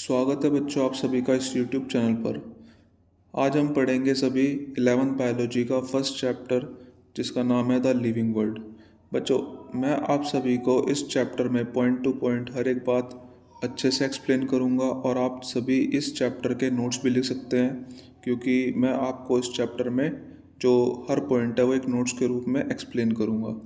स्वागत है बच्चों आप सभी का इस YouTube चैनल पर। आज हम पढ़ेंगे सभी 11th बायोलॉजी का फर्स्ट चैप्टर जिसका नाम है द लिविंग वर्ल्ड। बच्चों, मैं आप सभी को इस चैप्टर में पॉइंट टू पॉइंट हर एक बात अच्छे से एक्सप्लेन करूंगा और आप सभी इस चैप्टर के नोट्स भी लिख सकते हैं, क्योंकि मैं आपको इस चैप्टर में जो हर पॉइंट है वो एक नोट्स के रूप में एक्सप्लेन करूंगा।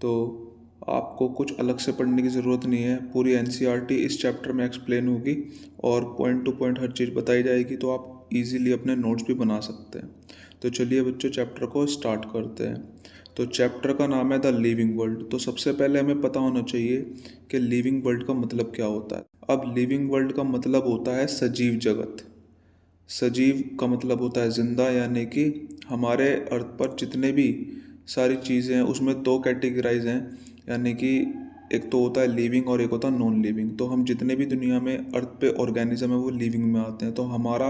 तो आपको कुछ अलग से पढ़ने की ज़रूरत नहीं है, पूरी एनसीईआरटी इस चैप्टर में एक्सप्लेन होगी और पॉइंट टू पॉइंट हर चीज़ बताई जाएगी, तो आप इजीली अपने नोट्स भी बना सकते हैं। तो चलिए बच्चों, चैप्टर को स्टार्ट करते हैं। तो चैप्टर का नाम है द लिविंग वर्ल्ड। तो सबसे पहले हमें पता होना चाहिए कि लिविंग वर्ल्ड का मतलब क्या होता है। अब लिविंग वर्ल्ड का मतलब होता है सजीव जगत। सजीव का मतलब होता है जिंदा, यानी कि हमारे अर्थ पर जितने भी सारी चीज़ें हैं उसमें दो कैटेगराइज हैं, यानी कि एक तो होता है लिविंग और एक होता है नॉन लिविंग। तो हम जितने भी दुनिया में अर्थ पे ऑर्गेनिज्म है वो लिविंग में आते हैं। तो हमारा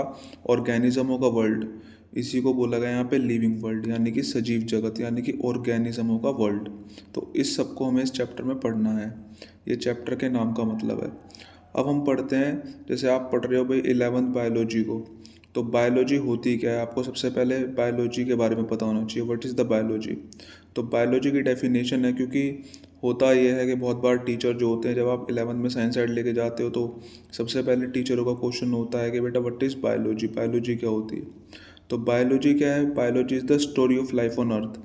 ऑर्गेनिज्मों का वर्ल्ड, इसी को बोला गया यहाँ पे लिविंग वर्ल्ड, यानी कि सजीव जगत, यानी कि ऑर्गेनिज्मों का वर्ल्ड। तो इस सब को हमें इस चैप्टर में पढ़ना है, ये चैप्टर के नाम का मतलब है। अब हम पढ़ते हैं, जैसे आप पढ़ रहे हो भाई 11th बायोलॉजी को, तो बायोलॉजी होती क्या है। आपको सबसे पहले बायोलॉजी के बारे में पता होना चाहिए, व्हाट इज़ द बायोलॉजी। तो बायोलॉजी की डेफिनेशन है, क्योंकि होता यह है कि बहुत बार टीचर जो होते हैं, जब आप 11th में साइंस साइड लेके जाते हो तो सबसे पहले टीचरों का क्वेश्चन होता है कि बेटा व्हाट इज़ बायोलॉजी, बायोलॉजी क्या होती है। तो बायोलॉजी क्या है, biology is the story of life on earth.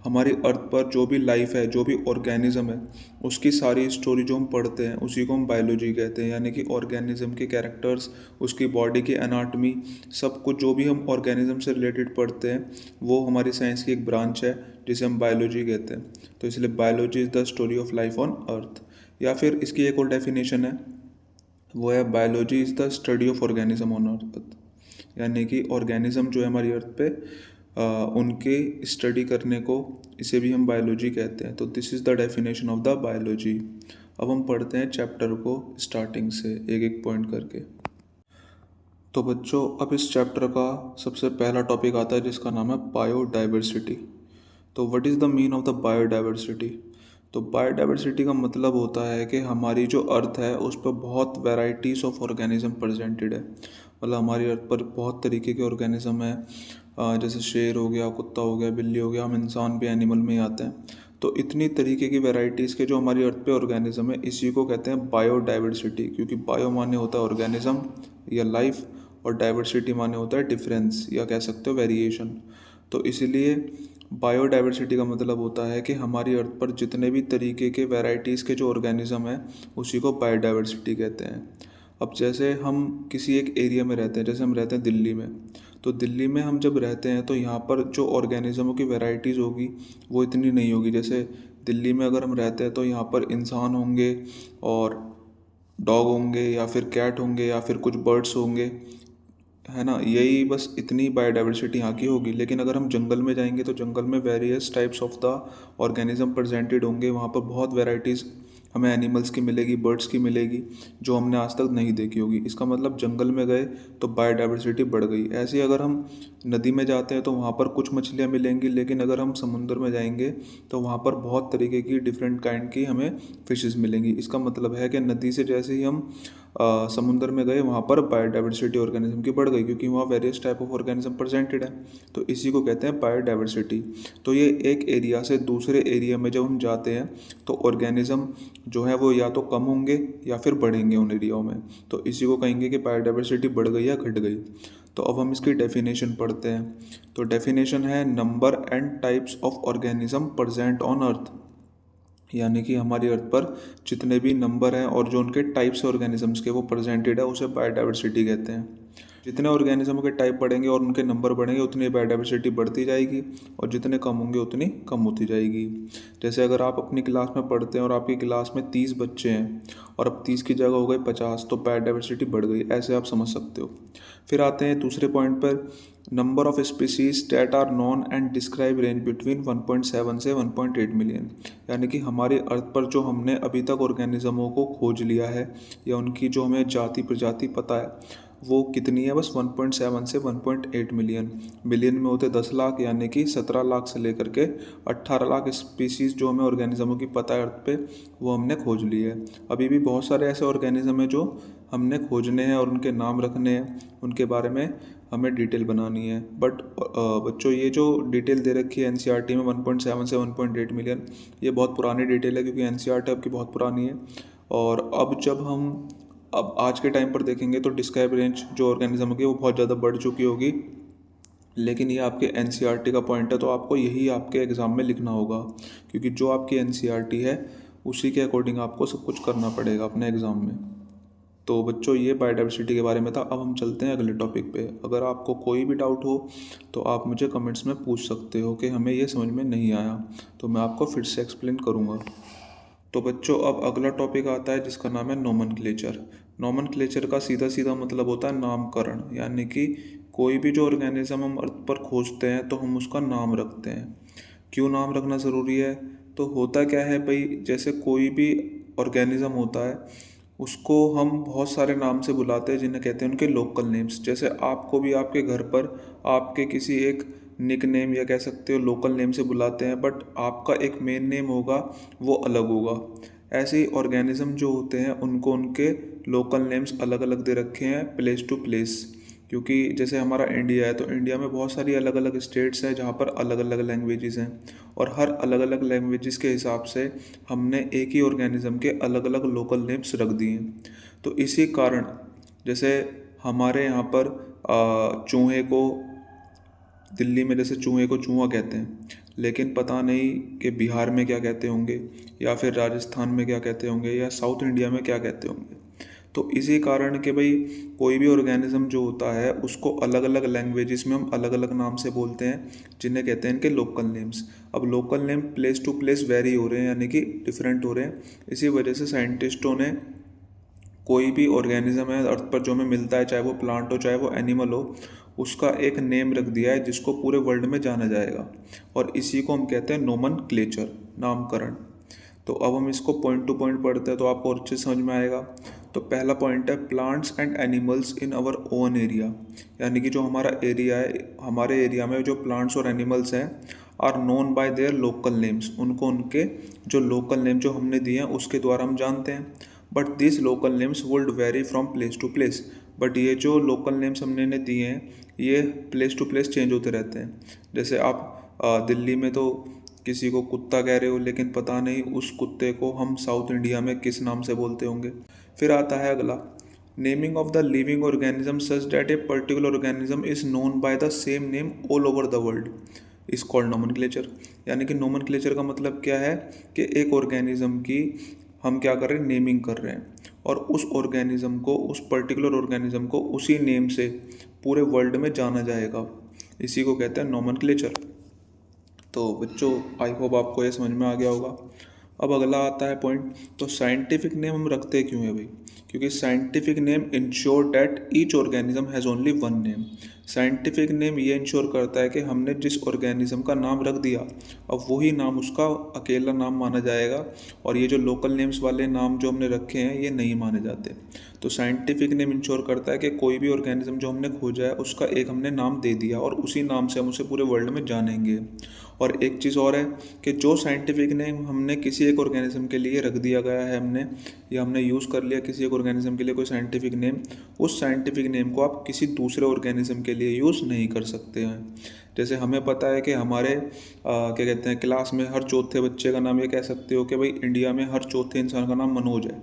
हमारी अर्थ पर जो भी लाइफ है, जो भी ऑर्गेनिज्म है, उसकी सारी स्टोरी जो हम पढ़ते हैं उसी को हम बायोलॉजी कहते हैं, यानी कि ऑर्गेनिज्म के कैरेक्टर्स, उसकी बॉडी की एनाटमी, सब कुछ जो भी हम ऑर्गेनिज्म से रिलेटेड पढ़ते हैं वो हमारी साइंस की एक ब्रांच है जिसे हम बायोलॉजी कहते हैं। तो इसलिए biology is the story of life on earth. या फिर इसकी एक और डेफिनेशन है, वो है biology is the study of organism on earth, यानी कि ऑर्गेनिज्म जो है हमारी अर्थ पे उनके स्टडी करने को, इसे भी हम बायोलॉजी कहते हैं। तो this is the definition of the biology. अब हम पढ़ते हैं चैप्टर को स्टार्टिंग से एक एक पॉइंट करके। तो बच्चों, अब इस चैप्टर का सबसे पहला टॉपिक आता है जिसका नाम है बायोडाइवर्सिटी। तो what is the mean of the biodiversity. तो बायोडाइवर्सिटी का मतलब होता है कि हमारी जो अर्थ है उस पर बहुत वैराइटीज़ ऑफ ऑर्गेनिज्म प्रेजेंटेड है। मतलब हमारी अर्थ पर बहुत तरीके के ऑर्गेनिज्म है, जैसे शेर हो गया, कुत्ता हो गया, बिल्ली हो गया, हम इंसान भी एनिमल में ही आते हैं। तो इतनी तरीके की वैराइटीज़ के जो हमारी अर्थ पे ऑर्गेनिज्म है, इसी को कहते हैं बायोडाइवर्सिटी। क्योंकि बायो माने होता है ऑर्गेनिज्म या लाइफ, और डाइवर्सिटी माने होता है डिफरेंस, या कह सकते हो वेरिएशन। तो इसीलिए बायोडाइवर्सिटी का मतलब होता है कि हमारी अर्थ पर जितने भी तरीके के वैराइटीज़ के जो ऑर्गेनिज्म हैं उसी को बायोडाइवर्सिटी कहते हैं। अब जैसे हम किसी एक एरिया में रहते हैं, जैसे हम रहते हैं दिल्ली में, तो दिल्ली में हम जब रहते हैं तो यहाँ पर जो ऑर्गेनिज्मों की वैराइटीज़ होगी वो इतनी नहीं होगी। जैसे दिल्ली में अगर हम रहते हैं तो यहाँ पर इंसान होंगे और डॉग होंगे या फिर कैट होंगे या फिर कुछ बर्ड्स होंगे, है ना, यही बस इतनी बायोडाइवर्सिटी यहाँ की होगी। लेकिन अगर हम जंगल में जाएंगे तो जंगल में various types of the organism presented होंगे। वहाँ पर बहुत वेराइटीज़ हमें एनिमल्स की मिलेगी, बर्ड्स की मिलेगी, जो हमने आज तक नहीं देखी होगी। इसका मतलब जंगल में गए तो बायोडाइवर्सिटी बढ़ गई। ऐसे ही अगर हम नदी में जाते हैं तो वहाँ पर कुछ मछलियाँ मिलेंगी, लेकिन अगर हम समुद्र में जाएंगे तो वहाँ पर बहुत तरीके की डिफरेंट काइंड की हमें फिशेस मिलेंगी। इसका मतलब है कि नदी से जैसे ही हम समुद्र में गए वहाँ पर बायोडाइवर्सिटी ऑर्गेनिज्म की बढ़ गई, क्योंकि वहाँ various type of organism presented है। तो इसी को कहते हैं बायोडाइवर्सिटी। तो ये एक एरिया से दूसरे एरिया में जब हम जाते हैं तो ऑर्गेनिज्म जो है वो या तो कम होंगे या फिर बढ़ेंगे उन एरियाओं में। तो इसी को कहेंगे कि बायोडाइवर्सिटी बढ़ गई या घट गई। तो अब हम इसकी डेफिनेशन पढ़ते हैं। तो डेफिनेशन है number and types of organism present on earth, यानी कि हमारी अर्थ पर जितने भी नंबर हैं और जो उनके टाइप्स ऑर्गेनिजम्स के वो प्रेजेंटेड है उसे बायोडाइवर्सिटी कहते हैं। जितने ऑर्गेनिज्म के टाइप बढ़ेंगे और उनके नंबर बढ़ेंगे उतनी बायोडाइवर्सिटी बढ़ती जाएगी, और जितने कम होंगे उतनी कम होती जाएगी। जैसे अगर आप अपनी क्लास में पढ़ते हैं और आपकी क्लास में 30 बच्चे हैं और अब 30 की जगह हो गए 50, तो बायोडाइवर्सिटी बढ़ गई, ऐसे आप समझ सकते हो। फिर आते हैं दूसरे पॉइंट पर, number of species that are known and describe range between 1.7 से 1.8 मिलियन, यानी कि हमारी अर्थ पर जो हमने अभी तक ऑर्गेनिज्मों को खोज लिया है या उनकी जो हमें जाति प्रजाति पता है वो कितनी है, बस 1.7 से 1.8 मिलियन। मिलियन में होते 10 लाख, यानी कि 17 लाख से लेकर के 18 लाख स्पीसीज जो हमें ऑर्गेनिज्मों की पता है अर्थ पे, वो हमने खोज ली है। अभी भी बहुत सारे ऐसे ऑर्गेनिज्म हैं जो हमने खोजने हैं और उनके नाम रखने हैं, उनके बारे में हमें डिटेल बनानी है। बट बच्चों, ये जो डिटेल दे रखी है एनसीईआरटी में 1.7 से 1.8 मिलियन, ये बहुत पुरानी डिटेल है, क्योंकि एनसीईआरटी आपकी बहुत पुरानी है। और अब आज के टाइम पर देखेंगे तो डिस्क्राइब रेंज जो ऑर्गेनिज्म की वो बहुत ज़्यादा बढ़ चुकी होगी। लेकिन ये आपके एनसीईआरटी का पॉइंट है, तो आपको यही आपके एग्ज़ाम में लिखना होगा, क्योंकि जो आपकी एनसीईआरटी है उसी के अकॉर्डिंग आपको सब कुछ करना पड़ेगा अपने एग्ज़ाम में। तो बच्चों, ये बायोडाइवर्सिटी के बारे में था। अब हम चलते हैं अगले टॉपिक पे। अगर आपको कोई भी डाउट हो तो आप मुझे कमेंट्स में पूछ सकते हो कि हमें ये समझ में नहीं आया, तो मैं आपको फिर से एक्सप्लेन करूँगा। तो बच्चों, अब अगला टॉपिक आता है जिसका नाम है नोमेनक्लेचर। नोमेनक्लेचर का सीधा सीधा मतलब होता है नामकरण, यानी कि कोई भी जो ऑर्गेनिज्म हम अर्थ पर खोजते हैं तो हम उसका नाम रखते हैं। क्यों नाम रखना ज़रूरी है? तो होता क्या है भाई, जैसे कोई भी ऑर्गेनिज्म होता है उसको हम बहुत सारे नाम से बुलाते हैं, जिन्हें कहते हैं उनके लोकल नेम्स। जैसे आपको भी आपके घर पर आपके किसी एक निक नेम या कह सकते हो लोकल नेम से बुलाते हैं, बट आपका एक मेन नेम होगा वो अलग होगा। ऐसे ही ऑर्गेनिज्म जो होते हैं उनको उनके लोकल नेम्स अलग अलग दे रखे हैं प्लेस टू प्लेस। क्योंकि जैसे हमारा इंडिया है, तो इंडिया में बहुत सारी अलग अलग स्टेट्स हैं जहाँ पर अलग अलग लैंग्वेजेस हैं, और हर अलग अलग लैंग्वेजेस के हिसाब से हमने एक ही ऑर्गेनिज्म के अलग अलग लोकल नेम्स रख दिए हैं। तो इसी कारण जैसे हमारे यहाँ पर चूहे को, दिल्ली में जैसे चूहे को चूहा कहते हैं, लेकिन पता नहीं कि बिहार में क्या कहते होंगे, या फिर राजस्थान में क्या कहते होंगे, या साउथ इंडिया में क्या कहते होंगे। तो इसी कारण कि भाई कोई भी ऑर्गेनिज्म जो होता है उसको अलग अलग लैंग्वेजेस में हम अलग अलग नाम से बोलते हैं, जिन्हें कहते हैं इनके लोकल नेम्स। अब local name place to place vary हो रहे हैं, यानी कि डिफरेंट हो रहे हैं। इसी वजह से साइंटिस्टों ने कोई भी ऑर्गेनिज्म है अर्थ पर जो हमें मिलता है, चाहे वो प्लांट हो चाहे वो एनिमल हो, उसका एक नेम रख दिया है जिसको पूरे वर्ल्ड में जाना जाएगा, और इसी को हम कहते हैं नोमेनक्लेचर, नामकरण। तो अब हम इसको पॉइंट टू पॉइंट पढ़ते हैं तो आपको और अच्छे समझ में आएगा। तो पहला पॉइंट है plants and animals in our own area, यानी कि जो हमारा एरिया है, हमारे एरिया में जो प्लांट्स और एनिमल्स हैं are known by their local names, उनको उनके जो लोकल नेम जो हमने दिए हैं उसके द्वारा हम जानते हैं। But this local names would vary from place to place, but ये जो लोकल नेम्स हमने इन्हें दिए हैं ये प्लेस टू प्लेस चेंज होते रहते हैं। जैसे आप दिल्ली में तो किसी को कुत्ता कह रहे हो, लेकिन पता नहीं उस कुत्ते को हम साउथ इंडिया में किस नाम से बोलते होंगे। फिर आता है अगला, naming of the living organism such that a particular organism is known by the same name all over the world is called nomenclature. यानी कि नोमेनक्लेचर का मतलब क्या है कि एक ऑर्गेनिज्म की हम क्या कर रहे हैं, नेमिंग कर रहे हैं, और उस ऑर्गेनिज्म को, उस पर्टिकुलर ऑर्गेनिज्म को उसी नेम से पूरे वर्ल्ड में जाना जाएगा। इसी को कहते हैं नोमेनक्लेचर। तो बच्चों, आई होप आपको ये समझ में आ गया होगा। अब अगला आता है पॉइंट, तो साइंटिफिक नेम हम रखते क्यों है भाई? क्योंकि scientific name ensure that each organism has only one name. Scientific name ये इंश्योर करता है कि हमने जिस ऑर्गेनिज्म का नाम रख दिया, अब वही नाम उसका अकेला नाम माना जाएगा, और ये जो लोकल नेम्स वाले नाम जो हमने रखे हैं ये नहीं माने जाते। तो साइंटिफिक नेम इंश्योर करता है कि कोई भी ऑर्गेनिज्म जो हमने खोजा है उसका एक हमने नाम दे दिया, और उसी नाम से हम उसे पूरे वर्ल्ड में जानेंगे। और एक चीज़ और है कि जो साइंटिफिक नेम हमने किसी एक ऑर्गेनिज्म के लिए रख दिया गया है, हमने यूज़ कर लिया किसी एक ऑर्गेनिज्म के लिए कोई साइंटिफिक नेम, उस साइंटिफिक नेम को आप किसी दूसरे ऑर्गेनिज्म के लिए यूज़ नहीं कर सकते हैं। जैसे हमें पता है कि हमारे क्या कहते हैं, क्लास में हर चौथे बच्चे का नाम, ये कह सकते हो कि भाई इंडिया में हर चौथे इंसान का नाम मनोज है।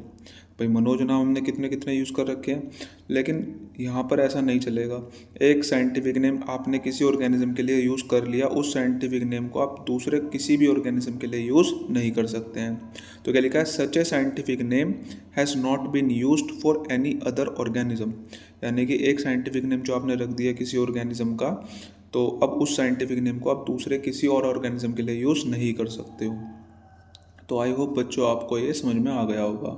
भाई मनोज नाम हमने कितने कितने यूज़ कर रखे हैं, लेकिन यहाँ पर ऐसा नहीं चलेगा। एक साइंटिफिक नेम आपने किसी ऑर्गेनिज्म के लिए यूज़ कर लिया, उस साइंटिफिक नेम को आप दूसरे किसी भी ऑर्गेनिज्म के लिए यूज़ नहीं कर सकते हैं। तो क्या लिखा है, such a scientific name has not been used for any other organism. यानी कि एक साइंटिफिक नेम जो आपने रख दिया किसी ऑर्गेनिज्म का, तो अब उस साइंटिफिक नेम को आप दूसरे किसी और ऑर्गेनिज्म के लिए यूज़ नहीं कर सकते हो। तो आई होप बच्चों आपको ये समझ में आ गया होगा।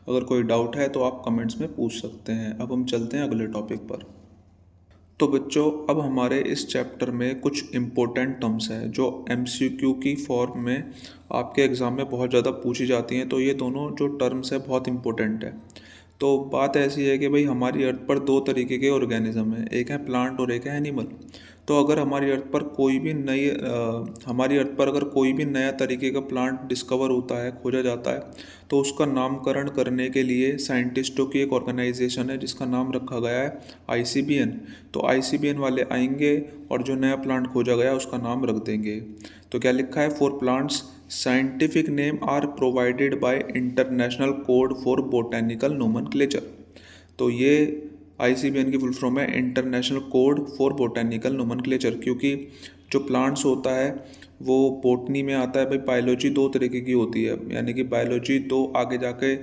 अगर कोई डाउट है तो आप कमेंट्स में पूछ सकते हैं। अब हम चलते हैं अगले टॉपिक पर। तो बच्चों, अब हमारे इस चैप्टर में कुछ इम्पोर्टेंट टर्म्स हैं जो एमसीक्यू की फॉर्म में आपके एग्ज़ाम में बहुत ज़्यादा पूछी जाती हैं। तो ये दोनों जो टर्म्स हैं बहुत इंपॉर्टेंट है। तो बात ऐसी है कि भाई हमारी अर्थ पर दो तरीके के ऑर्गेनिज्म हैं, एक है प्लांट और एक है एनिमल। तो अगर हमारी अर्थ पर अगर कोई भी नया तरीके का प्लांट डिस्कवर होता है, खोजा जाता है, तो उसका नामकरण करने के लिए साइंटिस्टों की एक ऑर्गेनाइजेशन है जिसका नाम रखा गया है ICBN। तो ICBN वाले आएंगे और जो नया प्लांट खोजा गया उसका नाम रख देंगे। तो क्या लिखा है, for plants scientific name are provided by international code for botanical nomenclature. तो ये ICBN की फुल फॉर्म है international code for botanical nomenclature, क्योंकि जो प्लांट्स होता है वो बोटनी में आता है। भाई बायोलॉजी दो तरीके की होती है, यानी कि बायोलॉजी दो आगे जाके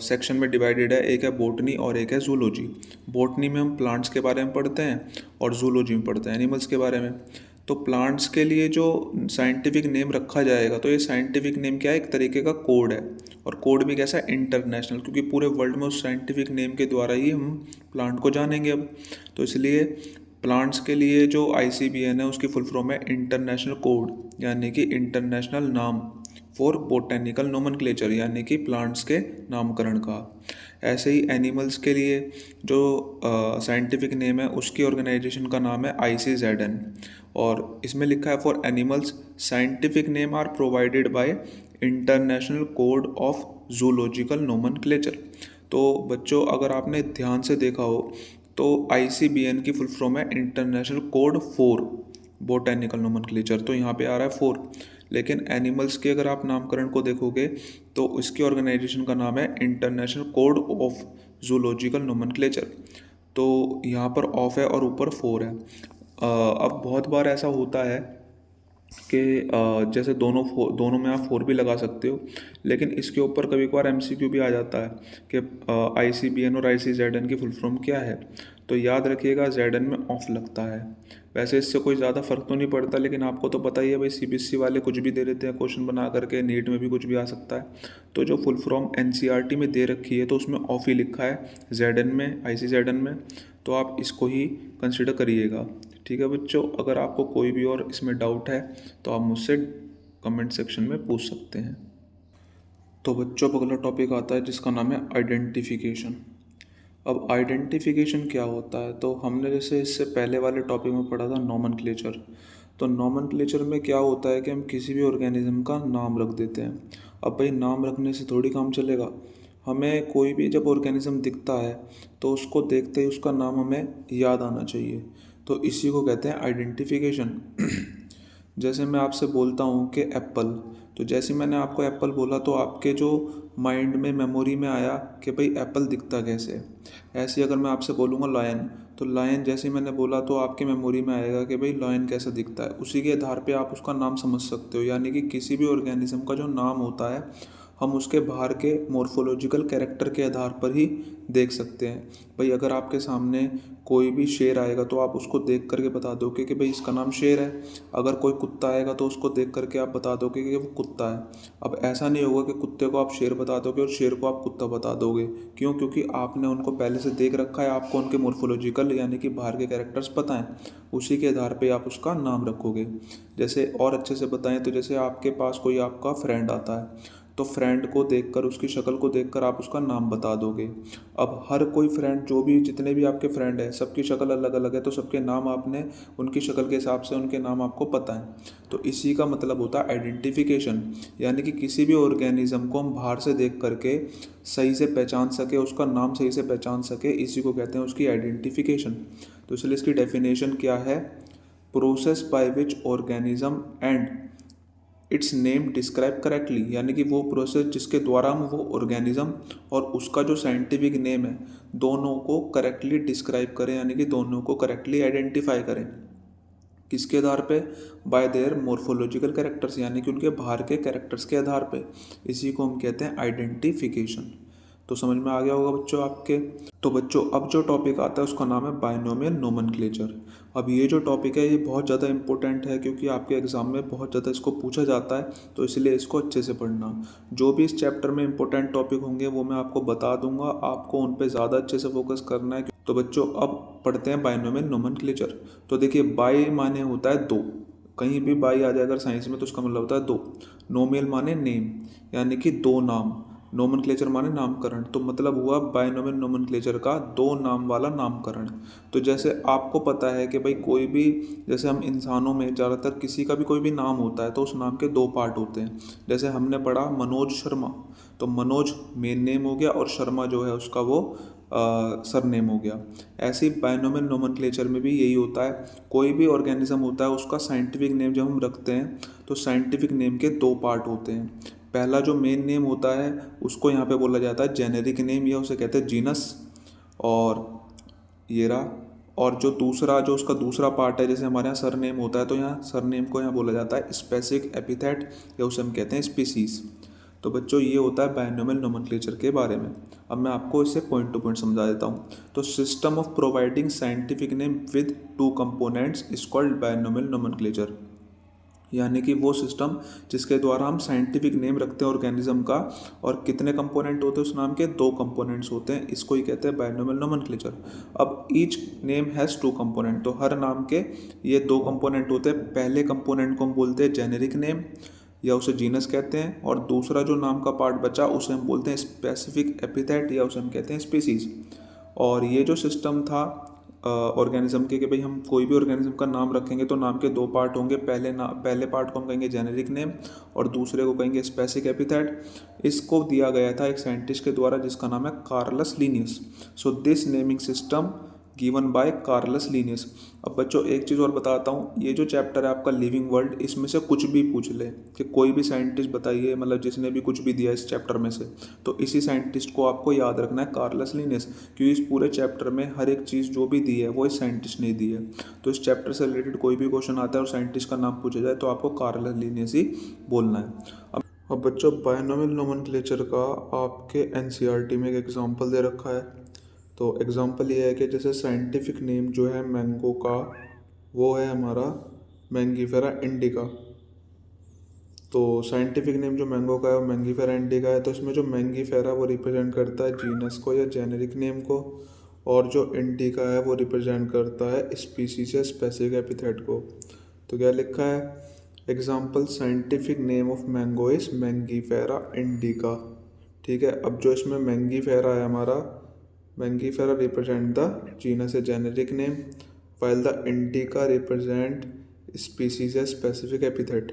सेक्शन में डिवाइडेड है, एक है बोटनी और एक है जूलॉजी। बोटनी में हम प्लांट्स के बारे में पढ़ते हैं और जूलॉजी में पढ़ते हैं एनिमल्स के बारे में। तो प्लांट्स के लिए जो साइंटिफिक नेम रखा जाएगा, तो ये साइंटिफिक नेम क्या है, एक तरीके का कोड है, और कोड भी कैसा है, इंटरनेशनल, क्योंकि पूरे वर्ल्ड में उस साइंटिफिक नेम के द्वारा ही हम प्लांट को जानेंगे अब। तो इसलिए प्लांट्स के लिए जो ICBN है उसकी फुल फॉर्म है इंटरनेशनल कोड, यानी कि इंटरनेशनल नाम फॉर बोटेनिकल नोमेनक्लेचर, यानी कि प्लांट्स के नामकरण का। ऐसे ही एनिमल्स के लिए जो साइंटिफिक नेम है उसकी ऑर्गेनाइजेशन का नाम है ICZN, और इसमें लिखा है for animals scientific name are provided by international code of zoological nomenclature. तो बच्चों अगर आपने ध्यान से देखा हो तो ICBN की फुल फॉर्म है international code for botanical nomenclature, तो यहाँ पे आ रहा है 4। लेकिन एनिमल्स के अगर आप नामकरण को देखोगे तो इसकी ऑर्गेनाइजेशन का नाम है international code of zoological nomenclature. तो यहाँ पर ऑफ है और ऊपर 4 है। अब बहुत बार ऐसा होता है कि जैसे दोनों में आप 4 भी लगा सकते हो, लेकिन इसके ऊपर कभी कभार MCQ भी आ जाता है कि ICBN और ICZN की फुल फॉर्म क्या है। तो याद रखिएगा ZN में ऑफ लगता है। वैसे इससे कोई ज़्यादा फर्क तो नहीं पड़ता, लेकिन आपको तो पता ही है भाई, CBSE वाले कुछ भी दे देते हैं क्वेश्चन बना करके, नीट में भी कुछ भी आ सकता है। तो जो फुल फॉर्म NCERT में दे रखी है तो उसमें ऑफ ही लिखा है ZN में, ICZN में, तो आप इसको ही कंसिडर करिएगा। ठीक है बच्चों, अगर आपको कोई भी और इसमें डाउट है तो आप मुझसे कमेंट सेक्शन में पूछ सकते हैं। तो बच्चों अब अगला टॉपिक आता है जिसका नाम है आइडेंटिफिकेशन। अब आइडेंटिफिकेशन क्या होता है, तो हमने जैसे इससे पहले वाले टॉपिक में पढ़ा था नोमेनक्लेचर। तो नोमेनक्लेचर में क्या होता है कि हम किसी भी ऑर्गेनिज्म का नाम रख देते हैं। अब भाई नाम रखने से थोड़ी काम चलेगा, हमें कोई भी जब ऑर्गेनिज्म दिखता है तो उसको देखते ही उसका नाम हमें याद आना चाहिए, तो इसी को कहते हैं आइडेंटिफिकेशन। जैसे मैं आपसे बोलता हूँ कि एप्पल, तो जैसे मैंने आपको एप्पल बोला तो आपके जो माइंड में मेमोरी में आया कि भाई एप्पल दिखता कैसे। ऐसे ही अगर मैं आपसे बोलूँगा लायन, तो लायन जैसे मैंने बोला तो आपके मेमोरी में आएगा कि भाई लायन कैसा दिखता है। उसी के आधार पे आप उसका नाम समझ सकते हो, यानी कि किसी भी ऑर्गेनिज्म का जो नाम होता है हम उसके बाहर के मॉर्फोलॉजिकल कैरेक्टर के आधार पर ही देख सकते हैं। भाई अगर आपके सामने कोई भी शेर आएगा तो आप उसको देख करके बता दोगे कि भाई इसका नाम शेर है। अगर कोई कुत्ता आएगा तो उसको देख करके आप बता दोगे कि वो कुत्ता है। अब ऐसा नहीं होगा कि कुत्ते को आप शेर बता दोगे और शेर को आप कुत्ता बता दोगे, क्यों? क्योंकि आपने उनको पहले से देख रखा है, आपको उनके मॉर्फोलॉजिकल यानी कि बाहर के कैरेक्टर्स पता हैं, उसी के आधार पर आप उसका नाम रखोगे। जैसे और अच्छे से बताएं तो जैसे आपके पास कोई आपका फ्रेंड आता है, तो फ्रेंड को देखकर, उसकी शक्ल को देखकर आप उसका नाम बता दोगे। अब हर कोई फ्रेंड, जो भी जितने भी आपके फ्रेंड हैं, सबकी शक्ल अलग अलग है, तो सबके नाम आपने उनकी शक्ल के हिसाब से उनके नाम आपको पता है। तो इसी का मतलब होता है आइडेंटिफिकेशन, यानी कि किसी भी ऑर्गेनिज्म को हम बाहर से देख करके सही से पहचान सके, उसका नाम सही से पहचान सके, इसी को कहते हैं उसकी आइडेंटिफिकेशन। तो इसलिए इसकी डेफिनेशन क्या है, process by which organism and it's name describe correctly, यानी कि वो प्रोसेस जिसके द्वारा हम वो ऑर्गेनिज्म और उसका जो साइंटिफिक नेम है दोनों को करेक्टली डिस्क्राइब करें, यानी कि दोनों को करेक्टली आइडेंटिफाई करें। किसके आधार पे? बाय देयर मॉर्फोलॉजिकल कैरेक्टर्स, यानी कि उनके बाहर के कैरेक्टर्स के आधार पे। इसी को हम कहते हैं आइडेंटिफिकेशन। तो समझ में आ गया होगा बच्चों आपके। तो बच्चों अब जो टॉपिक आता है उसका नाम है बायनोमियल नोमेनक्लेचर। अब ये जो टॉपिक है ये बहुत ज़्यादा इंपॉर्टेंट है, क्योंकि आपके एग्जाम में बहुत ज़्यादा इसको पूछा जाता है, तो इसलिए इसको अच्छे से पढ़ना। जो भी इस चैप्टर में इंपॉर्टेंट टॉपिक होंगे वो मैं आपको बता दूंगा, आपको उन पर ज़्यादा अच्छे से फोकस करना है। तो बच्चों अब पढ़ते हैं बायनोमियल नोमेनक्लेचर। तो देखिए, बाय माने होता है दो, कहीं भी बाई आ जाए अगर साइंस में तो उसका मतलब होता है दो। नोमियल माने नेम, यानी कि दो नाम। नोमेनक्लेचर माने नामकरण, तो मतलब हुआ बायनोमियल नोमेनक्लेचर का दो नाम वाला नामकरण। तो जैसे आपको पता है कि भाई कोई भी, जैसे हम इंसानों में ज़्यादातर किसी का भी कोई भी नाम होता है तो उस नाम के दो पार्ट होते हैं। जैसे हमने पढ़ा मनोज शर्मा, तो मनोज मेन नेम हो गया और शर्मा जो है उसका वो सरनेम हो गया। ऐसे ही बायनोमियल नोमेनक्लेचर में भी यही होता है। कोई भी ऑर्गेनिज्म होता है उसका साइंटिफिक नेम जब हम रखते हैं तो साइंटिफिक नेम के दो पार्ट होते हैं। पहला जो मेन नेम होता है उसको यहाँ पे बोला जाता है जेनेरिक नेम, या उसे कहते हैं जीनस, और ये रहा। और जो दूसरा, जो उसका दूसरा पार्ट है, जैसे हमारे यहाँ सरनेम होता है तो यहाँ सरनेम को यहाँ बोला जाता है स्पेसिफिक एपिथेट, या उसे हम कहते हैं स्पीसीज। तो बच्चों ये होता है बायनोमियल नोमेनक्लेचर के बारे में। अब मैं आपको इसे पॉइंट टू पॉइंट समझा देता हूँ। तो system of providing scientific name with two components is called binomial nomenclature, यानी कि वो सिस्टम जिसके द्वारा हम साइंटिफिक नेम रखते हैं ऑर्गेनिज्म का, और कितने कंपोनेंट होते हैं उस नाम के, दो कंपोनेंट्स होते हैं, इसको ही कहते हैं बायनोमियल नोमेनक्लेचर। अब each name has two component, तो हर नाम के ये दो कंपोनेंट होते हैं। पहले कंपोनेंट को हम बोलते हैं जेनेरिक नेम, या उसे जीनस कहते हैं, और दूसरा जो नाम का पार्ट बचा उसे हम बोलते हैं स्पेसिफिक एपिथेट, या उसे हम कहते हैं स्पीसीज। और ये जो सिस्टम था ऑर्गेनिज्म के, कि भाई हम कोई भी ऑर्गेनिज्म का नाम रखेंगे तो नाम के दो पार्ट होंगे। पहले पार्ट को हम कहेंगे जेनेरिक नेम और दूसरे को कहेंगे स्पेसिफिक एपिथेट। इसको दिया गया था एक साइंटिस्ट के द्वारा जिसका नाम है Carolus Linnaeus. So this naming system given by Carolus Linnaeus. अब बच्चों एक चीज़ और बताता हूँ, ये जो चैप्टर है आपका लिविंग वर्ल्ड, इसमें से कुछ भी पूछ ले कि कोई भी साइंटिस्ट बताइए, मतलब जिसने भी कुछ भी दिया इस चैप्टर में से, तो इसी साइंटिस्ट को आपको याद रखना है, कार्लस लिनियस, क्योंकि इस पूरे चैप्टर में हर एक चीज़ जो भी दी है वो इस साइंटिस्ट ने दी है। तो इस चैप्टर से रिलेटेड कोई भी क्वेश्चन आता है और साइंटिस्ट का नाम पूछा जाए तो आपको कार्लस लिनियस ही बोलना है। अब बच्चों बायनोमियल नोमेनक्लेचर का आपके एनसीईआरटी में एक एग्जाम्पल दे रखा है। तो एग्जांपल ये है कि जैसे साइंटिफिक नेम जो है मैंगो का, वो है हमारा मैंगीफेरा इंडिका। तो साइंटिफिक नेम जो मैंगो का है वो मैंगीफेरा इंडिका है। तो इसमें जो मैंगीफेरा वो रिप्रेजेंट करता है जीनस को या जेनेरिक नेम को, और जो इंडिका है वो रिप्रेजेंट करता है स्पीसीज या स्पेसिफिक एपिथेट को। तो क्या लिखा है, example scientific name of mango is Mangifera indica. ठीक है, अब जो इसमें मैंगीफेरा है हमारा, Mangifera represent the genus a generic name, while the Indica represent species a specific epithet।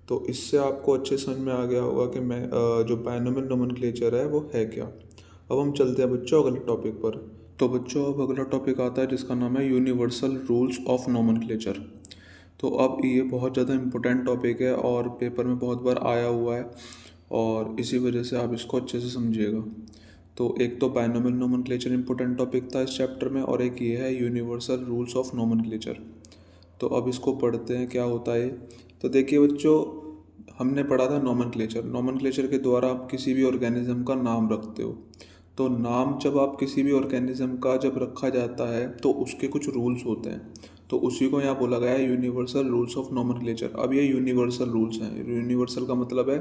तो इससे आपको अच्छे समझ में आ गया होगा कि मैं जो बायनोमियल नोमेनक्लेचर है वो है क्या। अब हम चलते हैं बच्चों अगले टॉपिक पर। तो बच्चों अब अगला टॉपिक आता है जिसका नाम है यूनिवर्सल रूल्स ऑफ नोमेनक्लेचर। तो अब ये बहुत ज़्यादा इम्पोर्टेंट टॉपिक है और पेपर में बहुत बार आया हुआ है, और इसी वजह से आप इसको अच्छे से समझिएगा। तो एक तो बायनोमियल नोमेनक्लेचर इंपॉर्टेंट टॉपिक था इस चैप्टर में, और एक ये है यूनिवर्सल रूल्स ऑफ नोमेनक्लेचर। तो अब इसको पढ़ते हैं क्या होता है। तो देखिए बच्चों, हमने पढ़ा था नोमेनक्लेचर। नोमेनक्लेचर के द्वारा आप किसी भी ऑर्गेनिज्म का नाम रखते हो। तो नाम जब आप किसी भी ऑर्गेनिज्म का जब रखा जाता है तो उसके कुछ रूल्स होते हैं, तो उसी को यहाँ बोला गया है यूनिवर्सल रूल्स ऑफ नोमेनक्लेचर। अब ये यूनिवर्सल रूल्स हैं। यूनिवर्सल का मतलब है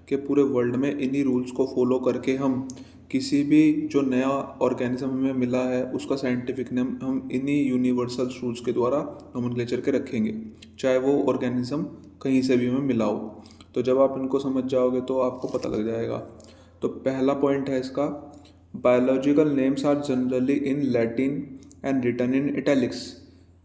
कि पूरे वर्ल्ड में इन्हीं रूल्स को फॉलो करके हम किसी भी जो नया ऑर्गेनिज्म हमें मिला है उसका साइंटिफिक नेम हम इन्हीं यूनिवर्सल रूल्स के द्वारा नोमेनक्लेचर के रखेंगे, चाहे वो ऑर्गेनिज्म कहीं से भी हमें मिला हो। तो जब आप इनको समझ जाओगे तो आपको पता लग जाएगा। तो पहला पॉइंट है इसका, biological names are generally in Latin and written in italics.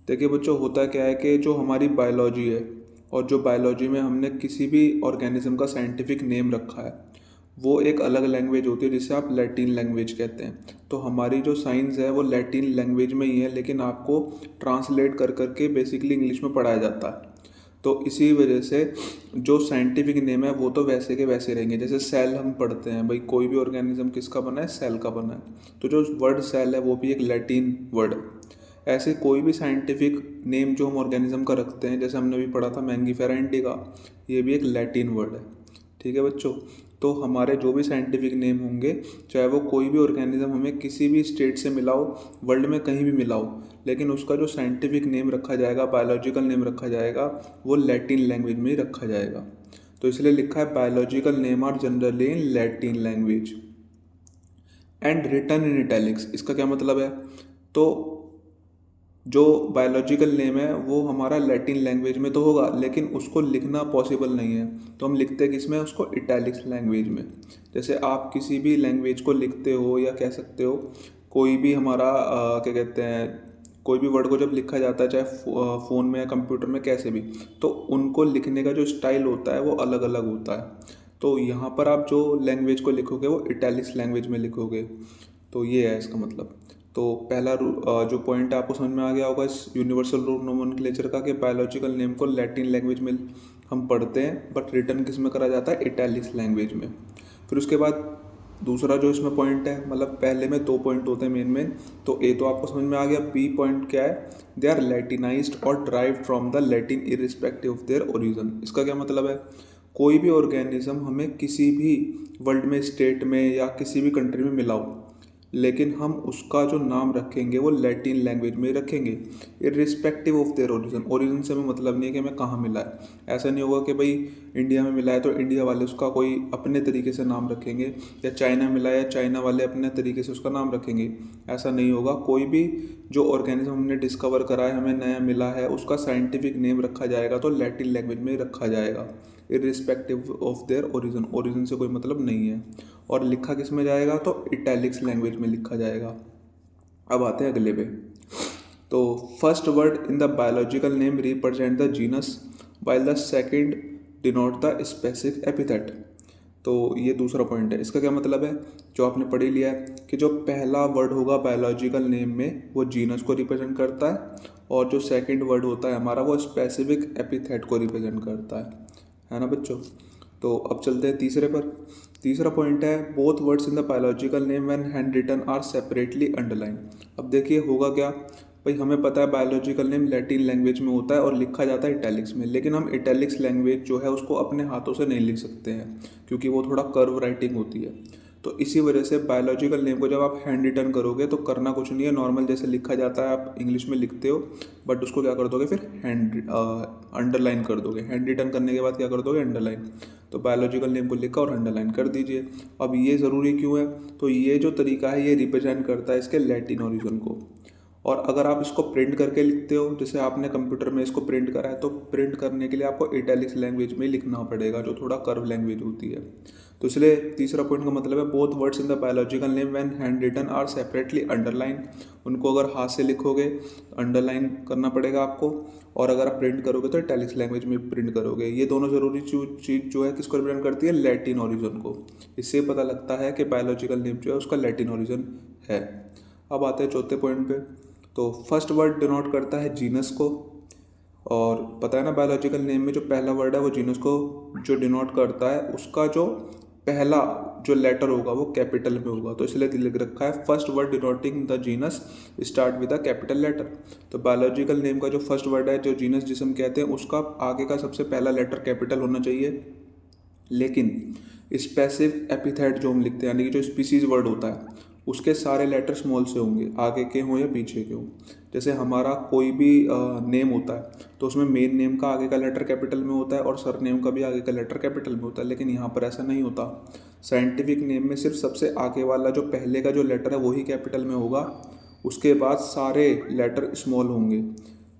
देखिए बच्चों, होता क्या है कि जो हमारी बायोलॉजी है, और जो बायोलॉजी में हमने किसी भी ऑर्गेनिज्म का साइंटिफिक नेम रखा है, वो एक अलग लैंग्वेज होती है जिसे आप लैटिन लैंग्वेज कहते हैं। तो हमारी जो साइंस है वो लैटिन लैंग्वेज में ही है, लेकिन आपको ट्रांसलेट कर करके बेसिकली इंग्लिश में पढ़ाया जाता है। तो इसी वजह से जो साइंटिफिक नेम है वो तो वैसे के वैसे रहेंगे। जैसे सेल हम पढ़ते हैं, भाई कोई भी ऑर्गेनिज्म किसका बना है, सेल का बना है। तो जो वर्ड सेल है वो भी एक लैटिन वर्ड है। ऐसे कोई भी साइंटिफिक नेम जो हम ऑर्गेनिज्म का रखते हैं, जैसे हमने भी पढ़ा था मैंगीफेरा इंडिका, ये भी एक लैटिन वर्ड है। ठीक है बच्चों, तो हमारे जो भी साइंटिफिक नेम होंगे, चाहे वो कोई भी ऑर्गेनिज्म हमें किसी भी स्टेट से मिला हो, वर्ल्ड में कहीं भी मिला हो, लेकिन उसका जो साइंटिफिक नेम रखा जाएगा, बायोलॉजिकल नेम रखा जाएगा, वो लैटिन लैंग्वेज में ही रखा जाएगा। तो इसलिए लिखा है biological name are generally in Latin language and written in italics. इसका क्या मतलब है, तो जो बायोलॉजिकल नेम है वो हमारा लैटिन लैंग्वेज में तो होगा, लेकिन उसको लिखना पॉसिबल नहीं है। तो हम लिखते हैं किसमें, उसको इटैलिक्स लैंग्वेज में। जैसे आप किसी भी लैंग्वेज को लिखते हो या कह सकते हो कोई भी हमारा क्या कहते हैं, कोई भी वर्ड को जब लिखा जाता है चाहे फ़ोन में या कंप्यूटर में कैसे भी, तो उनको लिखने का जो स्टाइल होता है वो अलग अलग होता है। तो यहाँ पर आप जो लैंग्वेज को लिखोगे वो इटैलिक्स लैंग्वेज में लिखोगे। तो ये है इसका मतलब। तो पहला जो पॉइंट आपको समझ में आ गया होगा इस यूनिवर्सल रूल नोमेनक्लेचर का, कि बायोलॉजिकल नेम को लैटिन लैंग्वेज में हम पढ़ते हैं बट रिटर्न किस में करा जाता है, इटैलिक्स लैंग्वेज में। फिर उसके बाद दूसरा जो इसमें पॉइंट है, मतलब पहले में 2 पॉइंट होते हैं मेन। तो ए तो आपको समझ में आ गया। बी पॉइंट क्या है, दे आर लैटिनाइज्ड और derived from the Latin irrespective of their origin. इसका क्या मतलब है, कोई भी ऑर्गेनिज्म हमें किसी भी वर्ल्ड में, स्टेट में या किसी भी कंट्री में मिला हो, लेकिन हम उसका जो नाम रखेंगे वो लैटिन लैंग्वेज में रखेंगे, irrespective of their origin. Origin से हमें मतलब नहीं है कि हमें कहाँ मिला है। ऐसा नहीं होगा कि भाई इंडिया में मिला है तो इंडिया वाले उसका कोई अपने तरीके से नाम रखेंगे, या चाइना में मिला है या चाइना वाले अपने तरीके से उसका नाम रखेंगे। ऐसा नहीं होगा। कोई भी जो ऑर्गेनिज्म हमने डिस्कवर करा है, हमें नया मिला है, उसका साइंटिफिक नेम रखा जाएगा तो लैटिन लैंग्वेज में ही रखा जाएगा, irrespective of their origin. Origin से कोई मतलब नहीं है। और लिखा किस में जाएगा, तो इटैलिक्स लैंग्वेज में लिखा जाएगा। अब आते हैं अगले पे। तो first word in the biological name represent the genus while the second denote the specific epithet. तो ये दूसरा पॉइंट है। इसका क्या मतलब है, जो आपने पढ़ ही लिया है कि जो पहला वर्ड होगा बायोलॉजिकल नेम में वो जीनस को रिप्रेजेंट करता है, और जो सेकंड वर्ड होता है हमारा वो स्पेसिफिक एपिथेट को रिप्रेजेंट करता है ना बच्चों। तो अब चलते हैं तीसरे पर। तीसरा पॉइंट है, both words in the biological name when hand written are separately underline. अब देखिए होगा क्या, भाई हमें पता है बायोलॉजिकल नेम लैटिन लैंग्वेज में होता है और लिखा जाता है इटैलिक्स में, लेकिन हम इटैलिक्स लैंग्वेज जो है उसको अपने हाथों से नहीं लिख सकते हैं, क्योंकि वो थोड़ा कर्व राइटिंग होती है। तो इसी वजह से बायोलॉजिकल नेम को जब आप हैंड रिटन करोगे तो करना कुछ नहीं है, नॉर्मल जैसे लिखा जाता है आप इंग्लिश में लिखते हो, बट उसको क्या कर दोगे फिर अंडरलाइन कर दोगे। हैंड रिटन करने के बाद क्या कर दोगे, अंडरलाइन। तो बायोलॉजिकल नेम को लिखा और अंडरलाइन कर दीजिए। अब ये ज़रूरी क्यों है, तो ये जो तरीका है ये रिप्रेजेंट करता है इसके लैटिन ओरिजिन को। और अगर आप इसको प्रिंट करके लिखते हो, जैसे आपने कंप्यूटर में इसको प्रिंट करा है, तो प्रिंट करने के लिए आपको इटैलिक्स लैंग्वेज में लिखना पड़ेगा, जो थोड़ा कर्व लैंग्वेज होती है। तो इसलिए तीसरा पॉइंट का मतलब है, both words in the biological name when hand written are separately underline. उनको अगर हाथ से लिखोगे अंडरलाइन करना पड़ेगा आपको, और अगर आप प्रिंट करोगे तो इटैलिक्स लैंग्वेज में प्रिंट करोगे। ये दोनों ज़रूरी चीज़ जो है किसको रिप्रेजेंट करती है, लैटिन ओरिजिन को। इससे पता लगता है कि बायोलॉजिकल नेम जो है उसका लैटिन ओरिजिन है। अब आते हैं चौथे पॉइंट पे। तो फर्स्ट वर्ड डिनोट करता है जीनस को, और पता है ना बायोलॉजिकल नेम में जो पहला वर्ड है वो जीनस को जो डिनोट करता है, उसका जो पहला जो लेटर होगा वो कैपिटल में होगा। तो इसलिए लिख रखा है first word denoting the genus start with a capital letter. तो बायोलॉजिकल नेम का जो फर्स्ट वर्ड है, जो जीनस जिसम कहते हैं, उसका आगे का सबसे पहला लेटर कैपिटल होना चाहिए। लेकिन स्पेसिफिक एपिथेट जो हम लिखते हैं, यानी कि जो स्पीसीज वर्ड होता है, उसके सारे लेटर स्मॉल से होंगे, आगे के हों या पीछे के हों। जैसे हमारा कोई भी नेम होता है तो उसमें मेन नेम का आगे का लेटर कैपिटल में होता है और सर नेम का भी आगे का लेटर कैपिटल में होता है, लेकिन यहाँ पर ऐसा नहीं होता। साइंटिफिक नेम में सिर्फ सबसे आगे वाला जो पहले का जो लेटर है वही कैपिटल में होगा, उसके बाद सारे लेटर स्मॉल होंगे।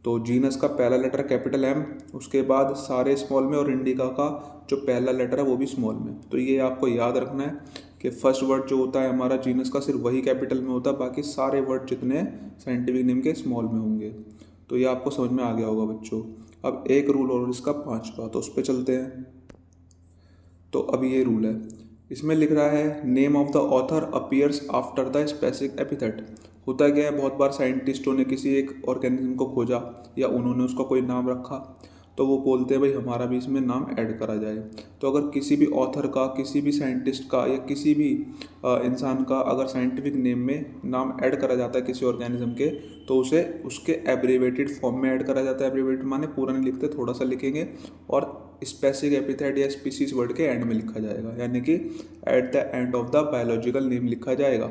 तो जीनस का पहला लेटर कैपिटल एम, उसके बाद सारे स्मॉल में, और इंडिका का जो पहला लेटर है वो भी स्मॉल में। तो ये आपको याद रखना है कि फर्स्ट वर्ड जो होता है हमारा जीनस का सिर्फ वही कैपिटल में होता है, बाकी सारे वर्ड जितने साइंटिफिक नेम के स्मॉल में होंगे। तो ये आपको समझ में आ गया होगा बच्चों। अब एक रूल और इसका 5वां, तो उस पर चलते हैं। तो अब ये रूल है, इसमें लिख रहा है name of the author appears after the specific epithet. होता क्या है, बहुत बार साइंटिस्टों ने किसी एक ऑर्गेनिज्म को खोजा या उन्होंने उसका कोई नाम रखा, तो वो बोलते हैं भाई हमारा भी इसमें नाम ऐड करा जाए। तो अगर किसी भी ऑथर का, किसी भी साइंटिस्ट का या किसी भी इंसान का अगर साइंटिफिक नेम में नाम ऐड करा जाता है किसी ऑर्गेनिज्म के, तो उसे उसके एब्रीवेटेड फॉर्म में ऐड करा जाता है। एब्रीवेटेड माने पूरा नहीं लिखते, थोड़ा सा लिखेंगे, और स्पेसिफिक एपिथेट या स्पीसीज वर्ड के एंड में लिखा जाएगा, यानी कि eight the end of the biological name लिखा जाएगा।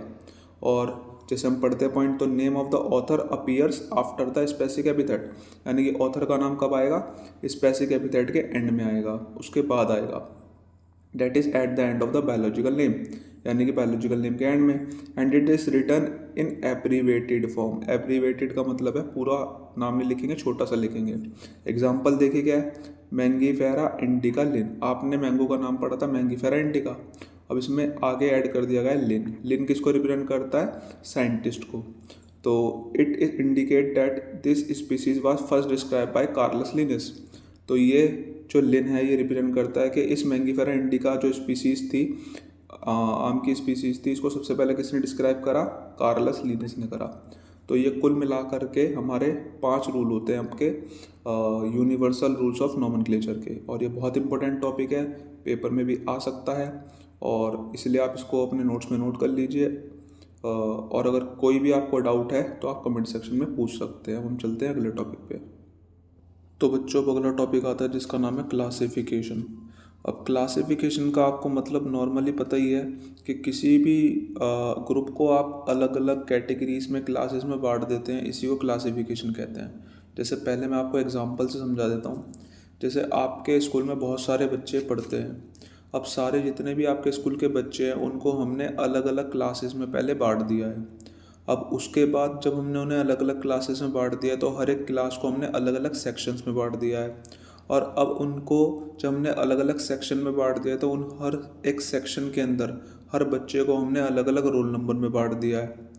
और जैसे हम पढ़ते हैं पॉइंट, तो name of the author appears after the specific epithet, यानी कि ऑथर का नाम कब आएगा, स्पेसिफिक एपिथेट के एंड में आएगा, उसके बाद आएगा, that is at the end of the biological name. यानी कि बायोलॉजिकल नेम के एंड में। And it is written in abbreviated form. Abbreviated का मतलब है पूरा नाम नहीं लिखेंगे, छोटा सा लिखेंगे। एग्जाम्पल देखिए क्या है, मैंगीफेरा इंडिका लिन। आपने मैंगो का नाम पढ़ा था मैंगीफेरा इंडिका, अब इसमें आगे ऐड कर दिया गया है लिन। लिन किसको रिप्रेजेंट करता है, साइंटिस्ट को। तो it is indicate that this species was first describe by Carolus Linnaeus. तो ये जो लिन है ये रिप्रेजेंट करता है कि इस मैंगीफेरा इंडिका जो स्पीसीज थी, आम की स्पीसीज थी, इसको सबसे पहले किसने डिस्क्राइब करा, कार्लस लिनिस ने करा। तो ये कुल मिला करके हमारे 5 रूल होते हैं आपके यूनिवर्सल रूल्स ऑफ नॉमेनक्लेचर के, और ये बहुत इंपॉर्टेंट टॉपिक है, पेपर में भी आ सकता है, और इसलिए आप इसको अपने नोट्स में नोट कर लीजिए। और अगर कोई भी आपको डाउट है तो आप कमेंट सेक्शन में पूछ सकते हैं। अब हम चलते हैं अगले टॉपिक पे। तो बच्चों को अगला टॉपिक आता है जिसका नाम है क्लासिफिकेशन। अब क्लासिफिकेशन का आपको मतलब नॉर्मली पता ही है कि किसी भी ग्रुप को आप अलग अलग कैटेगरीज में, क्लासेस में बांट देते हैं, इसी को क्लासिफिकेशन कहते हैं। जैसे पहले मैं आपको एग्जांपल से समझा देता हूँ। जैसे आपके स्कूल में बहुत सारे बच्चे पढ़ते हैं, अब सारे जितने भी आपके स्कूल के बच्चे हैं उनको हमने अलग अलग क्लासेस में पहले बांट दिया है। अब उसके बाद जब हमने उन्हें अलग अलग क्लासेस में बांट दिया तो हर एक क्लास को हमने अलग अलग सेक्शंस में बांट दिया है। और अब उनको जब हमने अलग अलग सेक्शन में बांट दिया तो उन हर एक सेक्शन के अंदर हर बच्चे को हमने अलग अलग रोल नंबर में बांट दिया है।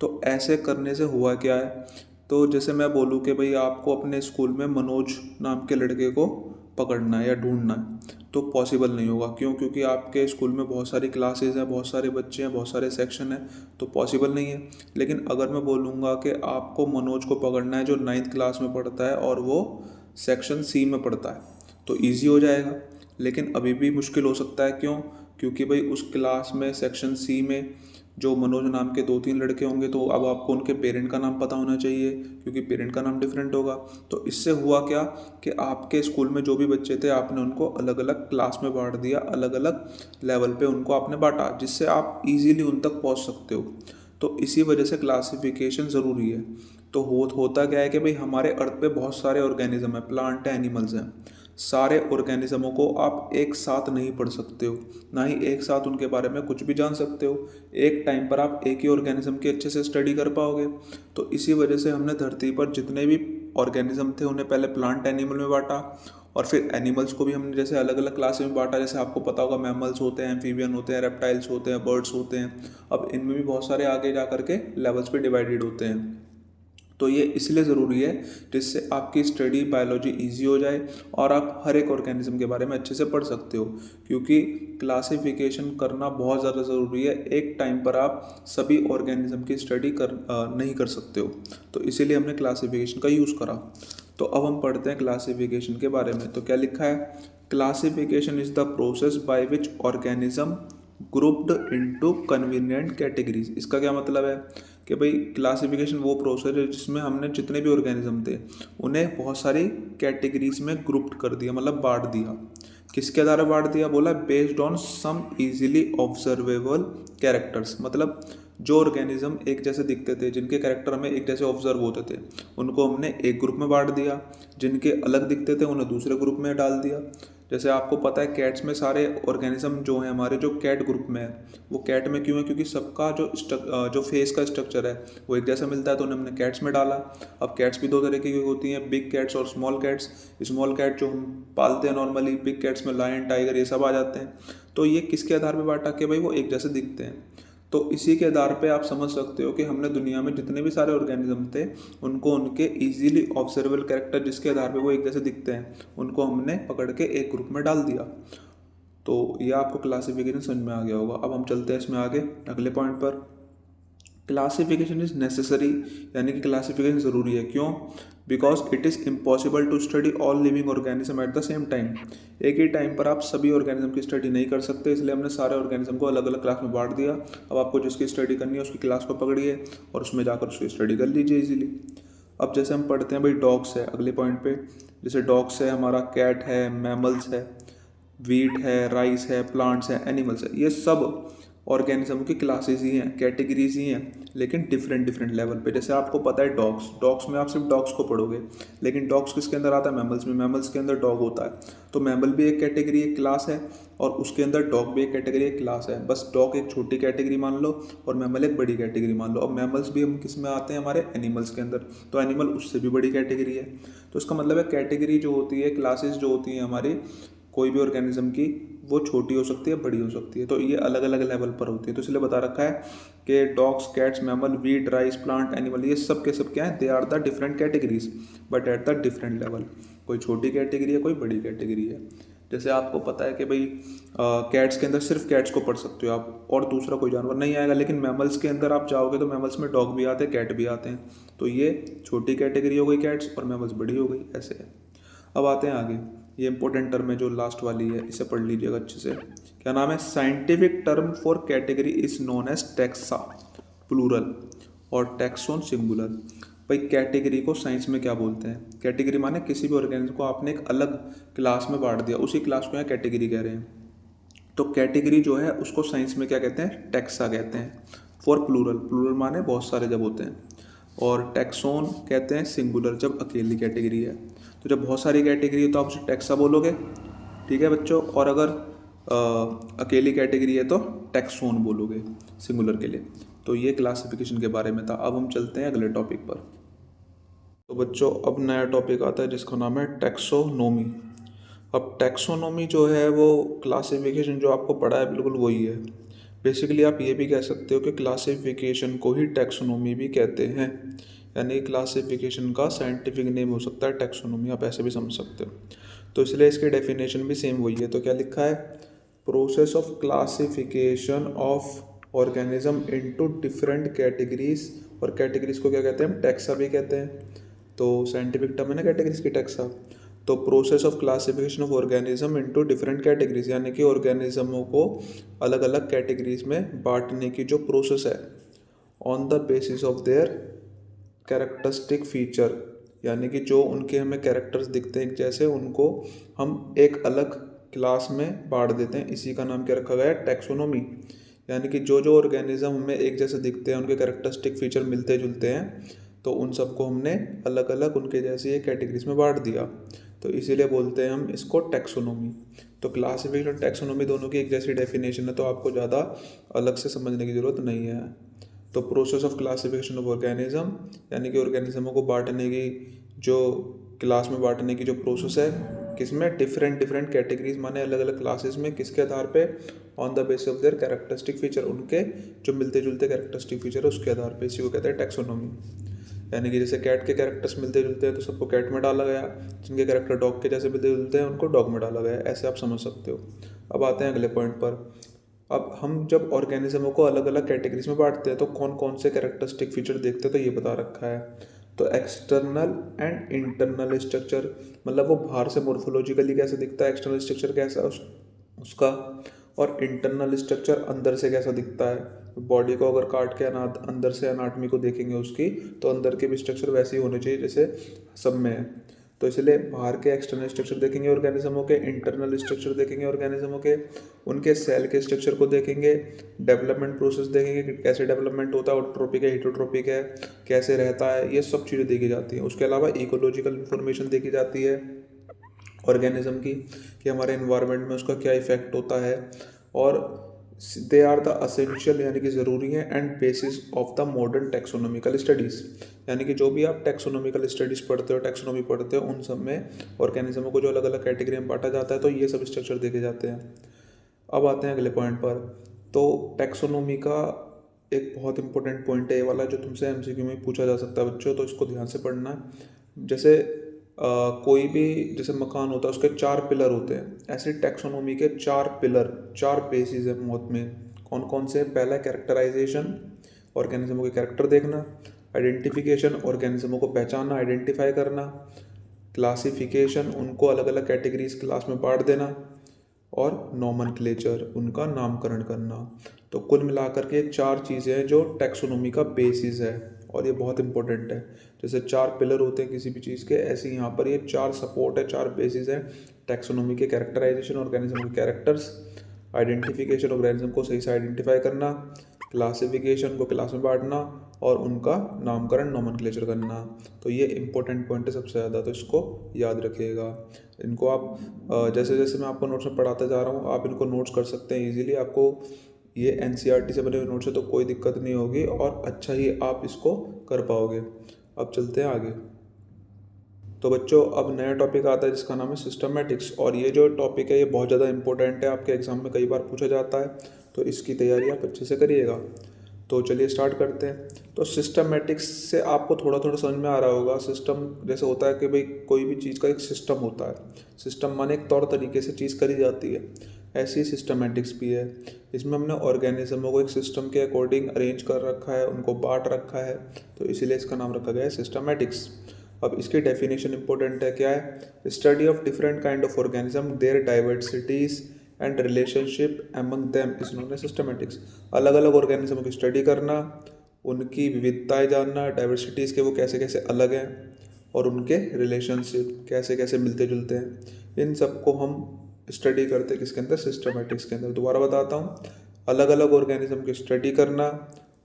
तो ऐसे करने से हुआ क्या है, तो जैसे मैं बोलूँ कि भाई आपको अपने स्कूल में मनोज नाम के लड़के को पकड़ना है या ढूंढना है, तो पॉसिबल नहीं होगा। क्यों? क्योंकि आपके स्कूल में बहुत सारी क्लासेस हैं, बहुत सारे बच्चे हैं, बहुत सारे सेक्शन हैं, तो पॉसिबल नहीं है। लेकिन अगर मैं बोलूँगा कि आपको मनोज को पकड़ना है जो 9th क्लास में पढ़ता है और वो सेक्शन सी में पढ़ता है, तो ईजी हो जाएगा। लेकिन अभी भी मुश्किल हो सकता है। क्यों? क्योंकि भाई उस क्लास में सेक्शन सी में जो मनोज नाम के 2-3 लड़के होंगे, तो अब आपको उनके पेरेंट का नाम पता होना चाहिए, क्योंकि पेरेंट का नाम डिफरेंट होगा। तो इससे हुआ क्या कि आपके स्कूल में जो भी बच्चे थे आपने उनको अलग अलग क्लास में बांट दिया, अलग अलग लेवल पे उनको आपने बांटा, जिससे आप इजीली उन तक पहुंच सकते हो। तो इसी वजह से क्लासिफिकेशन ज़रूरी है। तो होता क्या है कि भाई हमारे अर्थ पे बहुत सारे ऑर्गेनिज्म है, प्लांट है, एनिमल्स हैं। सारे ऑर्गेनिज्मों को आप एक साथ नहीं पढ़ सकते हो, ना ही एक साथ उनके बारे में कुछ भी जान सकते हो। एक टाइम पर आप एक ही ऑर्गेनिज्म की अच्छे से स्टडी कर पाओगे। तो इसी वजह से हमने धरती पर जितने भी ऑर्गेनिज्म थे उन्हें पहले प्लांट एनिमल में बांटा, और फिर एनिमल्स को भी हमने जैसे अलग अलग क्लास में बांटा। जैसे आपको पता होगा मैमल्स होते हैं, एम्फीबियन होते हैं, रेप्टाइल्स होते हैं, बर्ड्स होते हैं। अब इनमें भी बहुत सारे आगे जा करके लेवल्स पे डिवाइडेड होते हैं। तो ये इसलिए ज़रूरी है जिससे आपकी स्टडी बायोलॉजी इजी हो जाए और आप हर एक ऑर्गेनिज्म के बारे में अच्छे से पढ़ सकते हो। क्योंकि क्लासिफिकेशन करना बहुत ज़्यादा ज़रूरी है। एक टाइम पर आप सभी ऑर्गेनिज्म की स्टडी नहीं कर सकते हो, तो इसीलिए हमने क्लासिफिकेशन का यूज़ करा। तो अब हम पढ़ते हैं क्लासिफिकेशन के बारे में। तो क्या लिखा है, classification is the process by which organism grouped into convenient categories. इसका क्या मतलब है कि भाई क्लासिफिकेशन वो प्रोसेस है जिसमें हमने जितने भी ऑर्गेनिज्म थे उन्हें बहुत सारी कैटेगरीज में ग्रुप्ड कर दिया, मतलब बांट दिया। किसके आधार पर बांट दिया? बोला based on some easily observable characters. मतलब जो ऑर्गेनिज्म एक जैसे दिखते थे, जिनके कैरेक्टर हमें एक जैसे ऑब्जर्व होते थे, उनको हमने एक ग्रुप में बांट दिया। जिनके अलग दिखते थे उन्हें दूसरे ग्रुप में डाल दिया। जैसे आपको पता है कैट्स में सारे ऑर्गेनिज्म जो हैं हमारे, जो कैट ग्रुप में है, वो कैट में क्यों है? क्योंकि सबका जो फेस का स्ट्रक्चर है वो एक जैसा मिलता है, तो उन्हें हमने कैट्स में डाला। अब कैट्स भी 2 तरीके की होती हैं, बिग कैट्स और स्मॉल कैट्स। स्मॉल कैट जो हम पालते हैं नॉर्मली, बिग कैट्स में लायन, टाइगर ये सब आ जाते हैं। तो ये किसके आधार पर बांटा कि भाई वो एक जैसे दिखते हैं। तो इसी के आधार पे आप समझ सकते हो कि हमने दुनिया में जितने भी सारे ऑर्गेनिज्म थे उनको उनके इजीली ऑब्जर्वेबल कैरेक्टर जिसके आधार पे वो एक जैसे दिखते हैं उनको हमने पकड़ के एक ग्रुप में डाल दिया। तो ये आपको क्लासिफिकेशन समझ में आ गया होगा। अब हम चलते हैं इसमें आगे अगले पॉइंट पर। क्लासिफिकेशन इज नेसेसरी, यानी कि क्लासिफिकेशन ज़रूरी है। क्यों? Because it is impossible to study all living organism at the same time. एक ही टाइम पर आप सभी ऑर्गेनिज्म की स्टडी नहीं कर सकते, इसलिए हमने सारे ऑर्गेनिज्म को अलग अलग क्लास में बांट दिया। अब आपको जिसकी स्टडी करनी है उसकी क्लास को पकड़िए और उसमें जाकर उसकी स्टडी कर लीजिए इजीली। अब जैसे हम पढ़ते हैं भाई डॉग्स है अगले पॉइंट पे। जैसे डॉग्स है, हमारा कैट है, मैमल्स है, वीट है, राइस है, प्लांट्स है, एनिमल्स है, ये सब ऑर्गेनिज्म की क्लासेस ही हैं, कैटेगरीज ही हैं, लेकिन डिफरेंट डिफरेंट लेवल पे। जैसे आपको पता है डॉग्स, डॉग्स में आप सिर्फ डॉग्स को पढ़ोगे, लेकिन डॉग्स किसके अंदर आता है? मैमल्स में। मैमल्स के अंदर डॉग होता है, तो मैमल भी एक कैटेगरी, एक क्लास है, और उसके अंदर डॉग भी एक कैटेगरी, एक क्लास है। बस डॉग एक छोटी कैटेगरी मान लो और मैमल एक बड़ी कैटेगरी मान लो। अब मैमल्स भी हम किस में आते हैं? हमारे एनिमल्स के अंदर, तो एनिमल उससे भी बड़ी कैटेगरी है। तो इसका मतलब है कैटेगरी जो होती है, क्लासेस जो होती हैं हमारी कोई भी ऑर्गेनिज्म की, वो छोटी हो सकती है, बड़ी हो सकती है, तो ये अलग अलग लेवल पर होती है। तो इसलिए बता रखा है कि dogs, cats, mammal, wheat, rice, plant, animal, ये सब के सब क्या है? They are the different categories but at the different level. कोई छोटी कैटेगरी है, कोई बड़ी कैटेगरी है। जैसे आपको पता है कि भाई कैट्स के अंदर सिर्फ कैट्स को पढ़ सकते हो आप, और दूसरा कोई जानवर नहीं आएगा, लेकिन मैमल्स के अंदर आप जाओगे तो मैमल्स में डॉग भी आते हैं, कैट भी आते हैं। तो ये छोटी कैटेगरी हो गई कैट्स, और मैमल्स बड़ी हो गई, ऐसे है। अब आते हैं आगे, ये इंपॉर्टेंट टर्म है जो लास्ट वाली है, इसे पढ़ लीजिएगा अच्छे से। क्या नाम है? Scientific term for category is known as taxa plural और टैक्सोन सिंगुलर। भाई कैटेगरी को साइंस में क्या बोलते हैं? कैटेगरी माने किसी भी ऑर्गेनिज्म को आपने एक अलग क्लास में बांट दिया, उसी क्लास को यहाँ कैटेगरी कह रहे हैं। तो कैटेगरी जो है उसको साइंस में क्या कहते हैं? टैक्सा कहते हैं। फॉर प्लूरल, प्लूरल माने बहुत सारे जब होते हैं, और टैक्सोन कहते हैं सिंगुलर, जब अकेली कैटेगरी है। तो जब बहुत सारी कैटेगरी है तो आप उसे टैक्सा बोलोगे, ठीक है बच्चों, और अगर अकेली कैटेगरी है तो टैक्सोन बोलोगे सिंगुलर के लिए। तो ये क्लासिफिकेशन के बारे में था। अब हम चलते हैं अगले टॉपिक पर। तो बच्चों अब नया टॉपिक आता है जिसका नाम है टैक्सोनोमी। अब टैक्सोनोमी जो है वो क्लासिफिकेशन जो आपको पढ़ा है बिल्कुल वही है। बेसिकली आप ये भी कह सकते हो कि क्लासिफिकेशन को ही टैक्सोनोमी भी कहते हैं, यानी क्लासिफिकेशन का साइंटिफिक नेम हो सकता है टैक्सोनोमी, आप ऐसे भी समझ सकते हो। तो इसलिए इसकी डेफिनेशन भी सेम वही है। तो क्या लिखा है? Process of classification of organism into different categories, और कैटेगरीज को क्या कहते हैं? टैक्सा भी कहते हैं। तो साइंटिफिक टर्म है ना कैटेगरीज की, टैक्सा। तो process of classification of organism into different categories, यानी कि ऑर्गेनिज्मों को अलग अलग कैटेगरीज में बांटने की जो प्रोसेस है, on the basis of their characteristic feature, यानी कि जो उनके हमें कैरेक्टर्स दिखते हैं जैसे, उनको हम एक अलग क्लास में बांट देते हैं। इसी का नाम क्या रखा गया है? टैक्सोनोमी। यानी कि जो जो ऑर्गेनिज्म हमें एक जैसे दिखते हैं, उनके कैरेक्टरिस्टिक फीचर मिलते जुलते हैं, तो उन सबको हमने अलग अलग उनके जैसे कैटेगरीज में बांट दिया, तो इसीलिए बोलते हैं हम इसको टैक्सोनोमी। तो क्लासिफिकेशन और टैक्सोनोमी दोनों की एक जैसी डेफिनेशन है, तो आपको ज़्यादा अलग से समझने की ज़रूरत नहीं है। तो process of classification of organism, यानी कि ऑर्गेनिज्मों को बांटने की जो क्लास में बांटने की जो प्रोसेस है, किसमें? डिफरेंट डिफरेंट कैटेगरीज माने अलग अलग क्लासेस में, किसके आधार पे? On the basis of their characteristic feature, उनके जो मिलते जुलते कैरेक्टरिस्टिक फीचर है उसके आधार पे। इसी को कहते हैं टैक्सोनोमी। यानी कि जैसे कैट के कैरेक्टर्स मिलते जुलते हैं तो सबको कैट में डाला गया, जिनके कैरेक्टर डॉग के जैसे मिलते जुलते हैं उनको डॉग में डाला गया, ऐसे आप समझ सकते हो। अब आते हैं अगले पॉइंट पर। अब हम जब ऑर्गेनिज्मों को अलग अलग कैटेगरीज में बांटते हैं तो कौन कौन से कैरेक्टरिस्टिक फीचर देखते हैं, तो ये बता रखा है। तो एक्सटर्नल एंड इंटरनल स्ट्रक्चर, मतलब वो बाहर से मोर्फोलॉजिकली कैसे दिखता है, एक्सटर्नल स्ट्रक्चर कैसा है उसका, और इंटरनल स्ट्रक्चर अंदर से कैसा दिखता है। बॉडी को अगर काट के अंदर से एनाटॉमी को देखेंगे उसकी, तो अंदर के भी स्ट्रक्चर वैसे ही होने चाहिए जैसे सब में है। तो इसलिए बाहर के एक्सटर्नल स्ट्रक्चर देखेंगे ऑर्गेनिज्मों के, इंटरनल स्ट्रक्चर देखेंगे ऑर्गेनिज्मों के, उनके सेल के स्ट्रक्चर को देखेंगे, डेवलपमेंट प्रोसेस देखेंगे कि कैसे डेवलपमेंट होता है, ऑटोट्रोपिक है, हेटरोट्रोपिक है, कैसे रहता है, ये सब चीज़ें देखी जाती हैं। उसके अलावा इकोलॉजिकल इंफॉर्मेशन देखी जाती है ऑर्गेनिज्म की, कि हमारे इन्वायरमेंट में उसका क्या इफेक्ट होता है, और दे आर द असेंशियल, यानी कि ज़रूरी है, and bases of the modern taxonomical studies. यानी कि जो भी आप टैक्सोनॉमिकल स्टडीज़ पढ़ते हो, टैक्सोनॉमी पढ़ते हो, उन सब में ऑर्गेनिज्मों को जो अलग अलग कैटेगरी में बांटा जाता है तो ये सब स्ट्रक्चर देखे जाते हैं। अब आते हैं अगले पॉइंट पर। तो टैक्सोनॉमी का एक बहुत इंपॉर्टेंट पॉइंट है ये वाला, जो तुमसे एमसीक्यू में पूछा जा सकता है बच्चों, तो इसको ध्यान से पढ़ना है। जैसे कोई भी जैसे मकान होता है उसके 4 पिलर होते हैं, ऐसे टैक्सोनॉमी के 4 पिलर, 4 बेसिस है मौत में। कौन कौन से? पहला कैरेक्टराइजेशन, ऑर्गेनिज्मों के कैरेक्टर देखना, आइडेंटिफिकेशन, ऑर्गेनिज्मों को पहचानना, आइडेंटिफाई करना, क्लासिफिकेशन, उनको अलग अलग कैटेगरीज क्लास में बांट देना, और नॉमनक्लेचर, उनका नामकरण करना। तो कुल मिलाकर के 4 चीज़ें हैं जो टैक्सोनॉमी का बेसिस है, और ये बहुत इंपॉर्टेंट है। जैसे 4 पिलर होते हैं किसी भी चीज़ के, ऐसे यहाँ पर ये 4 सपोर्ट है, 4 बेसिस है टैक्सोनॉमी के। कैरेक्टराइजेशन, ऑर्गेनिज्म के कैरेक्टर्स, आइडेंटिफिकेशन ऑर्गेनिज्म को सही से आइडेंटिफाई करना, क्लासिफिकेशन को क्लास में बांटना और उनका नामकरण नोमेनक्लेचर करना। तो ये इंपॉर्टेंट पॉइंट है सबसे ज़्यादा, तो इसको याद रखिएगा। इनको आप जैसे जैसे मैं आपको नोट्स में पढ़ाता जा रहा हूँ आप इनको नोट्स कर सकते हैं इजीली। आपको ये एनसीईआरटी से बने हुए नोट्स है तो कोई दिक्कत नहीं होगी और अच्छा ही आप इसको कर पाओगे। अब चलते हैं आगे। तो बच्चों अब नया टॉपिक आता है जिसका नाम है सिस्टमेटिक्स, और ये जो टॉपिक है ये बहुत ज़्यादा इंपॉर्टेंट है, आपके एग्जाम में कई बार पूछा जाता है, तो इसकी तैयारी आप अच्छे से करिएगा। तो चलिए स्टार्ट करते हैं। तो सिस्टमेटिक्स से आपको थोड़ा थोड़ा समझ में आ रहा होगा। सिस्टम जैसे होता है कि भाई कोई भी चीज़ का एक सिस्टम होता है। सिस्टम माने एक तौर तरीके से चीज़ करी जाती है, ऐसी ही सिस्टमेटिक्स भी है। इसमें हमने ऑर्गेनिज्मों को एक सिस्टम के अकॉर्डिंग अरेंज कर रखा है, उनको बांट रखा है, तो इसीलिए इसका नाम रखा गया है सिस्टमेटिक्स। अब इसकी डेफिनेशन इंपॉर्टेंट है, क्या है? Study of different kind of organism, their diversities and relationship among them is known as systematics. अलग अलग ऑर्गेनिज्म की स्टडी करना, उनकी विविधताएं जानना, डाइवर्सिटीज़ के वो कैसे कैसे अलग हैं और उनके रिलेशनशिप कैसे कैसे मिलते जुलते हैं, इन सबको हम स्टडी करते हैं किसके अंदर? सिस्टमेटिक्स के अंदर। दोबारा बताता हूँ, अलग अलग ऑर्गेनिज्म की स्टडी करना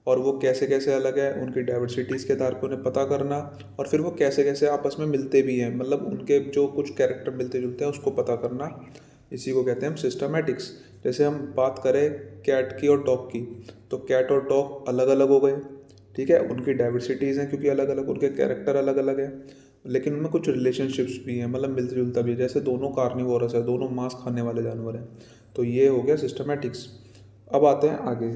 और वो कैसे कैसे अलग है, उनकी डाइवर्सिटीज़ के आधार पर उन्हें पता करना, और फिर वो कैसे कैसे आपस में मिलते भी हैं, मतलब उनके जो कुछ कैरेक्टर मिलते जुलते हैं उसको पता करना, इसी को कहते हैं हम सिस्टमेटिक्स। जैसे हम बात करें कैट की और डॉग की, तो कैट और डॉग अलग अलग हो गए, ठीक है, उनकी डाइवर्सिटीज़ हैं क्योंकि अलग अलग, उनके कैरेक्टर अलग अलग हैं, लेकिन उनमें कुछ रिलेशनशिप्स भी हैं, मतलब मिलता जुलता भी है। जैसे दोनों कार्निवोरस है, दोनों मांस खाने वाले जानवर हैं, तो ये हो गया सिस्टमेटिक्स। अब आते हैं आगे।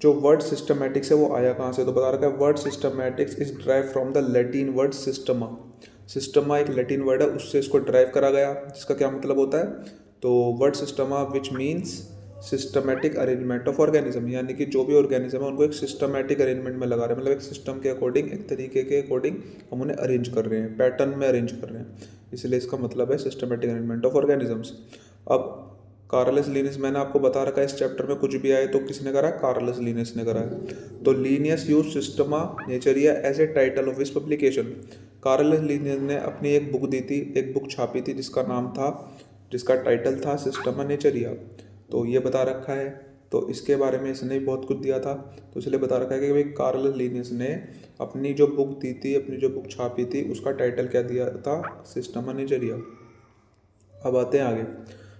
जो वर्ड सिस्टमेटिक्स है वो आया कहाँ से? तो बता रखा है word systematics is drive from the Latin word Systema. Systema एक लैटिन वर्ड है, उससे इसको ड्राइव करा गया, जिसका क्या मतलब होता है? तो word Systema which means systematic arrangement of organism, यानी कि जो भी ऑर्गेनिज्म है उनको एक सिस्टमेटिक अरेंजमेंट में लगा रहे हैं, मतलब एक सिस्टम के अकॉर्डिंग, एक तरीके के अकॉर्डिंग हम उन्हें अरेंज कर रहे हैं, पैटर्न में अरेंज कर रहे हैं, इसलिए इसका मतलब है सिस्टमेटिक अरेंजमेंट ऑफ ऑर्गेनिजम्स। अब कार्लस लीनियस, मैंने आपको बता रखा है इस चैप्टर में कुछ भी आए तो किसने करा है? कार्लस लीनियस ने करा है। तो Linnaeus use Systema Naturae as a title of his publication. Carolus Linnaeus ने अपनी एक बुक दी थी, एक बुक छापी थी जिसका नाम था, जिसका टाइटल था सिस्टमा नेचरिया, तो ये बता रखा है। तो इसके बारे में इसने भी बहुत कुछ दिया था, तो इसलिए बता रखा है कि भाई कार्लस लीनियस ने अपनी जो बुक दी थी, अपनी जो बुक छापी थी, उसका टाइटल क्या दिया था? Systema Naturae. अब आते हैं आगे।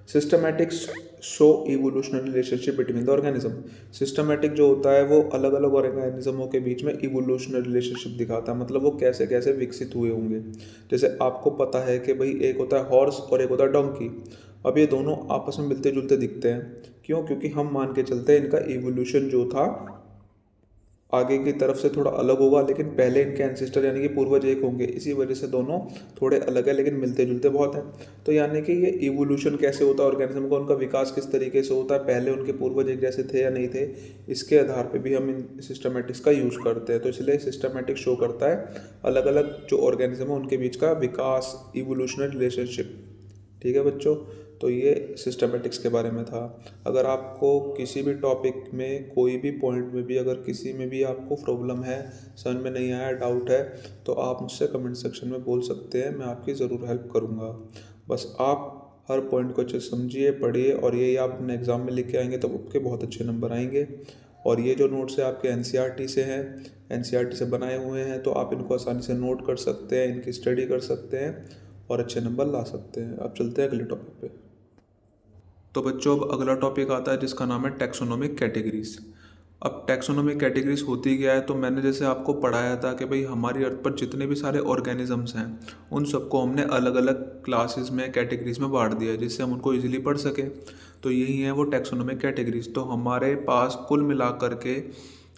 Systematics show evolutionary relationship between the organism. Systematic जो होता है वो अलग अलग ऑर्गेनिज्मों के बीच में इवोल्यूशनरी रिलेशनशिप दिखाता है, मतलब वो कैसे कैसे विकसित हुए होंगे। जैसे आपको पता है कि भाई एक होता है हॉर्स और एक होता है डोंकी। अब ये दोनों आपस में मिलते जुलते दिखते हैं, क्यों? क्योंकि हम मान के चलते हैं इनका इवोल्यूशन जो था आगे की तरफ से थोड़ा अलग होगा, लेकिन पहले इनके एंसेस्टर यानी कि पूर्वज एक होंगे, इसी वजह से दोनों थोड़े अलग है लेकिन मिलते जुलते बहुत हैं। तो यानी कि ये इवोल्यूशन कैसे होता है ऑर्गेनिज्म का, उनका विकास किस तरीके से होता है, पहले उनके पूर्वज एक जैसे थे या नहीं थे, इसके आधार पे भी हम इन सिस्टमेटिक्स का यूज़ करते हैं। तो इसलिए सिस्टमेटिक शो करता है अलग अलग जो ऑर्गेनिज्म है उनके बीच का विकास, इवोल्यूशनरी रिलेशनशिप। ठीक है बच्चों, तो ये सिस्टमेटिक्स के बारे में था। अगर आपको किसी भी टॉपिक में, कोई भी पॉइंट में भी, अगर किसी में भी आपको प्रॉब्लम है, समझ में नहीं आया, डाउट है, तो आप मुझसे कमेंट सेक्शन में बोल सकते हैं, मैं आपकी ज़रूर हेल्प करूँगा। बस आप हर पॉइंट को अच्छे समझिए, पढ़िए, और यही आप अपने एग्ज़ाम में लिख के आएंगे तो आपके बहुत अच्छे नंबर आएंगे। और ये जो नोट्स है आपके एनसीईआरटी से हैं, एनसीईआरटी से बनाए हुए हैं, तो आप इनको आसानी से नोट कर सकते हैं, इनकी स्टडी कर सकते हैं और अच्छे नंबर ला सकते हैं। अब चलते हैं अगले टॉपिक पे। तो बच्चों अब अगला टॉपिक आता है जिसका नाम है टैक्सोनॉमिक कैटेगरीज। अब टैक्सोनॉमिक कैटेगरीज होती क्या है? तो मैंने जैसे आपको पढ़ाया था कि भाई हमारी अर्थ पर जितने भी सारे ऑर्गेनिजम्स हैं उन सबको हमने अलग अलग क्लासेस में, कैटेगरीज में बांट दिया है, जिससे हम उनको इजीली पढ़ सकें। तो यही है वो टैक्सोनॉमिक कैटेगरीज। तो हमारे पास कुल मिलाकर के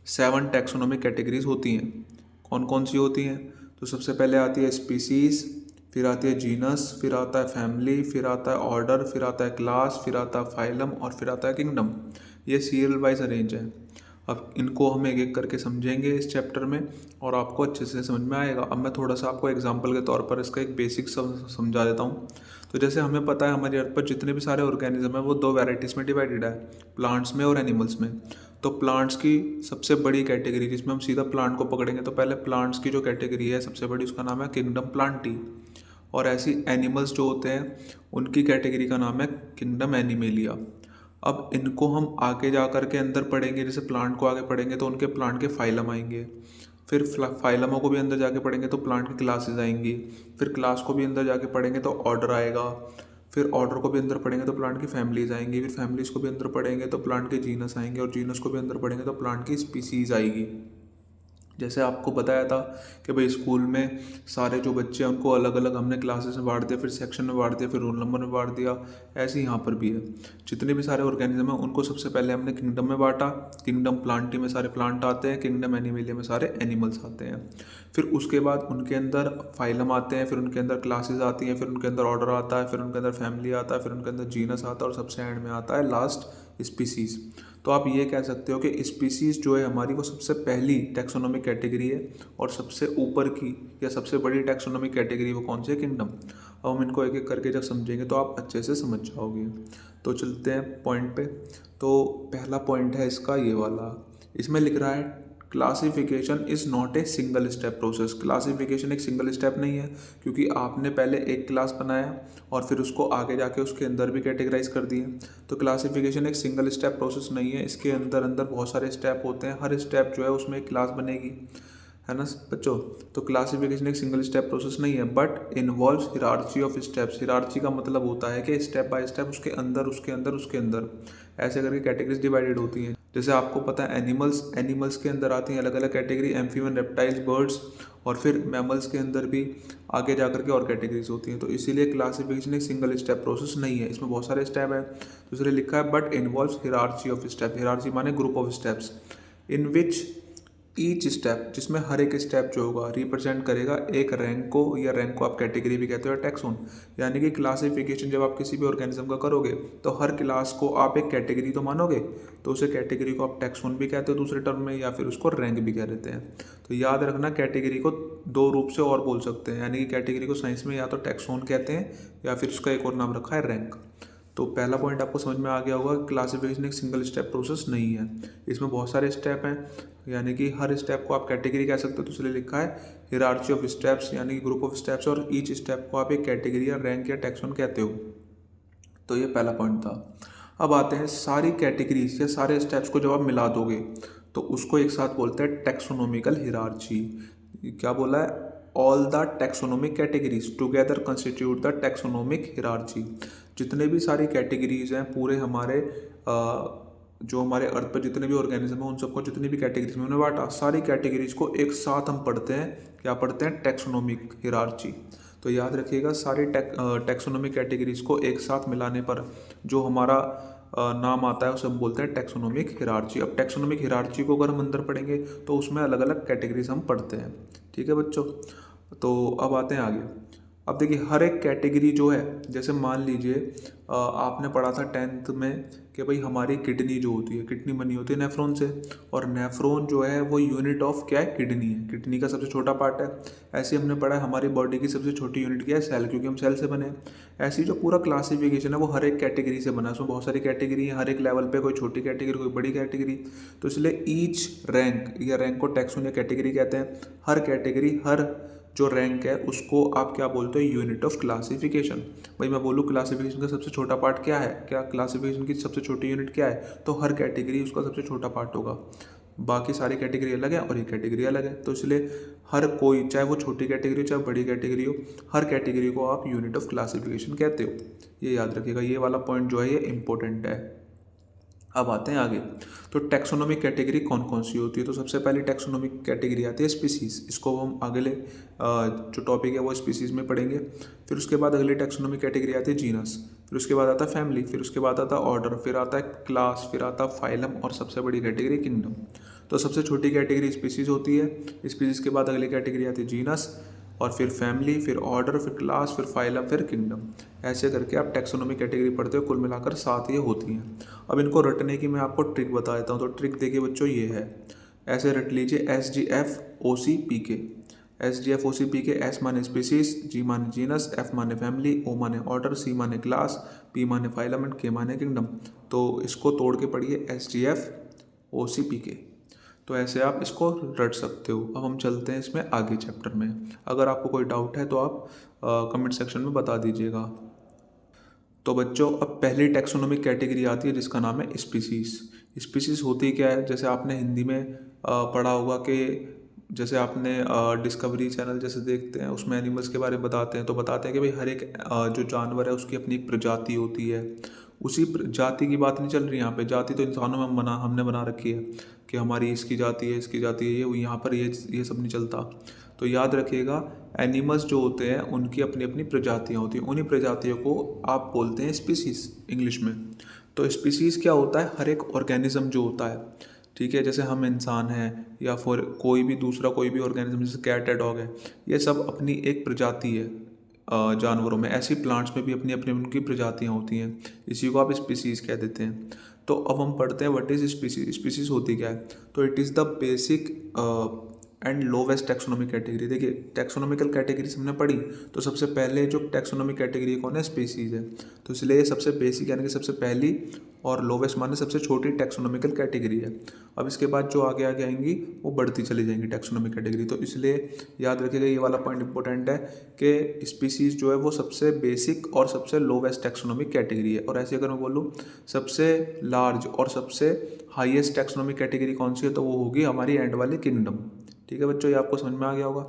7 टैक्सोनॉमिक कैटेगरीज होती हैं। कौन कौन सी होती हैं? तो सबसे पहले आती है स्पीसीज, फिर आती है जीनस, फिर आता है फैमिली, फिर आता है ऑर्डर, फिर आता है क्लास, फिर आता है फाइलम और फिर आता है किंगडम। ये सीरियल वाइज अरेंज है। अब इनको हम एक एक करके समझेंगे इस चैप्टर में और आपको अच्छे से समझ में आएगा। अब मैं थोड़ा सा आपको एग्जांपल के तौर पर इसका एक बेसिक समझा देता हूँ। तो जैसे हमें पता है हमारी अर्थ पर जितने भी सारे ऑर्गेनिज्म है वो 2 वैरायटीज़ में डिवाइडेड है, प्लांट्स में और एनिमल्स में। तो प्लांट्स की सबसे बड़ी कैटेगरी, जिसमें हम सीधा प्लांट को पकड़ेंगे, तो पहले प्लांट्स की जो कैटेगरी है सबसे बड़ी, उसका नाम है किंगडम प्लांटी। और ऐसी एनिमल्स जो होते हैं उनकी कैटेगरी का नाम है किंगडम एनिमेलिया। अब इनको हम आगे जा कर के अंदर पढ़ेंगे, जैसे प्लांट को आगे पढ़ेंगे तो उनके प्लांट के फाइलम आएंगे, फिर फाइलमों को भी अंदर जाके पढ़ेंगे तो प्लांट की क्लासेस आएंगी, फिर क्लास को भी अंदर जाके पढ़ेंगे तो ऑर्डर आएगा, फिर ऑर्डर को भी अंदर पढ़ेंगे तो प्लांट की फैमिलीज आएंगी, फिर फैमिलीज को भी अंदर पढ़ेंगे तो प्लांट के जीनस आएंगे, और जीनस को भी अंदर पढ़ेंगे तो प्लांट की स्पीसीज आएगी। जैसे आपको बताया था कि भाई स्कूल में सारे जो बच्चे हैं उनको अलग अलग हमने क्लासेस में बांट दिया, फिर सेक्शन में बांट दिया, फिर रोल नंबर में बांट दिया। ऐसे ही यहाँ पर भी है, जितने भी सारे ऑर्गेनिज्म हैं उनको सबसे पहले हमने किंगडम में बांटा। किंगडम प्लांटी में सारे प्लांट आते हैं, किंगडम एनिमलिया में सारे एनिमल्स आते हैं। फिर उसके बाद उनके अंदर फाइलम आते हैं, फिर उनके अंदर क्लासेस आती हैं, फिर उनके अंदर ऑर्डर आता है, फिर उनके अंदर फैमिली आता है, फिर उनके अंदर जीनस आता है, और सबसे एंड में आता है लास्ट स्पीसीज। तो आप ये कह सकते हो कि स्पीसीज जो है हमारी वो सबसे पहली टैक्सोनॉमिक कैटेगरी है, और सबसे ऊपर की या सबसे बड़ी टैक्सोनॉमिक कैटेगरी वो कौन सी है? किंगडम। अब हम इनको एक एक करके जब समझेंगे तो आप अच्छे से समझ जाओगे। तो चलते हैं पॉइंट पे। तो पहला पॉइंट है इसका ये वाला, इसमें लिख रहा है classification is not a single step process. Classification एक सिंगल स्टेप नहीं है, क्योंकि आपने पहले एक क्लास बनाया और फिर उसको आगे जाके उसके अंदर भी कैटेगराइज कर दिए। तो क्लासिफिकेशन एक सिंगल स्टेप प्रोसेस नहीं है, इसके अंदर अंदर बहुत सारे स्टेप होते हैं, हर स्टेप जो है उसमें एक क्लास बनेगी, है ना बच्चों। तो क्लासिफिकेशन एक सिंगल स्टेप प्रोसेस नहीं है, but involves hierarchy of steps. Hierarchy का मतलब होता है कि स्टेप बाय स्टेप उसके अंदर उसके अंदर उसके अंदर ऐसे करके कैटेगरीज डिवाइडेड होती हैं। जैसे आपको पता है एनिमल्स के अंदर आती हैं अलग अलग कैटेगरी, एम्फीबियन, रेप्टाइल्स, बर्ड्स, और फिर मैमल्स के अंदर भी आगे जा करके और कैटेगरीज होती हैं। तो इसीलिए क्लासिफिकेशन एक सिंगल स्टेप प्रोसेस नहीं है, इसमें बहुत सारे स्टेप है। दूसरे लिखा है but involves hierarchy of step. Hierarchy माने group of steps in which each step, जिसमें हर एक स्टेप जो होगा रिप्रेजेंट करेगा एक रैंक को, या रैंक को आप कैटेगरी भी कहते हो, या टैक्सोन। यानी कि क्लासिफिकेशन जब आप किसी भी ऑर्गेनिज्म का करोगे तो हर क्लास को आप एक कैटेगरी तो मानोगे, तो उसे कैटेगरी को आप टैक्सोन भी कहते हो दूसरे टर्म में, या फिर उसको रैंक भी कह देते हैं। तो याद रखना कैटेगरी को दो रूप से और बोल सकते हैं, यानी कि कैटेगरी को साइंस में या तो टैक्सोन कहते हैं या फिर उसका एक और नाम रखा है रैंक। तो पहला पॉइंट आपको समझ में आ गया होगा, क्लासिफिकेशन एक सिंगल स्टेप प्रोसेस नहीं है, इसमें बहुत सारे स्टेप हैं, यानी कि हर स्टेप को आप कैटेगरी कह सकते हो। तो इसलिए लिखा है हिरार्ची ऑफ स्टेप्स, यानी कि ग्रुप ऑफ स्टेप्स, और ईच स्टेप को आप एक कैटेगरी या रैंक या टैक्सोन कहते हो। तो ये पहला पॉइंट था। अब आते हैं सारी कैटेगरीज या सारे स्टेप्स को जब आप मिला दोगे तो उसको एक साथ बोलते हैं टैक्सोनॉमिकल हिरार्ची। क्या बोला है? All the taxonomic categories together constitute the taxonomic hierarchy. जितने भी सारी कैटेगरीज हैं पूरे हमारे जो हमारे अर्थ पर जितने भी ऑर्गेनिज्म हैं उन सबको जितनी भी कैटेगरीज में उन्हें बांटा, सारी कैटेगरीज को एक साथ हम पढ़ते हैं। क्या पढ़ते हैं? Taxonomic hierarchy. तो याद रखिएगा सारी टैक्सोनॉमिक कैटेगरीज को एक साथ मिलाने पर जो हमारा नाम आता है उसे हम बोलते हैं टैक्सोनॉमिक हिरार्ची। अब टैक्सोनॉमिक हिरार्ची को अगर हम अंदर पढ़ेंगे तो उसमें अलग अलग कैटेगरीज हम पढ़ते हैं। ठीक है बच्चों, तो अब आते हैं आगे। अब देखिए हर एक कैटेगरी जो है, जैसे मान लीजिए आपने पढ़ा था 10th में कि भाई हमारी किडनी जो होती है, किडनी बनी होती है नेफ्रॉन से, और नेफ्रॉन जो है वो यूनिट ऑफ क्या है? किडनी है, किडनी का सबसे छोटा पार्ट है। ऐसे हमने पढ़ा है हमारी बॉडी की सबसे छोटी यूनिट क्या है? सेल, क्योंकि हम सेल से बने हैं। ऐसी जो पूरा क्लासिफिकेशन है वो हर एक कैटेगरी से बना है, उसमें बहुत सारी कैटेगरी है, हर एक लेवल पे कोई छोटी कैटेगरी कोई बड़ी कैटेगरी। तो इसलिए ईच रैंक या रैंक को टैक्सोन या कैटेगरी कहते हैं। हर कैटेगरी, हर जो रैंक है उसको आप क्या बोलते हो? Unit of classification. भाई मैं बोलूँ क्लासिफिकेशन का सबसे छोटा पार्ट क्या है? क्या क्लासिफिकेशन की सबसे छोटी यूनिट क्या है? तो हर कैटेगरी उसका सबसे छोटा पार्ट होगा। बाकी सारी कैटेगरी अलग है और ये कैटेगरी अलग है। तो इसलिए हर कोई, चाहे वो छोटी कैटेगरी हो चाहे बड़ी कैटेगरी हो, हर कैटेगरी को आप यूनिट ऑफ क्लासिफिकेशन कहते हो। ये याद रखिएगा, ये वाला पॉइंट जो है ये इंपॉर्टेंट है। अब आते हैं आगे। तो टैक्सोनॉमिक कैटेगरी कौन कौन सी होती है? तो सबसे पहली टैक्सोनॉमिक कैटेगरी आती है स्पीसीज। इसको हम अगले जो टॉपिक है वो स्पीसीज में पढ़ेंगे। फिर उसके बाद अगली टैक्सोनॉमिक कैटेगरी आती है जीनस, फिर उसके बाद आता है फैमिली, फिर उसके बाद आता है ऑर्डर, फिर आता है क्लास, फिर आता है फाइलम, और सबसे बड़ी कैटेगरी किंगडम। तो सबसे छोटी कैटेगरी स्पीसीज होती है। स्पीसीज के बाद अगली कैटेगरी आती है जीनस, और फिर फैमिली, फिर ऑर्डर, फिर क्लास, फिर फाइलम, फिर किंगडम। ऐसे करके आप टैक्सोनॉमिक कैटेगरी पढ़ते हो। कुल मिलाकर 7 ये होती हैं। अब इनको रटने की मैं आपको ट्रिक बता देता हूँ। तो ट्रिक देखिए बच्चों, ये है, ऐसे रट लीजिए SGFOCPK। SGFOCPK, एस माने स्पीसीज, जी माने जीनस, एफ माने फैमिली, ओ माने ऑर्डर, सी माने क्लास, पी माने फाइलम एंड के माने किंगडम। तो इसको तोड़ के पढ़िए SGFOCPK। तो ऐसे आप इसको रट सकते हो। अब हम चलते हैं इसमें आगे चैप्टर में। अगर आपको कोई डाउट है तो आप कमेंट सेक्शन में बता दीजिएगा। तो बच्चों अब पहली टैक्सोनॉमिक कैटेगरी आती है जिसका नाम है स्पीसीज। स्पीसीज होती क्या है, जैसे आपने हिंदी में पढ़ा होगा कि जैसे आपने डिस्कवरी चैनल जैसे देखते हैं उसमें एनिमल्स के बारे में बताते हैं, तो बताते हैं कि भाई हर एक जो जानवर है उसकी अपनी एक प्रजाति होती है। उसी जाति की बात नहीं चल रही यहाँ पे, जाति तो इंसानों में हमने बना रखी है कि हमारी इसकी जाति है, इसकी जाति है, ये यहाँ पर ये सब नहीं चलता। तो याद रखिएगा, एनिमल्स जो होते हैं उनकी अपनी अपनी प्रजातियाँ होती हैं, उन्हीं प्रजातियों को आप बोलते हैं स्पीसीज इंग्लिश में। तो स्पीसीज क्या होता है, हर एक ऑर्गेनिज्म जो होता है, ठीक है, जैसे हम इंसान हैं या फिर कोई भी दूसरा कोई भी ऑर्गेनिज्म जैसे कैट है, डॉग है, ये सब अपनी एक प्रजाति है जानवरों में। ऐसी प्लांट्स में भी अपनी अपनी उनकी प्रजातियाँ होती हैं, इसी को आप स्पीसीज कह देते हैं। तो अब हम पढ़ते हैं व्हाट इज स्पीसीज। स्पीसीज होती क्या है, तो it is the basic and lowest taxonomic category. देखिए टैक्सोनॉमिकल कैटेगरीज हमने पढ़ी, तो सबसे पहले जो टैक्सोनॉमिक कैटेगरी कौन है, स्पीसीज है। तो इसलिए सबसे बेसिक यानी कि सबसे पहली और लोवेस्ट माने सबसे छोटी टैक्सोनॉमिकल कैटेगरी है। अब इसके बाद जो आगे आगे आएंगी वो बढ़ती चली जाएंगी टैक्सोनॉमिक कैटेगरी। तो इसलिए याद रखिएगा ये वाला पॉइंट इंपॉर्टेंट है कि स्पीसीज जो है वो सबसे बेसिक और सबसे लोवेस्ट टैक्सोनॉमिक कैटेगरी है। और ऐसे अगर मैं बोलूँ सबसे लार्ज और सबसे हाईएस्ट टैक्सोनॉमिक कैटेगरी कौन सी है, तो वो होगी हमारी एंड वाली किंगडम। ठीक है बच्चों, ये आपको समझ में आ गया होगा।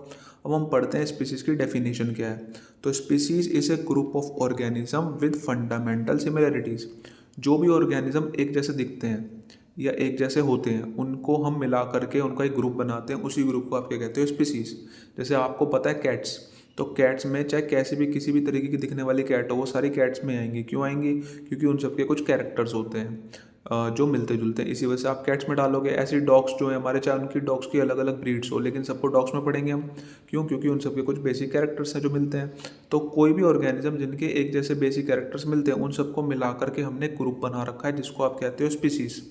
अब हम पढ़ते हैं स्पीसीज की डेफिनेशन क्या है। तो species is a group of organism with fundamental similarities. जो भी ऑर्गेनिज्म एक जैसे दिखते हैं या एक जैसे होते हैं उनको हम मिला करके उनका एक ग्रुप बनाते हैं, उसी ग्रुप को आप क्या कहते हो, स्पीसीज। जैसे आपको पता है कैट्स, तो कैट्स में चाहे कैसे भी किसी भी तरीके की दिखने वाली कैट हो वो सारी कैट्स में आएंगी। क्यों आएंगी, क्योंकि उन सबके कुछ कैरेक्टर्स होते हैं जो मिलते जुलते हैं, इसी वजह से आप कैट्स में डालोगे। ऐसी डॉग्स जो है हमारे, चाहे उनकी डॉग्स की अलग अलग ब्रीड्स हो, लेकिन सबको डॉग्स में पढ़ेंगे हम। क्यों, क्योंकि उन सबके कुछ बेसिक कैरेक्टर्स हैं जो मिलते हैं। तो कोई भी ऑर्गेनिज्म जिनके एक जैसे बेसिक कैरेक्टर्स मिलते हैं उन सबको मिला करके हमने ग्रुप बना रखा है जिसको आप कहते हो स्पीसीज।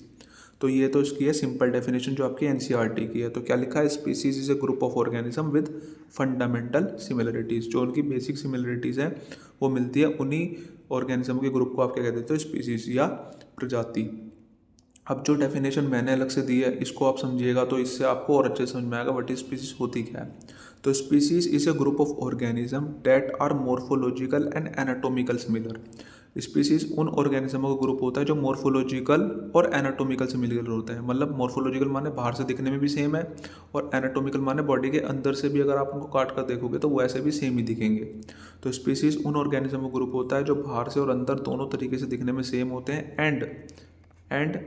तो ये तो इसकी है सिंपल डेफिनेशन जो आपकी एनसीईआरटी की है। तो क्या लिखा है, species is a group of organism with fundamental similarities. जो उनकी बेसिक सिमिलरिटीज हैं वो मिलती है, उन्हीं ऑर्गेनिज्म के ग्रुप को आप क्या कहते हो, स्पीसीज या प्रजाति। अब जो डेफिनेशन मैंने अलग से दी है इसको आप समझिएगा तो इससे आपको और अच्छे समझ में आएगा व्हाट इज स्पीसीज होती क्या है। तो species is a group of organism that are morphological and anatomical similar. Species उन ऑर्गेनिज्मों का ग्रुप होता है जो मॉर्फोलॉजिकल और एनाटॉमिकल सिमिलर होते हैं। मतलब मॉर्फोलॉजिकल माने बाहर से दिखने में भी सेम है, और एनाटॉमिकल माने बॉडी के अंदर से भी अगर आप उनको काट कर देखोगे तो वैसे भी सेम ही दिखेंगे। तो स्पीसीज उन ऑर्गेनिज्मों का ग्रुप होता है जो बाहर से और अंदर दोनों तरीके से दिखने में सेम होते हैं, and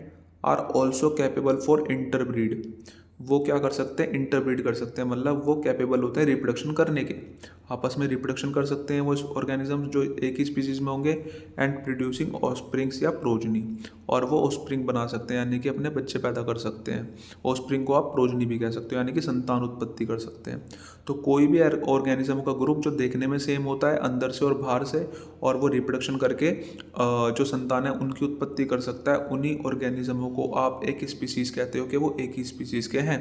are also capable for interbreed. वो क्या कर सकते हैं, इंटरब्रीड कर सकते हैं, मतलब वो कैपेबल होते हैं रिप्रोडक्शन करने के, आपस में रिप्रोडक्शन कर सकते हैं वो ऑर्गेनिज्म जो एक ही स्पीसीज में होंगे, एंड प्रोड्यूसिंग ऑस्प्रिंग्स या प्रोजनी, और वो ऑस्प्रिंग बना सकते हैं यानी कि अपने बच्चे पैदा कर सकते हैं। ऑस्प्रिंग को आप प्रोजनी भी कह सकते हो यानी कि संतान उत्पत्ति कर सकते हैं। तो कोई भी ऑर्गेनिज्म का ग्रुप जो देखने में सेम होता है अंदर से और बाहर से, और वो रिप्रोडक्शन करके जो संतान है उनकी उत्पत्ति कर सकता है, उन्हीं ऑर्गेनिज्मों को आप एक स्पीसीज कहते हो कि वो एक ही स्पीसीज के हैं।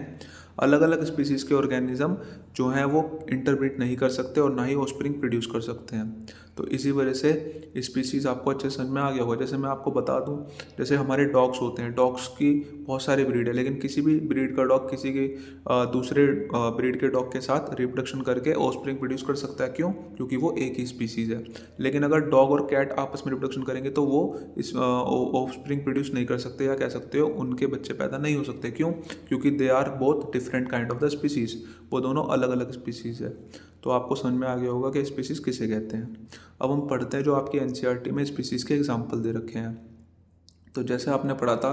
अलग अलग स्पीसीज के ऑर्गेनिज्म जो हैं वो इंटरब्रीड नहीं कर सकते और ना ही ऑस्प्रिंग प्रोड्यूस कर सकते हैं। तो इसी वजह से स्पीसीज आपको अच्छे समझ में आ गया होगा। जैसे मैं आपको बता दूं, जैसे हमारे डॉग्स होते हैं, डॉग्स की बहुत सारी ब्रीड है, लेकिन किसी भी ब्रीड का डॉग किसी के दूसरे ब्रीड के डॉग के साथ रिप्रोडक्शन करके ऑस्प्रिंग प्रोड्यूस कर सकता है। क्यों, क्योंकि वो एक ही स्पीसीज है। लेकिन अगर डॉग और कैट आपस में रिप्रोडक्शन करेंगे तो वो इस ऑस्प्रिंग प्रोड्यूस नहीं कर सकते, या कह सकते हो उनके बच्चे पैदा नहीं हो सकते। क्यों, क्योंकि they are both different kind of the species, वो दोनों अलग अलग स्पीसीज है। तो आपको समझ में आ गया होगा कि स्पीसीज किसे कहते हैं। अब हम पढ़ते हैं जो आपकी एनसीईआरटी में स्पीसीज के एग्जाम्पल दे रखे हैं। तो जैसे आपने पढ़ा था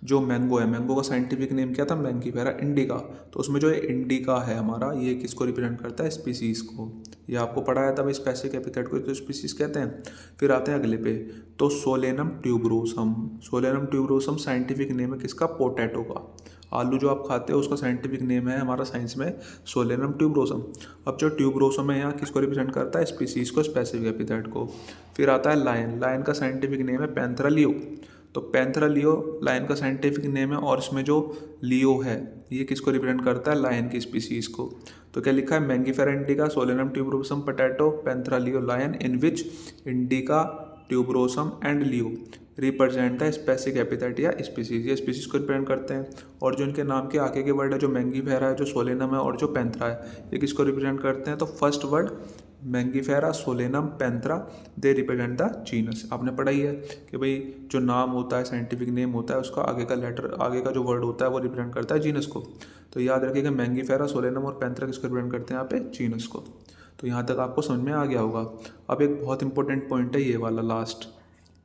जो मैंगो है, मैंगो का साइंटिफिक नेम क्या था, मैंगीफेरा इंडिका। तो उसमें जो इंडिका है हमारा, ये किसको रिप्रेजेंट करता है, स्पीसीज को। ये आपको पढ़ाया था भाई, स्पेसिफिक एपिथेट को तो स्पीसीज कहते हैं। फिर आते हैं अगले पे, तो Solanum tuberosum. Solanum tuberosum scientific name है किसका, पोटैटो का। आलू जो आप खाते हो उसका साइंटिफिक नेम है हमारा साइंस में सोलेनम ट्यूबरोसम। अब जो ट्यूबरोसम है यहाँ किसको रिप्रेजेंट करता है, स्पीसीज को, स्पेसिफिक एपिथेट को। फिर आता है लायन। लायन का साइंटिफिक नेम है पैंथेरा लियो। तो पैंथेरा लियो लायन का साइंटिफिक नेम है, और इसमें जो लियो है ये किसको रिप्रेजेंट करता है, लायन की स्पीसीज को। तो क्या लिखा है, Mangifera indica, Solanum tuberosum potato, Panthera leo lion, in which indica, tuberosum and leo represent the specific epithet या स्पीसीज। ये स्पीसीज को रिप्रेजेंट करते हैं। और जो इनके नाम के आगे के वर्ड है, जो मैंगीफेरा है, जो सोलेनम है और जो पैंथेरा है, ये किसको रिप्रेजेंट करते हैं, तो first word Mangifera, Solanum, Panthera, they represent the genus. आपने पढ़ा ही है कि भाई जो नाम होता है, साइंटिफिक नेम होता है, उसका आगे का लेटर, आगे का जो वर्ड होता है वो रिप्रेजेंट करता है जीनस को। तो याद रखिएगा मैंगीफेरा, सोलेनम और पैंथरा किसको रिप्रेजेंट करते हैं यहाँ पे? जीनस को। तो यहाँ तक आपको समझ में आ गया होगा। अब एक बहुत इंपॉर्टेंट पॉइंट है ये वाला लास्ट।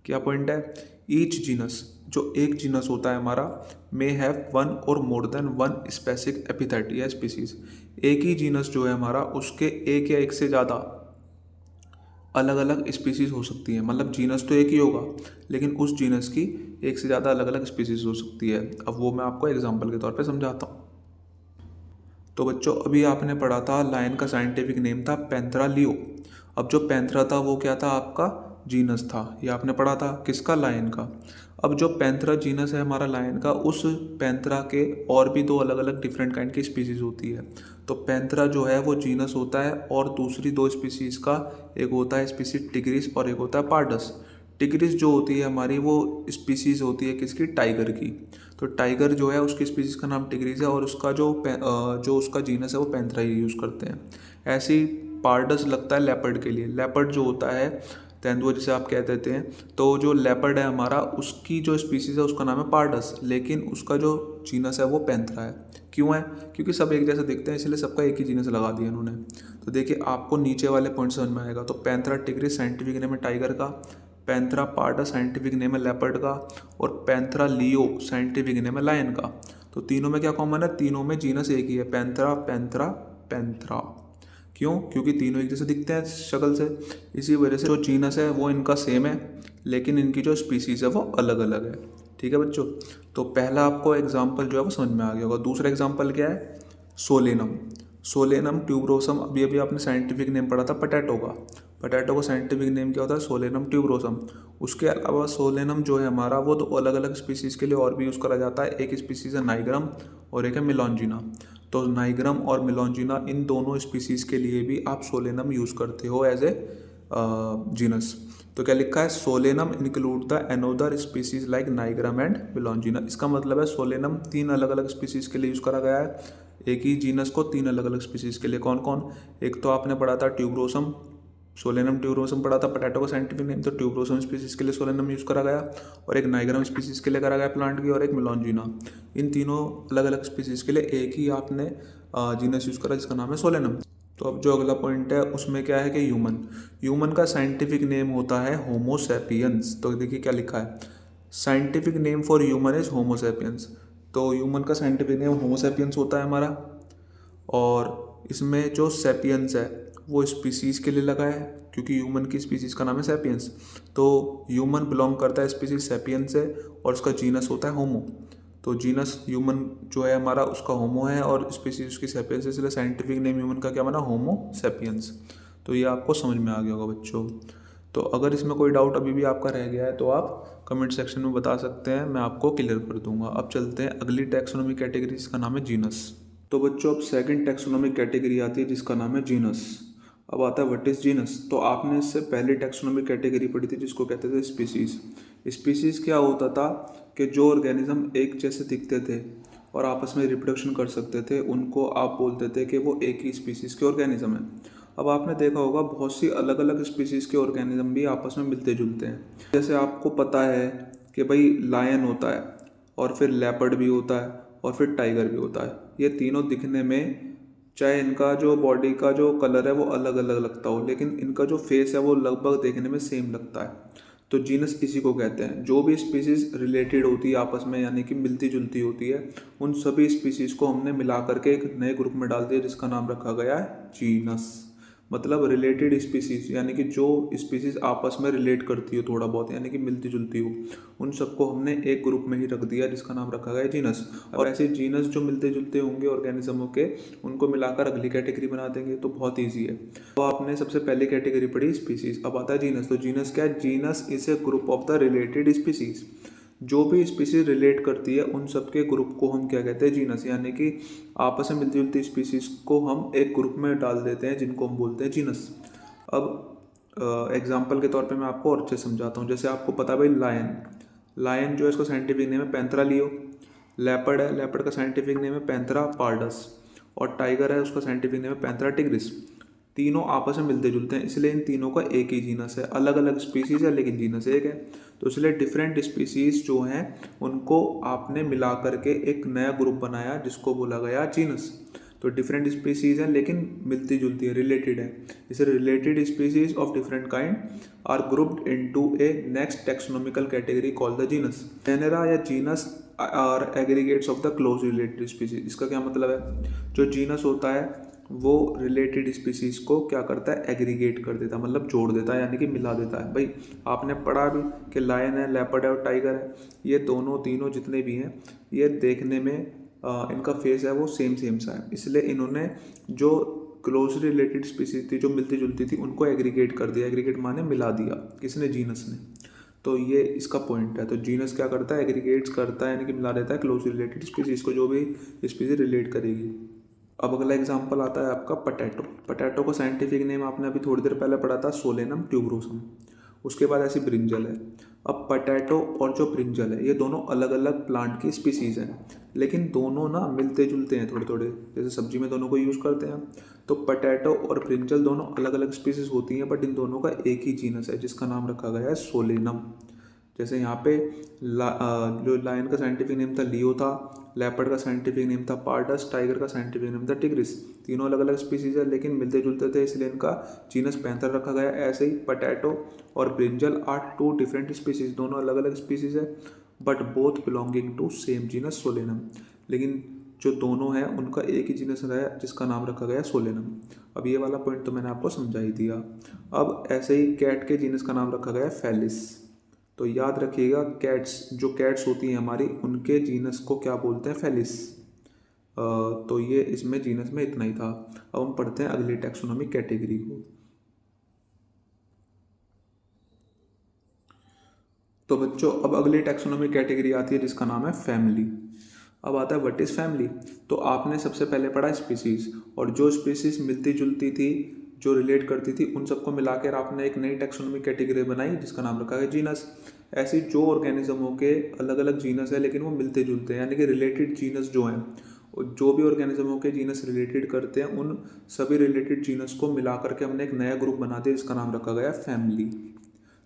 क्या पॉइंट है? ईच जीनस, जो एक जीनस होता है हमारा, मे हैव वन और more than one specific epithet या स्पीसीज। एक ही जीनस जो है हमारा, उसके एक या एक से ज़्यादा अलग अलग स्पीसीज हो सकती है। मतलब जीनस तो एक ही होगा, लेकिन उस जीनस की एक से ज़्यादा अलग अलग स्पीसीज हो सकती है। अब वो मैं आपको एग्जाम्पल के तौर पे समझाता हूँ। तो बच्चों, अभी आपने पढ़ा था लायन का साइंटिफिक नेम था पैंथरा लियो। अब जो पैंथरा था वो क्या था? आपका जीनस था। ये आपने पढ़ा था किसका? लायन का। अब जो पैंथरा जीनस है हमारा लायन का, उस पैंथरा के और भी दो अलग अलग डिफरेंट काइंड की स्पीसीज होती है। तो पैंथरा जो है वो जीनस होता है, और दूसरी दो स्पीसीज का, एक होता है स्पीसीज टिग्रिस और एक होता है पार्डस। टिग्रिस जो होती है हमारी, वो स्पीसीज होती है किसकी? टाइगर की। तो टाइगर जो है उसकी स्पीसीज का नाम टिग्रिस है, और उसका जो उसका जीनस है वो पैंथरा ही यूज़ करते हैं। ऐसे ही पार्डस लगता है लेपर्ड के लिए। लेपर्ड जो होता है तेंदुआ जिसे आप कह देते हैं, तो जो लेपर्ड है हमारा, उसकी जो स्पीसीज है उसका नाम है पार्डस, लेकिन उसका जो जीनस है वो पैंथरा है। क्यों है? क्योंकि सब एक जैसे दिखते हैं, इसलिए सबका एक ही जीनस लगा दिया इन्होंने। तो देखिए आपको नीचे वाले पॉइंट समझ में आएगा। तो पैंथरा टिग्रिस साइंटिफिक नेम है टाइगर का, पैंथरा पार्डस साइंटिफिक नेम है लेपर्ड का, और पैंथरा लियो साइंटिफिक नेम है लायन का। तो तीनों में क्या कॉमन है? तीनों में जीनस एक ही है, पैंथरा पैंथरा पैंथरा। क्यों? क्योंकि तीनों एक जैसे दिखते हैं शक्ल से। इसी वजह से जो जीनस है वो इनका सेम है, लेकिन इनकी जो स्पीसीज है वो अलग अलग है। ठीक है बच्चों? तो पहला आपको एग्जाम्पल जो है वो समझ में आ गया होगा। दूसरा एग्जाम्पल क्या है? सोलेनम। Solanum tuberosum. अभी अभी आपने साइंटिफिक नेम पढ़ा था पोटैटो का। पोटैटो का साइंटिफिक नेम क्या होता है? Solanum tuberosum. उसके अलावा सोलेनम जो है हमारा, वो तो अलग अलग स्पीसीज के लिए और भी यूज़ करा जाता है। एक स्पीसीज है नाइग्रम और एक है मिलोंजिना। तो नाइग्रम और मिलोंजिना, इन दोनों स्पीसीज के लिए भी आप सोलेनम यूज़ करते हो एज ए जीनस। तो क्या लिखा है? Solanum include the another species like nigrum and melongena. इसका मतलब है सोलेनम तीन अलग अलग स्पीसीज के लिए यूज़ करा गया है। एक ही जीनस को तीन अलग अलग स्पीसीज के लिए। कौन कौन? एक तो आपने पढ़ा था ट्यूबरोसम, सोलेनम ट्यूबरोसम पढ़ा था, पोटैटो का साइंटिफिक नेम। तो ट्यूबरोसम स्पीसीज के लिए सोलेनम यूज़ करा गया, और एक नाइग्रम स्पीसीज के लिए करा गया प्लांट की, और एक मिलोंजिना। इन तीनों अलग अलग स्पीसीज के लिए एक ही आपने जीनस यूज़ करा जिसका नाम है सोलेनम। तो अब जो अगला पॉइंट है उसमें क्या है कि ह्यूमन। ह्यूमन का साइंटिफिक नेम होता है होमो सैपियंस। तो देखिए क्या लिखा है, scientific name for human is Homo sapiens. तो ह्यूमन का साइंटिफिक नेम होमो सैपियंस होता है हमारा, और इसमें जो सैपियंस है वो स्पीसीज़ के लिए लगा है, क्योंकि ह्यूमन की स्पीसीज़ का नाम है सैपियंस। तो ह्यूमन बिलोंग करता है स्पीसीज सैपियंस से, और उसका जीनस होता है होमो। तो जीनस ह्यूमन जो है हमारा उसका होमो है, और स्पीसीज उसकी सैपियंस है, इसलिए साइंटिफिक नेम ह्यूमन का क्या बना? Homo sapiens. तो ये आपको समझ में आ गया होगा बच्चों। तो अगर इसमें कोई डाउट अभी भी आपका रह गया है तो आप कमेंट सेक्शन में बता सकते हैं, मैं आपको क्लियर कर दूंगा। अब चलते हैं अगली टैक्सोनॉमी कैटेगरी जिसका नाम है जीनस। तो बच्चों अब सेकंड टैक्सोनॉमिक कैटेगरी आती है जिसका नाम है जीनस। अब आता है व्हाट इज जीनस। तो आपने इससे पहले टैक्सोनॉमिक कैटेगरी पढ़ी थी जिसको कहते थे स्पीसीज। स्पीसीज क्या होता था कि जो ऑर्गेनिज्म एक जैसे दिखते थे और आपस में रिप्रोडक्शन कर सकते थे, उनको आप बोलते थे कि वो एक ही स्पीसीज के ऑर्गेनिज्म है। अब आपने देखा होगा बहुत सी अलग अलग स्पीसीज के ऑर्गेनिज्म भी आपस में मिलते जुलते हैं। जैसे आपको पता है कि भाई लायन होता है, और फिर लेपर्ड भी होता है, और फिर टाइगर भी होता है। ये तीनों दिखने में, चाहे इनका जो बॉडी का जो कलर है वो अलग अलग लगता हो, लेकिन इनका जो फेस है वो लगभग देखने में सेम लगता है। तो जीनस इसी को कहते हैं। जो भी स्पीसीज रिलेटेड होती है आपस में, यानी कि मिलती जुलती होती है, उन सभी स्पीसीज को हमने मिला करके एक नए ग्रुप में डाल दिया जिसका नाम रखा गया है जीनस। मतलब रिलेटेड स्पीसीज, यानी कि जो स्पीसीज आपस में रिलेट करती हो थोड़ा बहुत, यानी कि मिलती जुलती हो, उन सबको हमने एक ग्रुप में ही रख दिया जिसका नाम रखा गया जीनस। और ऐसे जीनस जो मिलते जुलते होंगे ऑर्गेनिज्मों के, उनको मिलाकर अगली कैटेगरी बना देंगे। तो बहुत ईजी है। तो आपने सबसे पहले कैटेगरी पढ़ी स्पीसीज, अब आता है जीनस। तो जीनस क्या है? Genus is a group of the related species. जो भी स्पीसीज रिलेट करती है उन सब के ग्रुप को हम क्या कहते हैं? जीनस। यानी कि आपस में मिलती जुलती स्पीसीज को हम एक ग्रुप में डाल देते हैं जिनको हम बोलते हैं जीनस। अब एग्जाम्पल के तौर पे मैं आपको और अच्छे समझाता हूँ। जैसे आपको पता है भाई लायन, लायन जो है इसका साइंटिफिक नेम है पैंथरा लियो। लेपर्ड है, लेपर्ड का साइंटिफिक नेम है पैंथरा पार्डस। और टाइगर है, उसका साइंटिफिक नेम है पैंथरा टिग्रिस। तीनों आपस में मिलते जुलते हैं, इसलिए इन तीनों का एक ही जीनस है। अलग अलग स्पीसीज है लेकिन जीनस एक है, तो इसलिए डिफरेंट स्पीसीज जो हैं उनको आपने मिला करके एक नया ग्रुप बनाया जिसको बोला गया जीनस। तो डिफरेंट स्पीसीज हैं लेकिन मिलती जुलती है, रिलेटेड है, इसे related species of different kind are grouped into a next taxonomical category called the genus. Genera या genus are aggregates of the close related species. इसका क्या मतलब है, जो जीनस होता है वो रिलेटेड स्पीसीज को क्या करता है, एग्रीगेट कर देता है, मतलब जोड़ देता है, यानी कि मिला देता है। भाई आपने पढ़ा भी कि लायन है, लेपर्ड है और टाइगर है, ये दोनों तीनों जितने भी हैं ये देखने में इनका फेस है वो सेम सेम सा है, इसलिए इन्होंने जो क्लोजली रिलेटेड स्पीसीज थी जो मिलती जुलती थी उनको एग्रीगेट कर दिया। एग्रीगेट माने मिला दिया, किसने, जीनस ने। तो ये इसका पॉइंट है। तो जीनस क्या करता है, एग्रीगेट्स करता है, यानी कि मिला देता है क्लोजली रिलेटेड स्पीसीज को, जो भी स्पीसीज रिलेट करेगी। अब अगला एग्जांपल आता है आपका पटैटो। पटैटो का साइंटिफिक नेम आपने अभी थोड़ी देर पहले पढ़ा था, सोलेनम ट्यूबरोसम। उसके बाद ऐसी ब्रिंजल है। अब पटैटो और जो ब्रिंजल है ये दोनों अलग अलग प्लांट की स्पीसीज हैं, लेकिन दोनों ना मिलते जुलते हैं थोड़े थोड़े, जैसे सब्जी में दोनों को यूज़ करते हैं। तो पटैटो और ब्रिंजल दोनों अलग अलग स्पीसीज होती हैं, बट इन दोनों का एक ही जीनस है जिसका नाम रखा गया है सोलेनम। जैसे यहाँ पे जो लायन का साइंटिफिक नेम था लियो था, लेपर्ड का साइंटिफिक नेम था पार्डस, टाइगर का साइंटिफिक नेम था टिग्रिस। तीनों अलग अलग स्पीसीज है लेकिन मिलते जुलते थे, इसलिए इनका जीनस पैंथर रखा गया। ऐसे ही पटैटो और brinjal are two different species, दोनों अलग अलग स्पीसीज है but both belonging to same genus Solanum. लेकिन जो दोनों हैं उनका एक ही जीनस है जिसका नाम रखा गया सोलेनम। अब ये वाला पॉइंट तो मैंने आपको समझा ही दिया। अब ऐसे ही कैट के जीनस का नाम रखा गया फेलिस। तो याद रखिएगा, कैट्स, जो कैट्स होती हैं हमारी, उनके जीनस को क्या बोलते हैं, फेलिस। तो ये इसमें जीनस में इतना ही था। अब हम पढ़ते हैं अगली टैक्सोनॉमिक कैटेगरी को। तो बच्चों अब अगली टैक्सोनॉमिक कैटेगरी आती है जिसका नाम है फैमिली। अब आता है व्हाट इज फैमिली। तो आपने सबसे पहले पढ़ा स्पीसीज, और जो स्पीसीज मिलती जुलती थी, जो रिलेट करती थी, उन सबको मिलाकर आपने एक नई टैक्सोनॉमिक कैटेगरी बनाई जिसका नाम रखा है जीनस। ऐसी जो ऑर्गेनिज्मों के अलग अलग जीनस है लेकिन वो मिलते जुलते हैं, यानी कि रिलेटेड जीनस जो हैं, जो भी ऑर्गेनिज्मों के जीनस रिलेटेड करते हैं, उन सभी रिलेटेड जीनस को मिला करके हमने एक नया ग्रुप बना दिया जिसका नाम रखा गया फैमिली।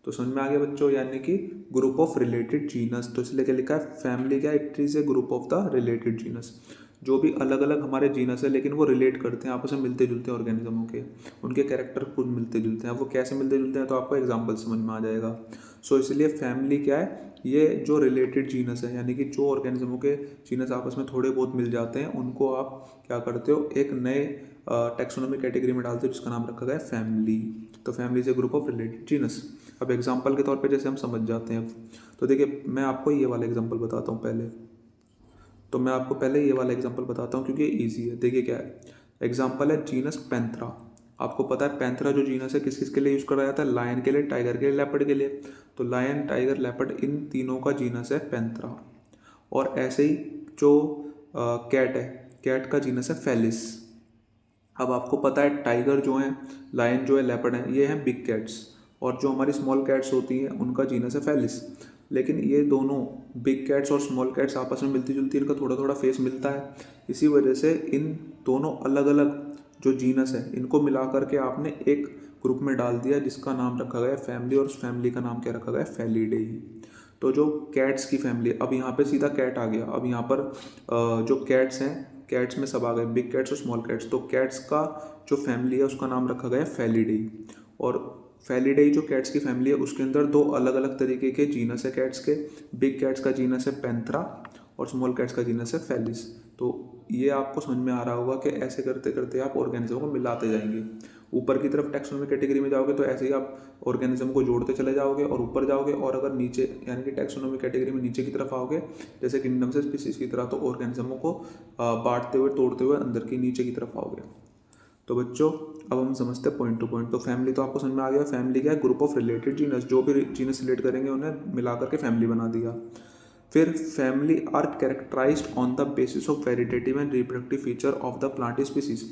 तो समझ में आ गया बच्चों, यानी कि ग्रुप ऑफ रिलेटेड जीनस। तो इसलिए क्या लिखा है, फैमिली क्या, it is a group of the related genus. जो भी अलग अलग हमारे जीनस है लेकिन वो रिलेट करते हैं, आपस में मिलते जुलते हैं ऑर्गेनिज्मों के, उनके कैरेक्टर खुद मिलते जुलते हैं। वो कैसे मिलते जुलते हैं तो आपको एग्जाम्पल समझ में आ जाएगा। सो इसलिए फैमिली क्या है, ये जो रिलेटेड जीनस है, यानी कि जो ऑर्गेनिज्मों के जीनस आपस में थोड़े बहुत मिल जाते हैं, उनको आप क्या करते हो, एक नए टैक्सोनॉमिक कैटेगरी में डालते हो जिसका नाम रखा गया है फैमिली। तो family is a group of related genus. अब एग्जाम्पल के तौर पे जैसे हम समझ जाते हैं, तो देखिए मैं आपको ये वाला एग्जाम्पल बताता हूँ पहले। तो मैं आपको पहले ये वाला एग्जाम्पल बताता हूँ क्योंकि ये ईजी है। देखिए क्या है, एग्जाम्पल है जीनस पैंथरा। आपको पता है पैंथरा जो जीनस है किस किस के लिए यूज़ करा जाता है, लायन के लिए, टाइगर के लिए, लेपर्ड के लिए। तो लायन, टाइगर, लेपर्ड, इन तीनों का जीनस है पैंथरा। और ऐसे ही जो कैट है, कैट का जीनस है फेलिस। अब आपको पता है टाइगर जो है, लायन जो है, लेपर्ड है, ये हैं बिग कैट्स, और जो हमारी स्मॉल कैट्स होती हैं उनका जीनस है फेलिस। लेकिन ये दोनों बिग कैट्स और स्मॉल कैट्स आपस में मिलती जुलती है, इनका थोड़ा थोड़ा फेस मिलता है। इसी वजह से इन दोनों अलग अलग जो जीनस है इनको मिला करके आपने एक ग्रुप में डाल दिया जिसका नाम रखा गया फैमिली, और उस फैमिली का नाम क्या रखा गया, फैलिडेई। तो जो कैट्स की फैमिली, अब यहाँ पे सीधा कैट आ गया। अब यहाँ पर जो कैट्स हैं, कैट्स में सब आ गए, बिग कैट्स और स्मॉल कैट्स। तो कैट्स का जो फैमिली है उसका नाम रखा गया फैलिडेई। और फैलिडेई जो कैट्स की फैमिली है उसके अंदर दो अलग अलग तरीके के जीनस है कैट्स के। बिग कैट्स का जीनस है पैंथरा और स्मॉल कैट्स का जीनस है फेलिस। तो ये आपको समझ में आ रहा होगा कि ऐसे करते करते आप ऑर्गेनिज्म को मिलाते जाएंगे। ऊपर की तरफ टैक्सोनॉमिक कैटेगरी में जाओगे तो ऐसे ही आप ऑर्गेनिज्म को जोड़ते चले जाओगे और ऊपर जाओगे, और अगर नीचे यानी कि टैक्सोनॉमिक कैटेगरी में नीचे की तरफ आओगे जैसे किंगडम से स्पीसीज की तरह, तो ऑर्गेनिज्मों को बांटते हुए, तोड़ते हुए अंदर की नीचे की तरफ आओगे। तो बच्चों अब हम समझते हैं पॉइंट टू पॉइंट। तो फैमिली तो आपको समझ में आ गया, फैमिली क्या है, ग्रुप ऑफ रिलेटेड जीनस, जो भी जीनस रिलेट करेंगे उन्हें मिला करके फैमिली बना दिया। फिर family are characterized on the basis of vegetative and reproductive feature of the plant species.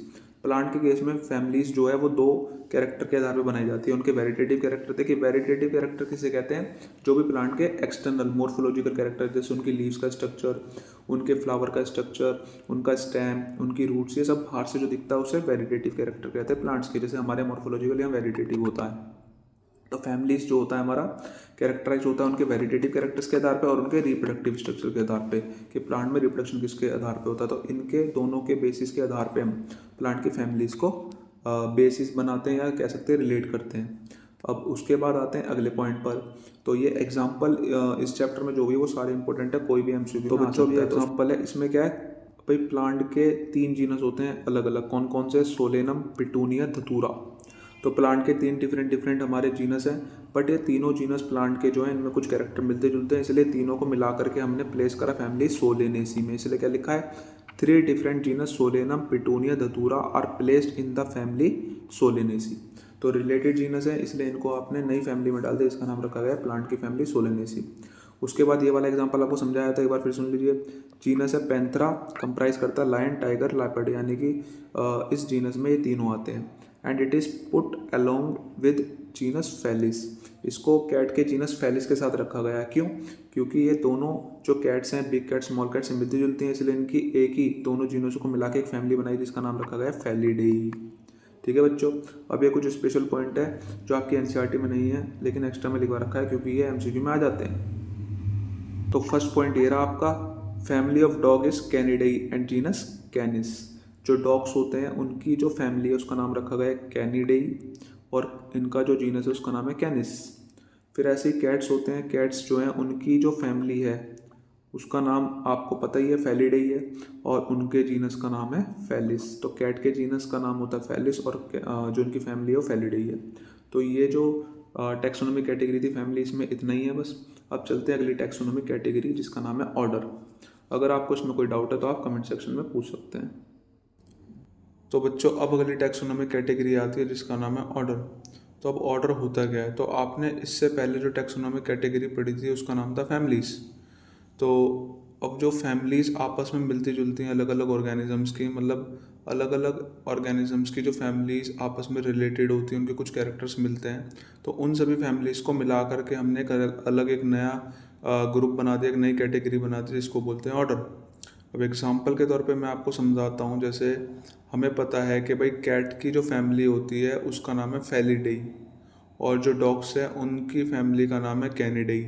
Plant के केस में फैमिलीज जो है वो दो कैरेक्टर के आधार पर बनाई जाती है। उनके वेरिटेटिव कैरेक्टर, देखिए वेरिटेटिव कैरेक्टर किसे कहते हैं, जो भी प्लांट के एक्सटर्नल मोर्फोलॉजिकल कैरेक्टर, जैसे उनकी लीव्स का स्ट्रक्चर, उनके फ्लावर का स्ट्रक्चर, उनका स्टेम, उनकी रूट्स, ये सब बाहर से जो दिखता है उसे वेरिटेटिव कैरेक्टर कहते हैं प्लांट्स के। जैसे हमारे मोर्फोलॉजिकल या वेरिटेटिव होता है। तो फैमिलीज जो होता है हमारा कैरेक्टराइज होता है उनके वेरिटेटिव कैरेक्टर्स के आधार पे और उनके रिप्रोडक्टिव स्ट्रक्चर के आधार पे, कि प्लांट में रिप्रोडक्शन किसके आधार पे होता है। तो इनके दोनों के बेसिस के आधार पे हम प्लांट की फैमिलीज को बेसिस बनाते हैं या कह सकते हैं रिलेट करते हैं। अब उसके बाद आते हैं अगले पॉइंट पर। तो ये एग्जाम्पल इस चैप्टर में जो भी वो सारे इंपॉर्टेंट है, कोई भी एमसीक्यू तो बच्चों ये एग्जाम्पल है। इसमें क्या है भाई, प्लांट के 3 जीनस होते हैं अलग अलग, कौन कौन से, सोलेनम, पिटूनिया, धतूरा। तो प्लांट के 3 डिफरेंट हमारे जीनस हैं, बट ये तीनों जीनस प्लांट के जो हैं इनमें कुछ कैरेक्टर मिलते जुलते हैं, इसलिए तीनों को मिला करके हमने प्लेस करा फैमिली सोलेनेसी में। इसलिए क्या लिखा है, 3 different genus Solanum, Petunia, Datura are placed in the family Solanaceae. तो रिलेटेड जीनस है इसलिए इनको आपने नई फैमिली में डाल दिया, इसका नाम रखा गया प्लांट की फैमिली सोलेनेसी। उसके बाद ये वाला एग्जांपल आपको समझाया था, एक बार फिर सुन लीजिए। जीनस है पैंथरा, कंप्राइज करता है लायन, टाइगर, लेपर्ड, यानी कि इस जीनस में ये तीनों आते हैं। And it is put along with genus Felis. इसको कैट के जीनस फैलिस के साथ रखा गया है। क्यों? क्योंकि ये दोनों जो कैट्स हैं, बिग कैट, स्मॉल कैट से मिलती जुलती हैं, इसलिए इनकी एक ही दोनों जीनसों को मिला के एक फैमिली बनाई जिसका नाम रखा गया फैलिडेई। ठीक है बच्चों, अब ये कुछ स्पेशल पॉइंट है जो आपकी एनसीईआरटी में नहीं है लेकिन एक्स्ट्रा में लिखवा रखा है क्योंकि ये एमसीक्यू में आ जाते हैं। तो फर्स्ट पॉइंट ये रहा आपका, family of dog is Canidae and genus Canis. जो डॉग्स होते हैं उनकी जो फैमिली है उसका नाम रखा गया है कैनिडेई और इनका जो जीनस है उसका नाम है कैनिस। फिर ऐसे ही कैट्स होते हैं, कैट्स जो हैं उनकी जो फैमिली है उसका नाम आपको पता ही है फैलिडेई है और उनके जीनस का नाम है फैलिस। तो कैट के जीनस का नाम होता है फैलिस और जो उनकी फैमिली है वो फैलिडेई है। तो ये जो टैक्सोनॉमी कैटेगरी थी फैमिली, इसमें इतना ही है बस। अब चलते हैं अगली टैक्सोनॉमी कैटेगरी जिसका नाम है ऑर्डर। अगर आपको इसमें कोई डाउट है तो आप कमेंट सेक्शन में पूछ सकते हैं। तो बच्चों अब अगली टैक्सोनॉमी कैटेगरी आती है जिसका नाम है ऑर्डर। तो अब ऑर्डर होता क्या है, तो आपने इससे पहले जो टैक्सोनॉमी कैटेगरी पढ़ी थी उसका नाम था फैमिलीज़। तो अब जो फैमिलीज़ आपस में मिलती जुलती हैं अलग अलग ऑर्गेनिजम्स की, मतलब अलग अलग ऑर्गेनिजम्स की जो फैमिलीज़ आपस में रिलेटेड होती हैं, उनके कुछ कैरेक्टर्स मिलते हैं, तो उन सभी फैमिलीज़ को मिला करके हमने अलग एक नया ग्रुप बना दिया, एक नई कैटेगरी बना दी जिसको बोलते हैं ऑर्डर। अब एग्जांपल के तौर पे मैं आपको समझाता हूँ। जैसे हमें पता है कि भाई कैट की जो फैमिली होती है उसका नाम है फैलिडेई और जो डॉग्स है उनकी फैमिली का नाम है कैनिडेई।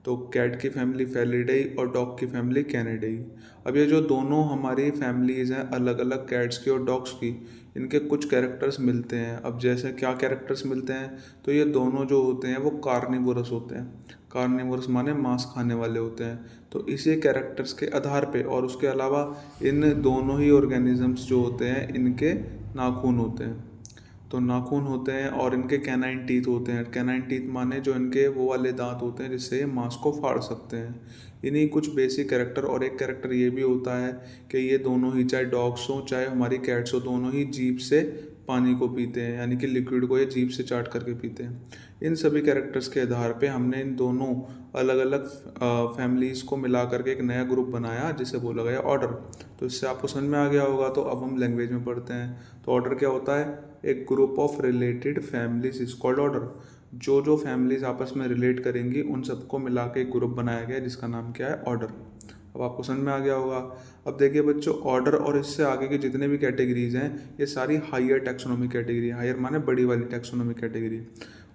तो कैट की फैमिली फैलिडेई और डॉग की फैमिली कैनिडेई। अब ये जो दोनों हमारी फैमिलीज़ हैं अलग अलग कैट्स की और डॉग्स की, इनके कुछ कैरेक्टर्स मिलते हैं। अब जैसे क्या कैरेक्टर्स मिलते हैं, तो ये दोनों जो होते हैं वो कार्निवोरस होते हैं। कार्निवोरस माने मांस खाने वाले होते हैं। तो इसी कैरेक्टर्स के आधार पे और उसके अलावा इन दोनों ही ऑर्गेनिजम्स जो होते हैं इनके नाखून होते हैं। तो नाखून होते हैं और इनके कैनाइन टीथ होते हैं। कैनाइन टीथ माने जो इनके वो वाले दांत होते हैं जिससे ये मांस को फाड़ सकते हैं। इन्हीं कुछ बेसिक कैरेक्टर, और एक कैरेक्टर ये भी होता है कि ये दोनों ही, चाहे डॉग्स हो चाहे हमारी कैट्स हो, दोनों ही जीभ से पानी को पीते हैं, यानी कि लिक्विड को ये जीभ से चाट करके पीते हैं। इन सभी कैरेक्टर्स के आधार पे हमने इन दोनों अलग अलग फैमिलीज़ को मिला करके एक नया ग्रुप बनाया जिसे बोला गया ऑर्डर। तो इससे आपको समझ में आ गया होगा। तो अब हम लैंग्वेज में पढ़ते हैं। तो ऑर्डर क्या होता है, एक group of related families is called order. जो जो फैमिलीज आपस में रिलेट करेंगी उन सबको मिला के एक ग्रुप बनाया गया जिसका नाम क्या है, ऑर्डर। अब आपको समझ में आ गया होगा। अब देखिए बच्चों, ऑर्डर और इससे आगे की जितने भी कैटेगरीज हैं ये सारी हायर टैक्सोनॉमी कैटेगरी, हायर माने बड़ी वाली टैक्सोनॉमी कैटेगरी।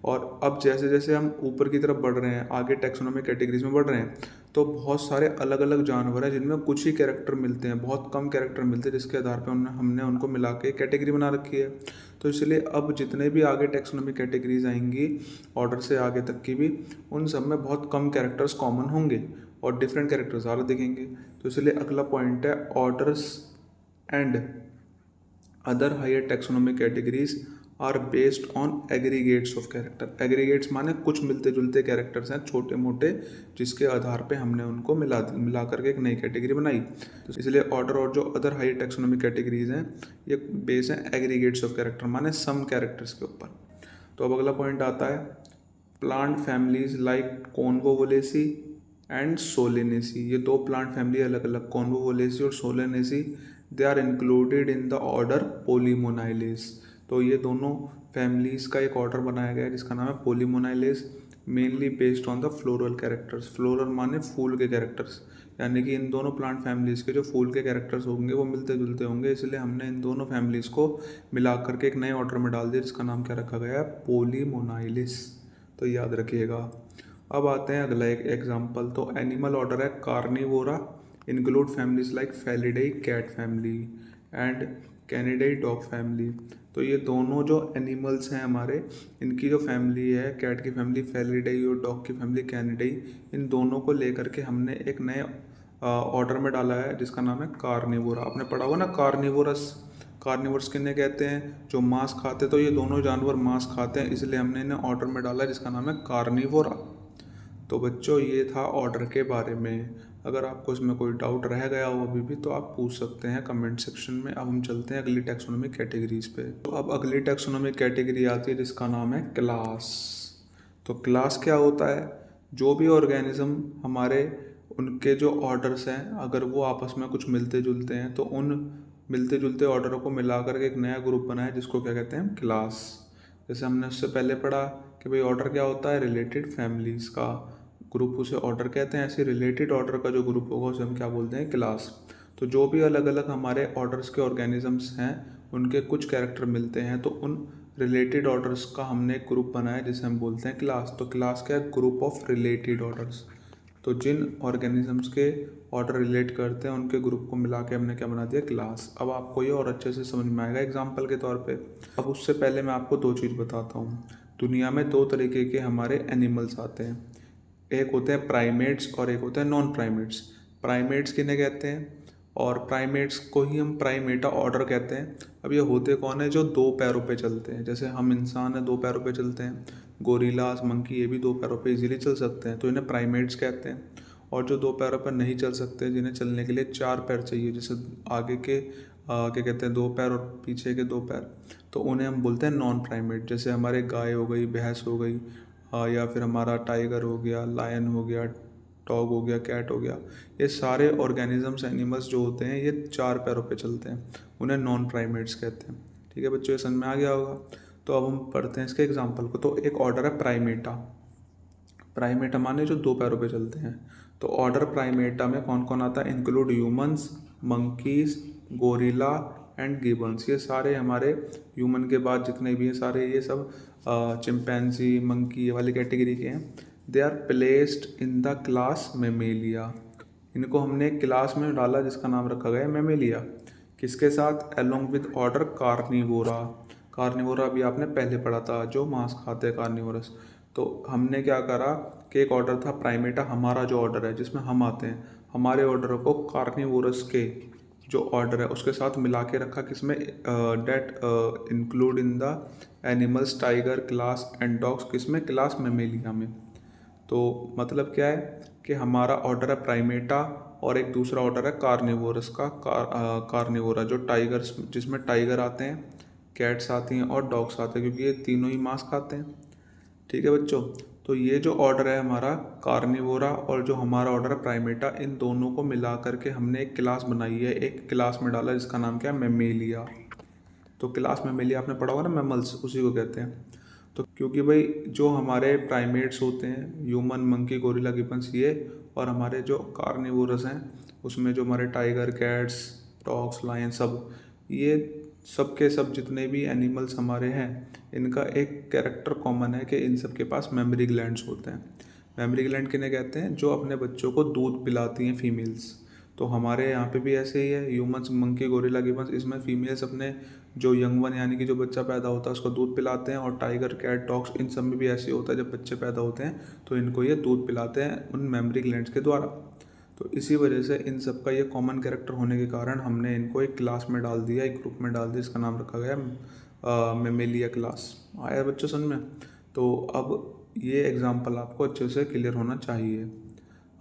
और अब जैसे जैसे हम ऊपर की तरफ बढ़ रहे हैं, आगे टैक्सोनॉमी कैटेगरीज में बढ़ रहे हैं, तो बहुत सारे अलग अलग जानवर हैं जिनमें कुछ ही कैरेक्टर मिलते हैं, बहुत कम कैरेक्टर मिलते हैं, जिसके आधार पर हमने उनको मिला के कैटेगरी बना रखी है। तो इसलिए अब जितने भी आगे टैक्सोनॉमी कैटेगरीज आएंगी ऑर्डर से आगे तक की भी, उन सब में बहुत कम कैरेक्टर्स कॉमन होंगे और डिफरेंट कैरेक्टर ज़्यादा दिखेंगे। तो इसलिए अगला पॉइंट है, orders and other higher taxonomy categories are based on aggregates of character. Aggregates माने कुछ मिलते जुलते कैरेक्टर्स हैं छोटे मोटे, जिसके आधार पे हमने उनको मिला करके एक नई कैटेगरी बनाई। तो इसलिए ऑर्डर और जो अदर हायर टैक्सोनॉमी कैटेगरीज हैं ये बेस हैं एग्रीगेट्स ऑफ कैरेक्टर माने सम कैरेक्टर्स के ऊपर। तो अब अगला पॉइंट आता है, plant families like Convolvulaceae and Solanaceae. ये दो प्लांट फैमिली अलग अलग, कॉन्वोवोलेसी और Solanaceae, they are included in the order Polemoniales. तो ये दोनों फैमिलीज़ का एक ऑर्डर बनाया गया है जिसका नाम है Polemoniales, mainly based on the floral characters. Floral माने फूल के कैरेक्टर्स, यानी कि इन दोनों प्लांट फैमिलीज़ के जो फूल के कैरेक्टर्स होंगे वो मिलते जुलते होंगे, इसलिए हमने इन दोनों फैमिलीज़ को मिला करके एक नए ऑर्डर में डाल दिया जिसका नाम क्या रखा गया है, पोलीमोनाइलिस। तो याद रखिएगा। अब आते हैं अगला एक एग्जाम्पल। तो एनिमल ऑर्डर है Carnivora, include families like Felidae cat family and Canidae dog family. तो ये दोनों जो एनिमल्स हैं हमारे, इनकी जो फैमिली है, कैट की फैमिली फेलिडाई और डॉग की फैमिली कैनिडाई, इन दोनों को लेकर के हमने एक नए ऑर्डर में डाला है जिसका नाम है कार्निवोरा। आपने पढ़ा होगा ना कार्निवोरस। कार्निवोरस किन्हें कहते हैं, जो मांस खाते हैं। तो ये दोनों जानवर मांस खाते हैं, इसलिए हमने इन्हें ऑर्डर में डाला जिसका नाम है कार्निवोरा। तो बच्चों ये था ऑर्डर के बारे में। अगर आपको इसमें कोई डाउट रह गया हो अभी भी तो आप पूछ सकते हैं कमेंट सेक्शन में। अब हम चलते हैं अगली टैक्सोनॉमी कैटेगरीज पे। तो अब अगली टैक्सोनॉमी कैटेगरी आती है जिसका नाम है क्लास। तो क्लास क्या होता है, जो भी ऑर्गेनिज्म हमारे, उनके जो ऑर्डर्स हैं अगर वो आपस में कुछ मिलते जुलते हैं तो उन मिलते जुलते ऑर्डरों को मिला करके एक नया ग्रुप बना है जिसको क्या कहते हैं, क्लास। जैसे हमने उससे पहले पढ़ा कि भाई ऑर्डर क्या होता है, रिलेटेड फैमिलीज़ का ग्रुप उसे ऑर्डर कहते हैं। ऐसे रिलेटेड ऑर्डर का जो ग्रुप होगा उसे हम क्या बोलते हैं, क्लास। तो जो भी अलग अलग हमारे ऑर्डर्स के ऑर्गेनिजम्स हैं उनके कुछ कैरेक्टर मिलते हैं, तो उन रिलेटेड ऑर्डर्स का हमने एक ग्रुप बनाया जिसे हम बोलते हैं क्लास। तो क्लास क्या है, ग्रुप ऑफ रिलेटेड ऑर्डर्स। तो जिन ऑर्गेनिजम्स के ऑर्डर रिलेट करते हैं उनके ग्रुप को मिला के हमने क्या बना दिया, क्लास। अब आपको ये और अच्छे से समझ में आएगा एग्जाम्पल के तौर पे। अब उससे पहले मैं आपको दो चीज़ बताता हूँ। दुनिया में दो तरीके के हमारे एनिमल्स आते हैं, एक होते हैं प्राइमेट्स और एक होते हैं नॉन प्राइमेट्स। प्राइमेट्स किन्हें कहते हैं, और प्राइमेट्स को ही हम प्राइमेटा ऑर्डर कहते हैं। अब ये होते कौन है, जो दो पैरों पे चलते हैं। जैसे हम इंसान हैं, दो पैरों पे चलते हैं। गोरिल्लास, मंकी, ये भी दो पैरों पे इजीली चल सकते हैं, तो इन्हें प्राइमेट्स कहते हैं। और जो दो पैरों पर नहीं चल सकते, जिन्हें चलने के लिए चार पैर चाहिए, जैसे आगे के क्या कहते हैं, दो पैर, और पीछे के दो पैर, तो उन्हें हम बोलते हैं नॉन प्राइमेट। जैसे हमारे गाय हो गई, भैंस हो गई, या फिर हमारा टाइगर हो गया, लायन हो गया, डॉग हो गया, कैट हो गया। ये सारे ऑर्गेनिजम्स, एनिमल्स जो होते हैं ये चार पैरों पे चलते हैं, उन्हें नॉन प्राइमेट्स कहते हैं। ठीक है बच्चों, ये समझ में आ गया होगा। तो अब हम पढ़ते हैं इसके एग्जाम्पल को। तो एक ऑर्डर है प्राइमेटा। प्राइमेटा माने जो दो पैरों पे चलते हैं। तो ऑर्डर प्राइमेटा में कौन कौन आता है, include humans, monkeys, gorilla and Gibbons. ये सारे हमारे ह्यूमन के बाद जितने भी हैं सारे, ये सब चिंपैंजी, मंकी, ये वाली कैटेगरी के हैं। They are placed in the class Mammalia. इनको हमने क्लास में डाला जिसका नाम रखा गया है मेमेलिया। किसके साथ, along with order Carnivora. Carnivora भी आपने पहले पढ़ा था, जो मांस खाते हैं, कार्निवोरस। तो हमने क्या करा कि एक ऑर्डर था प्राइमेटा, हमारा जो ऑर्डर है जिसमें हम आते हैं, हमारे ऑर्डर को कार्निवोरस के जो ऑर्डर है उसके साथ मिला के रखा, किसमें, that include in the animals tiger class and dogs, किसमें, क्लास मेमेलिया में। तो मतलब क्या है कि हमारा ऑर्डर है प्राइमेटा और एक दूसरा ऑर्डर है कार्निवोरस का, कार्निवोरा, जो टाइगर्स, जिसमें टाइगर आते हैं, कैट्स आती हैं और डॉग्स आते हैं, क्योंकि ये तीनों ही मांस खाते हैं। ठीक है बच्चों, तो ये जो ऑर्डर है हमारा कार्निवोरा और जो हमारा ऑर्डर है प्राइमेटा, इन दोनों को मिला करके हमने एक क्लास बनाई है, एक क्लास में डाला जिसका नाम क्या है, मेमेलिया। तो क्लास मेमेलिया आपने पढ़ा होगा ना, मैमल्स, उसी को कहते हैं। तो क्योंकि भाई जो हमारे प्राइमेट्स होते हैं, ह्यूमन, मंकी, गोरिल्ला, गिबन्स, ये, और हमारे जो कार्निवोरस हैं उसमें जो हमारे टाइगर, कैट्स, डॉग्स, लायन, सब, ये सब के सब जितने भी एनिमल्स हमारे हैं, इनका एक कैरेक्टर कॉमन है कि इन सब के पास मेमोरी ग्लैंड्स होते हैं। मेमोरी ग्लैंड किन्हें कहते हैं, जो अपने बच्चों को दूध पिलाती हैं, फीमेल्स। तो हमारे यहाँ पे भी ऐसे ही है, ह्यूमंस, मंकी, गोरिल्ला, गिबन्स, इसमें फीमेल्स अपने जो यंग वन यानी कि जो बच्चा पैदा होता है उसको दूध पिलाते हैं। और टाइगर, कैट, डॉग्स, इन सब में भी ऐसे होता है, जब बच्चे पैदा होते हैं तो इनको ये दूध पिलाते हैं उन मेमोरी ग्लैंड्स के द्वारा। तो इसी वजह से इन सब का ये कॉमन कैरेक्टर होने के कारण हमने इनको एक क्लास में डाल दिया, एक ग्रुप में डाल दिया, इसका नाम रखा गया मेमेलिया क्लास। आया बच्चों समझ में। तो अब ये एग्जाम्पल आपको अच्छे से क्लियर होना चाहिए।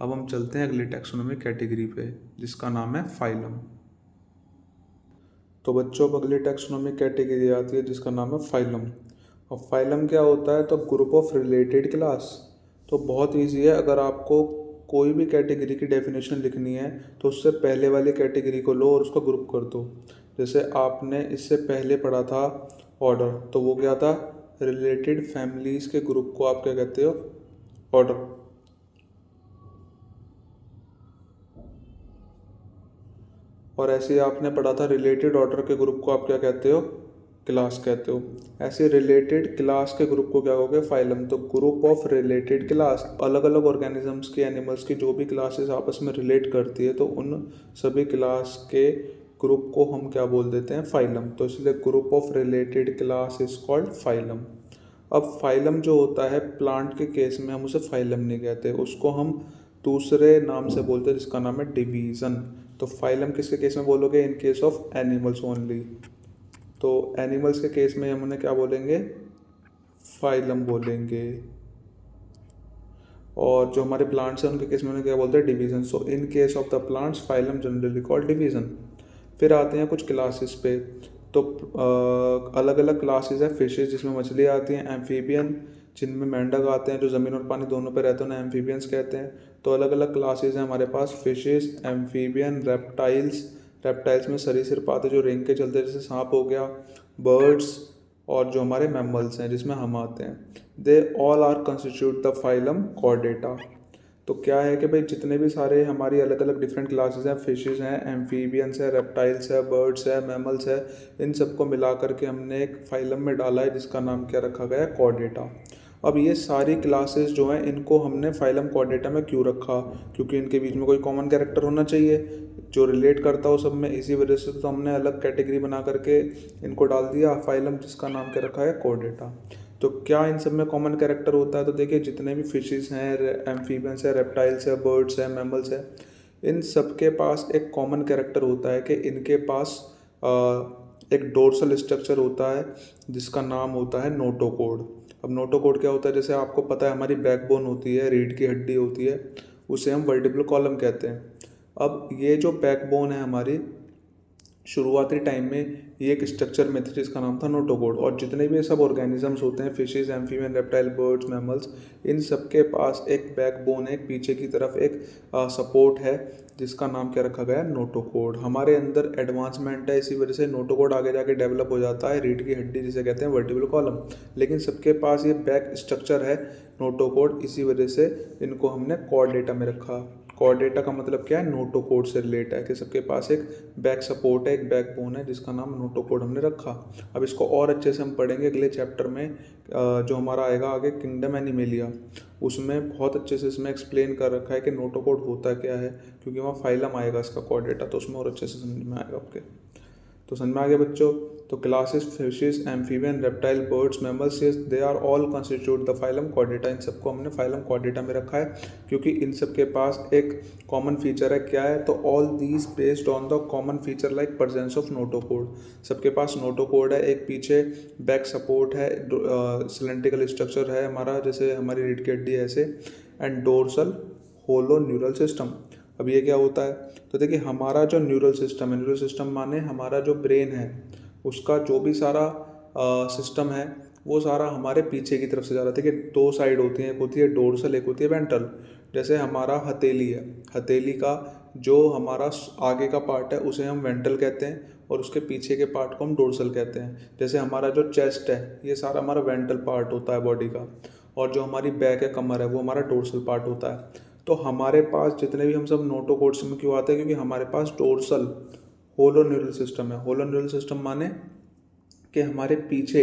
अब हम चलते हैं अगली टैक्सोनॉमी कैटेगरी पे जिसका नाम है फाइलम। तो बच्चों अब अगली टैक्सोनॉमी कैटेगरी आती है जिसका नाम है फाइलम। अब फाइलम क्या होता है, तो ग्रुप ऑफ रिलेटेड क्लास। तो बहुत ईजी है, अगर आपको कोई भी कैटेगरी की डेफिनेशन लिखनी है तो उससे पहले वाली कैटेगरी को लो और उसको ग्रुप कर दो। जैसे आपने इससे पहले पढ़ा था ऑर्डर, तो वो क्या था, रिलेटेड फैमिलीज के ग्रुप को आप क्या कहते हो, ऑर्डर। और ऐसे ही आपने पढ़ा था रिलेटेड ऑर्डर के ग्रुप को आप क्या कहते हो, क्लास कहते हो। ऐसे रिलेटेड क्लास के ग्रुप को क्या कहोगे, फाइलम। तो ग्रुप ऑफ रिलेटेड क्लास, अलग अलग ऑर्गेनिजम्स की, एनिमल्स की जो भी क्लासेस आपस में रिलेट करती है तो उन सभी क्लास के ग्रुप को हम क्या बोल देते हैं, फाइलम। तो इसलिए group of related class is called phylum. अब फाइलम जो होता है प्लांट के केस में हम उसे फाइलम नहीं कहते, उसको हम दूसरे नाम से बोलते हैं जिसका नाम है डिवीज़न। तो फाइलम किसके केस में बोलोगे, in case of animals only. तो एनिमल्स के केस में हम उन्हें क्या बोलेंगे, फाइलम बोलेंगे। और जो हमारे प्लांट्स हैं उनके केस में उन्हें क्या बोलते हैं, division. So in case of the plants phylum generally called division. फिर आते हैं कुछ क्लासेस पे। तो अलग अलग क्लासेस है फिशेस जिसमें मछली आती हैं, एम्फीबियन जिनमें मेंढक आते हैं जो ज़मीन और पानी दोनों पे रहते हैं उन्हें एम्फीबियंस कहते हैं। तो अलग अलग क्लासेस हैं हमारे पास, फिशेस, एम्फीबियन, रेप्टाइल्स। रेप्टाइल्स में सरीसृप आते जो रेंग के चलते, जैसे सांप हो गया, बर्ड्स, और जो हमारे मैमल्स हैं जिसमें हम आते हैं। They all are constitute the phylum Chordata. तो क्या है कि भाई जितने भी सारे हमारी अलग अलग डिफरेंट क्लासेस हैं, फिशेस हैं, एम्फीबियंस है, रेप्टाइल्स है, बर्ड्स है, मैमल्स है, इन सबको मिला करके हमने एक फाइलम में डाला है जिसका नाम क्या रखा गया है, कॉर्डेटा। अब ये सारी क्लासेस जो हैं इनको हमने फाइलम कॉर्डेटा में क्यों रखा, क्योंकि इनके बीच में कोई कॉमन कैरेक्टर होना चाहिए जो रिलेट करता हो सब में। इसी वजह से तो हमने अलग कैटेगरी बना करके इनको डाल दिया फाइलम, जिसका नाम क्या रखा है, कॉर्डेटा। तो क्या इन सब में कॉमन कैरेक्टर होता है, तो देखिए जितने भी फिशेस हैं, एम्फीबियंस है, रेप्टाइल्स है, बर्ड्स है, मैमल्स है, इन सब के पास एक कॉमन कैरेक्टर होता है कि इनके पास एक डोर्सल स्ट्रक्चर होता है जिसका नाम होता है नोटोकॉर्ड। अब नोटोकॉर्ड क्या होता है, जैसे आपको पता है हमारी बैकबोन होती है, रीढ़ की हड्डी होती है, उसे हम वर्टिब्रल कॉलम कहते हैं। अब ये जो बैकबोन है हमारी, शुरुआती टाइम में ये एक स्ट्रक्चर में थी जिसका नाम था नोटोकॉर्ड। और जितने भी सब ऑर्गेनिजम्स होते हैं, fishes, amphibian, reptile, birds, mammals, इन सब के पास एक बैकबोन है, पीछे की तरफ एक सपोर्ट है जिसका नाम क्या रखा गया है, नोटोकॉर्ड। हमारे अंदर एडवांसमेंट है, इसी वजह से नोटोकॉर्ड आगे जाके डेवलप हो जाता है, रीढ़ की हड्डी जिसे कहते हैं वर्टिब्रल कॉलम। लेकिन सबके पास ये बैक स्ट्रक्चर है नोटोकॉर्ड, इसी वजह से इनको हमने कॉर्डेटा में रखा। कॉर्डेटा का मतलब क्या है, नोटोकॉर्ड से रिलेट है कि सबके पास एक बैक सपोर्ट है, एक बैकबोन है जिसका नाम नोटोकॉर्ड हमने रखा। अब इसको और अच्छे से हम पढ़ेंगे अगले चैप्टर में, जो हमारा आएगा आगे, किंगडम एनिमेलिया। उसमें बहुत अच्छे से इसमें एक्सप्लेन कर रखा है कि नोटोकॉर्ड होता क्या है, क्योंकि वहाँ फाइलम आएगा इसका कॉर्डेटा, तो उसमें और अच्छे से समझ में आएगा आपके। तो समझ में आ गया बच्चों। तो classes fishes, amphibian, reptile, birds, mammals, they are all constitute the phylum Chordata. इन सबको हमने फाइलम कॉर्डेटा में रखा है क्योंकि इन सब के पास एक कॉमन फीचर है। क्या है, तो all these based on the common feature like presence of notochord. सबके पास नोटोकॉर्ड है, एक पीछे बैक सपोर्ट है, सिलेंड्रिकल स्ट्रक्चर है हमारा, जैसे हमारी रीढ़ की हड्डी है ऐसे, and dorsal hollow neural system. अब ये क्या होता है, तो देखिए हमारा जो न्यूरल सिस्टम है, न्यूरल सिस्टम माने हमारा जो ब्रेन है, उसका जो भी सारा सिस्टम है वो सारा हमारे पीछे की तरफ से जा रहा है। देखिए दो साइड होती हैं, एक होती है डोर्सल, एक होती है वेंट्रल। जैसे हमारा हथेली है, हथेली का जो हमारा आगे का पार्ट है उसे हम वेंट्रल कहते हैं और उसके पीछे के पार्ट को हम डोर्सल कहते हैं। जैसे हमारा जो चेस्ट है ये सारा हमारा वेंट्रल पार्ट होता है बॉडी का, और जो हमारी बैक है, कमर है, वो हमारा डोर्सल पार्ट होता है। तो हमारे पास जितने भी हम सब नोटोकॉर्ड्स में क्यों आते हैं, क्योंकि हमारे पास डोर्सल होलो न्यूरल सिस्टम है। होलो न्यूरल सिस्टम माने कि हमारे पीछे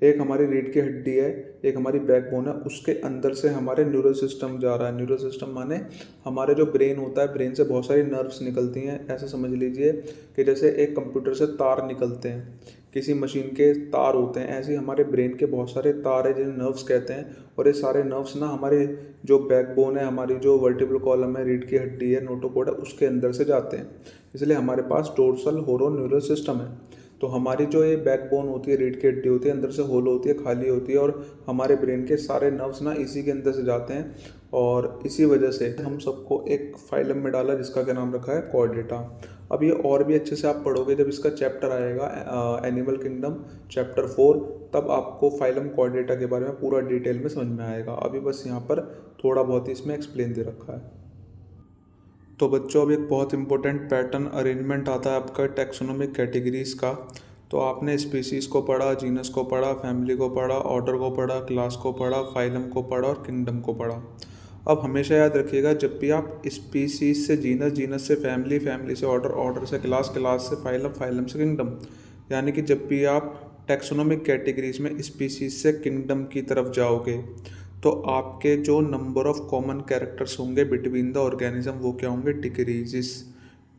एक हमारी रीढ़ की हड्डी है, एक हमारी बैकबोन है, उसके अंदर से हमारे न्यूरल सिस्टम जा रहा है। न्यूरल सिस्टम माने हमारे जो ब्रेन होता है, ब्रेन से बहुत सारी नर्व्स निकलती हैं। ऐसे समझ लीजिए कि जैसे एक कंप्यूटर से तार निकलते हैं, किसी मशीन के तार होते हैं, ऐसे ही हमारे ब्रेन के बहुत सारे तार हैं जिन्हें नर्व्स कहते हैं। और ये सारे नर्व्स ना हमारे जो बैकबोन है, हमारी जो वर्टिब्रल कॉलम है, रीढ़ की हड्डी है, नोटोकॉर्ड है, उसके अंदर से जाते हैं। इसलिए हमारे पास डोर्सल होलो न्यूरल सिस्टम है। तो हमारी जो ये बैकबोन होती है, रीढ़ की हड्डी होती है, अंदर से होलो होती है, खाली होती है, और हमारे ब्रेन के सारे नर्व्स ना इसी के अंदर से जाते हैं। और इसी वजह से हम सबको एक फाइलम में डाला जिसका क्या नाम रखा है, कॉर्डेटा। अब ये और भी अच्छे से आप पढ़ोगे जब इसका चैप्टर आएगा एनिमल किंगडम चैप्टर 4, तब आपको फाइलम कॉर्डेटा के बारे में पूरा डिटेल में समझ में आएगा। अभी बस यहाँ पर थोड़ा बहुत ही इसमें एक्सप्लेन दे रखा है। तो बच्चों अब एक बहुत इंपॉर्टेंट पैटर्न अरेंजमेंट आता है आपका टैक्सोनॉमिक कैटेगरीज का। तो आपने स्पीसीज को पढ़ा, जीनस को पढ़ा, फैमिली को पढ़ा, ऑर्डर को पढ़ा, क्लास को पढ़ा, फाइलम को पढ़ा और किंगडम को पढ़ा। अब हमेशा याद रखिएगा, जब भी आप स्पीसीज से जीनस, जीनस से फैमिली, फैमिली से ऑर्डर, ऑर्डर से क्लास, क्लास से फाइलम, फाइलम से किंगडम, यानी कि जब भी आप टैक्सोनॉमिक कैटेगरीज में स्पीसीज से किंगडम की तरफ जाओगे तो आपके जो नंबर ऑफ कॉमन कैरेक्टर्स होंगे बिटवीन द ऑर्गेनिज्म वो क्या होंगे, डिक्रीजिस।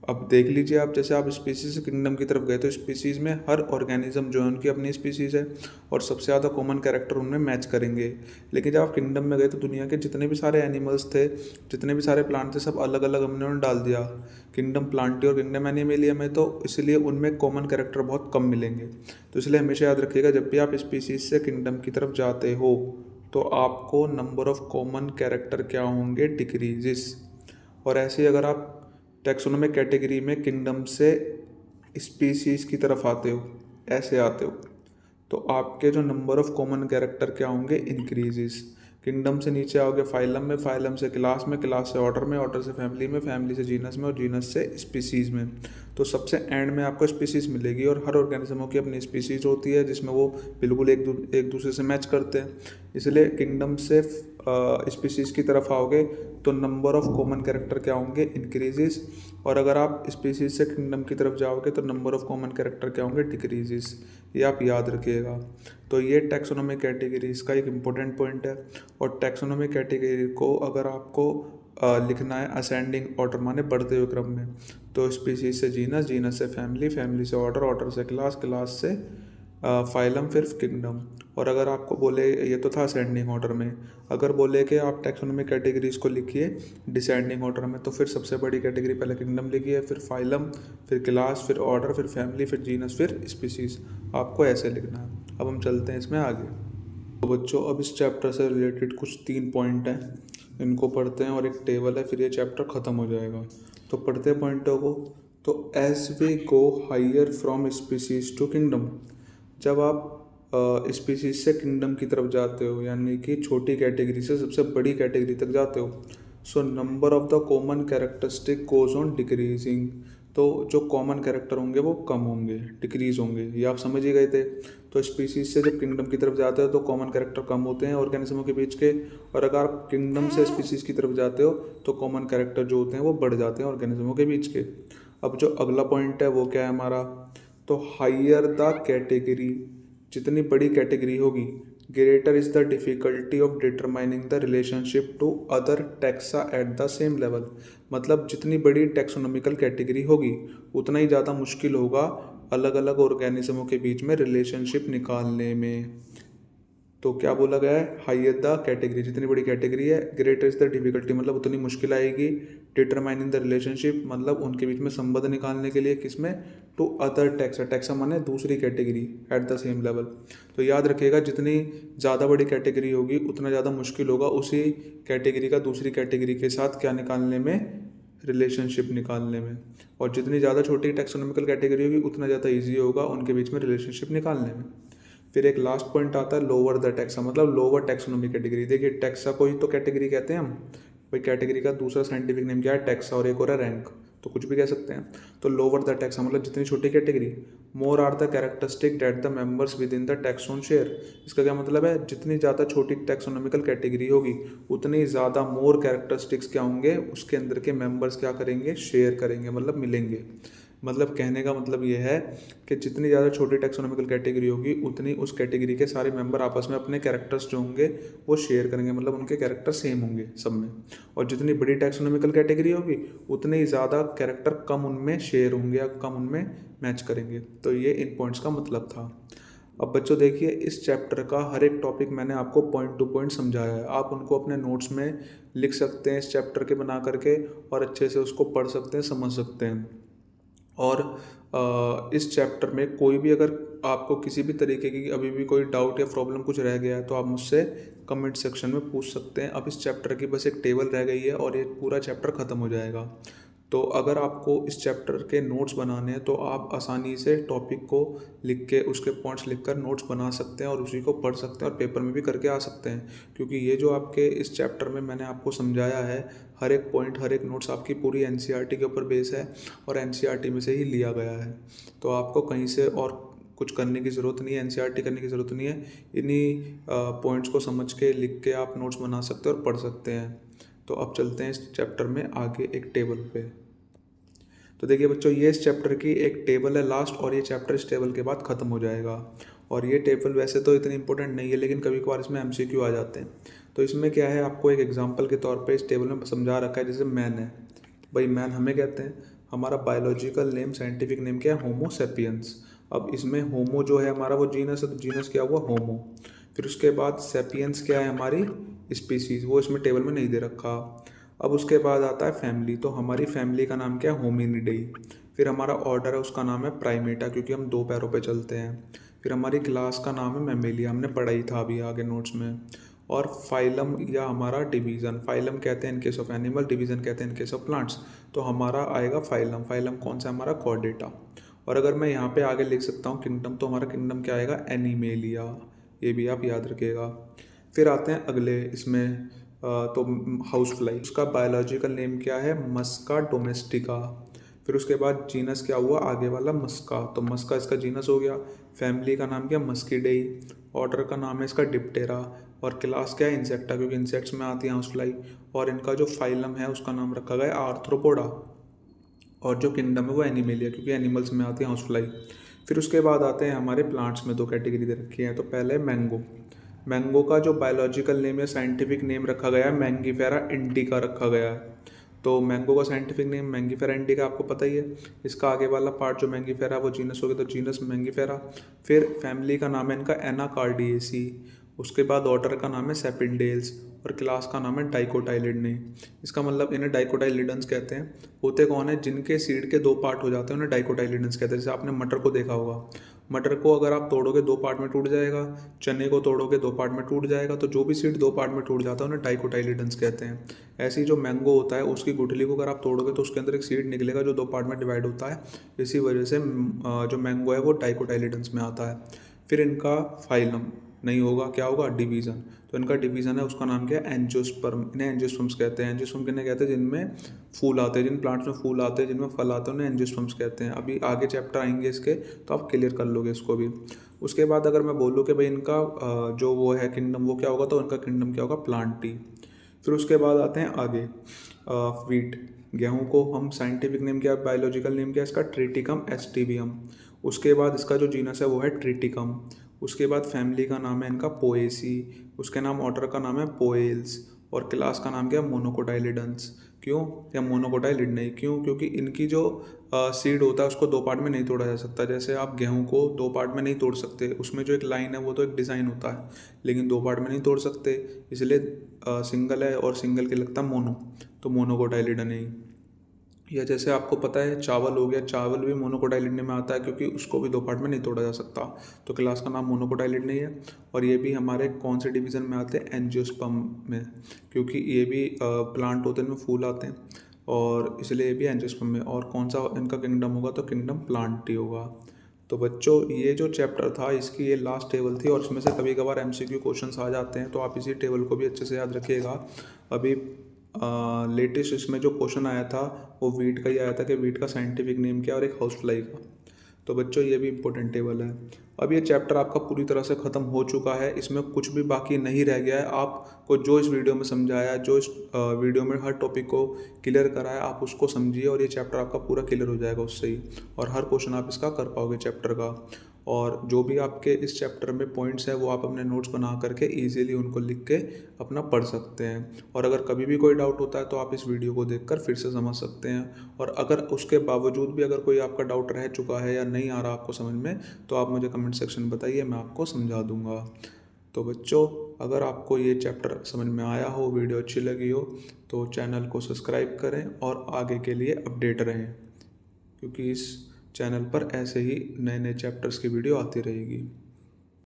अब देख लीजिए आप, जैसे आप स्पीसीज से किंगडम की तरफ गए तो स्पीसीज में हर ऑर्गेनिज्म जो है उनकी अपनी स्पीसीज है और सबसे ज़्यादा कॉमन कैरेक्टर उनमें मैच करेंगे। लेकिन जब आप किंगडम में गए तो दुनिया के जितने भी सारे एनिमल्स थे, जितने भी सारे प्लांट थे, सब अलग अलग हमने उन्हें डाल दिया किंगडम प्लांटी और किंगडम एनिमेलिया में, तो इसलिए उनमें कॉमन कैरेक्टर बहुत कम मिलेंगे। तो इसलिए हमेशा याद रखिएगा, जब भी आप स्पीसीज से किंगडम की तरफ जाते हो तो आपको नंबर ऑफ कॉमन कैरेक्टर क्या होंगे, डिक्रीजिस। और ऐसे ही अगर आप टैक्सोनॉमिक कैटेगरी में किंगडम से स्पीसीज की तरफ आते हो, ऐसे आते हो, तो आपके जो नंबर ऑफ कॉमन कैरेक्टर क्या होंगे, इंक्रीजिस। किंगडम से नीचे आओगे फाइलम में, फाइलम से क्लास में, क्लास से ऑर्डर में, ऑर्डर से फैमिली में, फैमिली से जीनस में और जीनस से स्पीसीज में। तो सबसे एंड में आपको स्पीसीज मिलेगी और हर ऑर्गेनिज्मों की अपनी स्पीसीज होती है जिसमें वो बिल्कुल एक दूसरे से मैच करते हैं। इसलिए किंगडम से स्पीसीज की तरफ आओगे तो नंबर ऑफ कॉमन कैरेक्टर क्या होंगे, इंक्रीजिस। और अगर आप स्पीसीज से किंगडम की तरफ जाओगे तो नंबर ऑफ कॉमन कैरेक्टर क्या होंगे, डिक्रीजिस। ये आप याद रखिएगा। तो ये टैक्सोनॉमिक कैटेगरीज का एक इम्पोर्टेंट पॉइंट है। और टैक्सोनॉमिक कैटेगरी को अगर आपको लिखना है असेंडिंग ऑर्डर, माने बढ़ते हुए क्रम में, तो स्पीसीज से जीनस, जीनस से फैमिली, फैमिली से ऑर्डर, ऑर्डर से क्लास, क्लास से फाइलम, फिर किंगडम। और अगर आपको बोले, ये तो था असेंडिंग ऑर्डर में, अगर बोले कि आप टैक्सोनॉमिक कैटेगरीज को लिखिए डिसेंडिंग ऑर्डर में, तो फिर सबसे बड़ी कैटेगरी पहले किंगडम लिखिए, फिर फाइलम, फिर क्लास, फिर ऑर्डर, फिर फैमिली, फिर जीनस, फिर स्पीसीज। आपको ऐसे लिखना है। अब हम चलते हैं इसमें आगे। तो बच्चों अब इस चैप्टर से रिलेटेड कुछ 3 पॉइंट हैं, इनको पढ़ते हैं और एक टेबल है, फिर ये चैप्टर ख़त्म हो जाएगा। तो पढ़ते हैं पॉइंटों को। तो as we go higher from species to kingdom, जब आप स्पीसीज से किंगडम की तरफ जाते हो, यानी कि छोटी कैटेगरी से सबसे बड़ी कैटेगरी तक जाते हो, so number of the common characteristic goes on decreasing. तो जो कॉमन कैरेक्टर होंगे वो कम होंगे, डिक्रीज होंगे, ये आप समझ ही गए थे। तो स्पीसीज से जब किंगडम की तरफ जाते हो तो कॉमन कैरेक्टर कम होते हैं ऑर्गेनिज्मों के बीच के, और अगर आप किंगडम से स्पीसीज की तरफ जाते हो तो कॉमन कैरेक्टर जो होते हैं वो बढ़ जाते हैं ऑर्गेनिज्मों के बीच के। अब जो अगला पॉइंट है वो क्या है हमारा, तो हायर द कैटेगरी, जितनी बड़ी कैटेगरी होगी, greater is the difficulty of determining the relationship to other taxa at the same level. मतलब जितनी बड़ी टैक्सोनॉमिकल कैटेगरी होगी उतना ही ज़्यादा मुश्किल होगा अलग अलग ऑर्गेनिज्मों के बीच में रिलेशनशिप निकालने में। तो क्या बोला गया है, हायर द कैटेगरी, जितनी बड़ी कैटेगरी है, ग्रेटर इज द डिफिकल्टी, मतलब उतनी मुश्किल आएगी, डिटरमाइनिंग द रिलेशनशिप, मतलब उनके बीच में संबंध निकालने के लिए, किसमें, टू अदर टैक्सा, टैक्सा माने दूसरी category, eight the same level. तो याद रखिएगा, जितनी ज़्यादा बड़ी कैटेगरी होगी उतना ज़्यादा मुश्किल होगा उसी कैटेगरी का दूसरी कैटेगरी के साथ क्या निकालने में, रिलेशनशिप निकालने में। और जितनी ज़्यादा छोटी टैक्सोनॉमिकल कैटेगरी होगी उतना ज़्यादा ईजी होगा उनके बीच में रिलेशनशिप निकालने में। फिर एक लास्ट पॉइंट आता है लोअर द टैक्सा, मतलब लोअर टैक्सोनॉमिक कैटेगरी। देखिए टैक्सा को ही तो कैटेगरी कहते हैं हम, भाई कैटेगरी का दूसरा साइंटिफिक नेम क्या है, टैक्सा, और एक और है रैंक, तो कुछ भी कह सकते हैं। तो लोअर द टैक्सा मतलब जितनी छोटी category, more are the characteristic that the members within the taxon share. इसका क्या मतलब है, जितनी ज़्यादा छोटी टैक्सोनॉमिकल कैटेगरी होगी उतनी ज़्यादा मोर कैरेक्टरिस्टिक्स क्या होंगे, उसके अंदर के मेंबर्स क्या करेंगे, शेयर करेंगे, मतलब मिलेंगे। मतलब कहने का मतलब ये है कि जितनी ज़्यादा छोटी टैक्सोनॉमिकल कैटेगरी होगी उतनी उस कैटेगरी के सारे मेंबर आपस में अपने कैरेक्टर्स जो होंगे वो शेयर करेंगे, मतलब उनके कैरेक्टर सेम होंगे सब में। और जितनी बड़ी टैक्सोनॉमिकल कैटेगरी होगी उतने ही ज़्यादा कैरेक्टर कम उनमें शेयर होंगे या कम उनमें मैच करेंगे। तो ये इन पॉइंट्स का मतलब था। अब बच्चों देखिए, इस चैप्टर का हर एक टॉपिक मैंने आपको पॉइंट टू पॉइंट समझाया है, आप उनको अपने नोट्स में लिख सकते हैं इस चैप्टर के बना करके, और अच्छे से उसको पढ़ सकते हैं, समझ सकते हैं। और इस चैप्टर में कोई भी अगर आपको किसी भी तरीके की अभी भी कोई डाउट या प्रॉब्लम कुछ रह गया है तो आप मुझसे कमेंट सेक्शन में पूछ सकते हैं। अब इस चैप्टर की बस एक टेबल रह गई है और ये पूरा चैप्टर ख़त्म हो जाएगा। तो अगर आपको इस चैप्टर के नोट्स बनाने हैं तो आप आसानी से टॉपिक को लिख के उसके पॉइंट्स लिखकर नोट्स बना सकते हैं और उसी को पढ़ सकते हैं और पेपर में भी करके आ सकते हैं, क्योंकि ये जो आपके इस चैप्टर में मैंने आपको समझाया है, हर एक पॉइंट हर एक नोट्स आपकी पूरी एनसीईआरटी के ऊपर बेस है और एनसीईआरटी में से ही लिया गया है। तो आपको कहीं से और कुछ करने की ज़रूरत नहीं है, एनसीईआरटी करने की ज़रूरत नहीं है। इन्हीं पॉइंट्स को समझ के लिख के आप नोट्स बना सकते हैं और पढ़ सकते हैं। तो अब चलते हैं इस चैप्टर में आगे एक टेबल पे। तो देखिए बच्चों, ये इस चैप्टर की एक टेबल है लास्ट, और ये चैप्टर इस टेबल के बाद ख़त्म हो जाएगा। और ये टेबल वैसे तो इतनी इंपॉर्टेंट नहीं है, लेकिन कभी कभार इसमें एमसीक्यू आ जाते हैं। तो इसमें क्या है, आपको एक एग्जांपल के तौर पे इस टेबल में समझा रखा है। जैसे मैन है, भाई मैन हमें कहते हैं, हमारा बायोलॉजिकल नेम साइंटिफिक नेम क्या है, होमो सेपियंस। अब इसमें होमो जो है हमारा वो जीनस है, तो जीनस क्या हुआ, होमो। फिर उसके बाद सेपियंस क्या है, हमारी स्पीसीज, वो इसमें टेबल में नहीं दे रखा। अब उसके बाद आता है फैमिली, तो हमारी फैमिली का नाम क्या है, होमिनिडाई। फिर हमारा ऑर्डर है, उसका नाम है प्राइमेटा, क्योंकि हम 2 पैरों पे चलते हैं। फिर हमारी क्लास का नाम है मैमेलिया, हमने पढ़ा ही था अभी आगे नोट्स में। और फाइलम या हमारा डिवीज़न, फाइलम कहते हैं in case of animal, division कहते हैं इन केस ऑफ प्लांट्स। तो हमारा आएगा फाइलम। फाइलम कौन सा है, हमारा कॉर्डेटा। और अगर मैं यहाँ पे आगे लिख सकता हूँ किंगडम, तो हमारा किंगडम क्या आएगा, एनिमेलिया। ये भी आप याद रखिएगा। फिर आते हैं अगले इसमें तो हाउस फ्लाई, उसका बायोलॉजिकल नेम क्या है, मस्का डोमेस्टिका। फिर उसके बाद जीनस क्या हुआ, आगे वाला मस्का, तो मस्का इसका जीनस हो गया। फैमिली का नाम क्या, मस्कीडेई। ऑर्डर का नाम है इसका डिप्टेरा। और क्लास क्या है, इंसेक्टा, क्योंकि इंसेक्ट्स में आती है हाउस फ्लाई। और इनका जो फाइलम है उसका नाम रखा गया आर्थ्रोपोडा। और जो किंगडम है वो एनिमेलिया, क्योंकि एनिमल्स में आती है हाउस फ्लाई। फिर उसके बाद आते हैं हमारे प्लांट्स में, 2 कैटेगरी दे रखी है। तो पहले मैंगो। मैंगो का जो बायोलॉजिकल नेम या साइंटिफिक नेम रखा गया है, मैंगीफेरा इंडिका रखा गया है। तो मैंगो का साइंटिफिक नेम मैंगीफेरा इंडिका आपको पता ही है। इसका आगे वाला पार्ट जो मैंगीफेरा वो जीनस हो गया, तो जीनस मैंगीफेरा। फिर फैमिली का नाम है इनका एनाकार्डिएसी। उसके बाद ऑर्डर का नाम है सेपिंडेल्स। और क्लास का नाम है डाइकोटाइलिडनी। इसका मतलब इन्हें डाइकोटाइलिडन्स कहते हैं। होते कौन है, जिनके सीड के 2 पार्ट हो जाते हैं उन्हें डाइकोटाइलिडन्स कहते हैं। जैसे आपने मटर को देखा होगा, मटर को अगर आप तोड़ोगे 2 पार्ट में टूट जाएगा। चने को तोड़ोगे 2 पार्ट में टूट जाएगा। तो जो भी सीड 2 पार्ट में टूट जाता है उन्हें डाइकोटाइलिडन्स कहते हैं। ऐसे ही जो मैंगो होता है, उसकी गुठली को अगर आप तोड़ोगे तो उसके अंदर एक सीड निकलेगा जो 2 पार्ट में डिवाइड होता है। इसी वजह से जो मैंगो है वो डाइकोटाइलिडन्स में आता है। फिर इनका फाइलम नहीं होगा, क्या होगा, डिवीज़न। तो इनका डिवीज़न है, उसका नाम क्या है, एंजियोस्पर्म। इन्हें एंजियोस्पर्म्स कहते हैं। एंजियोस्पर्म किन्हें कहते हैं, जिनमें फूल आते हैं, जिन प्लांट्स में फूल आते हैं, जिनमें फल आते हैं, उन्हें एंजियोस्पर्म्स कहते हैं। अभी आगे चैप्टर आएंगे इसके, तो आप क्लियर कर लोगे इसको भी। उसके बाद अगर मैं बोलूँ कि भाई इनका जो वो है किंगडम, वो क्या होगा, तो इनका किंगडम क्या होगा, प्लांट टी। फिर उसके बाद आते हैं आगे वीट। गेहूँ को हम साइंटिफिक नेम क्या, बायोलॉजिकल नेम क्या है इसका, ट्रिटिकम एस्टिबियम। उसके बाद इसका जो जीनस है वो है ट्रिटिकम। उसके बाद फैमिली का नाम है इनका पोएसी। उसके नाम ऑर्डर का नाम है पोएल्स। और क्लास का नाम क्या है, मोनोकोटाइलिडन्स। क्यों, या मोनोकोटाइलिड नहीं, क्यों, क्योंकि इनकी जो सीड होता है उसको 2 पार्ट में नहीं तोड़ा जा सकता। जैसे आप गेहूं को 2 पार्ट में नहीं तोड़ सकते, उसमें जो एक लाइन है वो तो एक डिज़ाइन होता है, लेकिन 2 पार्ट में नहीं तोड़ सकते। इसलिए सिंगल है, और सिंगल के लगता है मोनो, तो मोनोकोटाइलिडन नहीं। या जैसे आपको पता है चावल हो गया, चावल भी मोनोकोटाइलिडने में आता है, क्योंकि उसको भी 2 पार्ट में नहीं तोड़ा जा सकता। तो क्लास का नाम मोनोकोटाइलिडने है। और ये भी हमारे कौन से डिवीज़न में आते हैं, एंजियोस्पर्म में, क्योंकि ये भी प्लांट होते हैं, इनमें फूल आते हैं, और इसलिए ये भी एंजियोस्पर्म में। और कौन सा इनका किंगडम होगा, तो किंगडम प्लांट ही होगा। तो बच्चों, ये जो चैप्टर था इसकी ये लास्ट टेबल थी, और इसमें से कभी कभार एमसीक्यू क्वेश्चंस आ जाते हैं, तो आप इसी टेबल को भी अच्छे से याद रखिएगा। अभी लेटेस्ट इसमें जो क्वेश्चन आया था वो वीट का ही आया था, कि वीट का साइंटिफिक नेम क्या है, और एक हाउस फ्लाई का। तो बच्चों, ये भी इंपॉर्टेंट टेबल है। अब ये चैप्टर आपका पूरी तरह से ख़त्म हो चुका है, इसमें कुछ भी बाकी नहीं रह गया है। आपको जो इस वीडियो में समझाया, जो इस वीडियो में हर टॉपिक को क्लियर कराया, आप उसको समझिए, और ये चैप्टर आपका पूरा क्लियर हो जाएगा उससे ही। और हर क्वेश्चन आप इसका कर पाओगे चैप्टर का। और जो भी आपके इस चैप्टर में पॉइंट्स हैं वो आप अपने नोट्स बना करके ईजिली उनको लिख के अपना पढ़ सकते हैं। और अगर कभी भी कोई डाउट होता है तो आप इस वीडियो को देखकर फिर से समझ सकते हैं। और अगर उसके बावजूद भी अगर कोई आपका डाउट रह चुका है या नहीं आ रहा आपको समझ में, तो आप मुझे कमेंट सेक्शन में बताइए, मैं आपको समझा दूंगा। तो बच्चों, अगर आपको ये चैप्टर समझ में आया हो, वीडियो अच्छी लगी हो, तो चैनल को सब्सक्राइब करें और आगे के लिए अपडेट रहें, क्योंकि इस चैनल पर ऐसे ही नए नए चैप्टर्स की वीडियो आती रहेगी।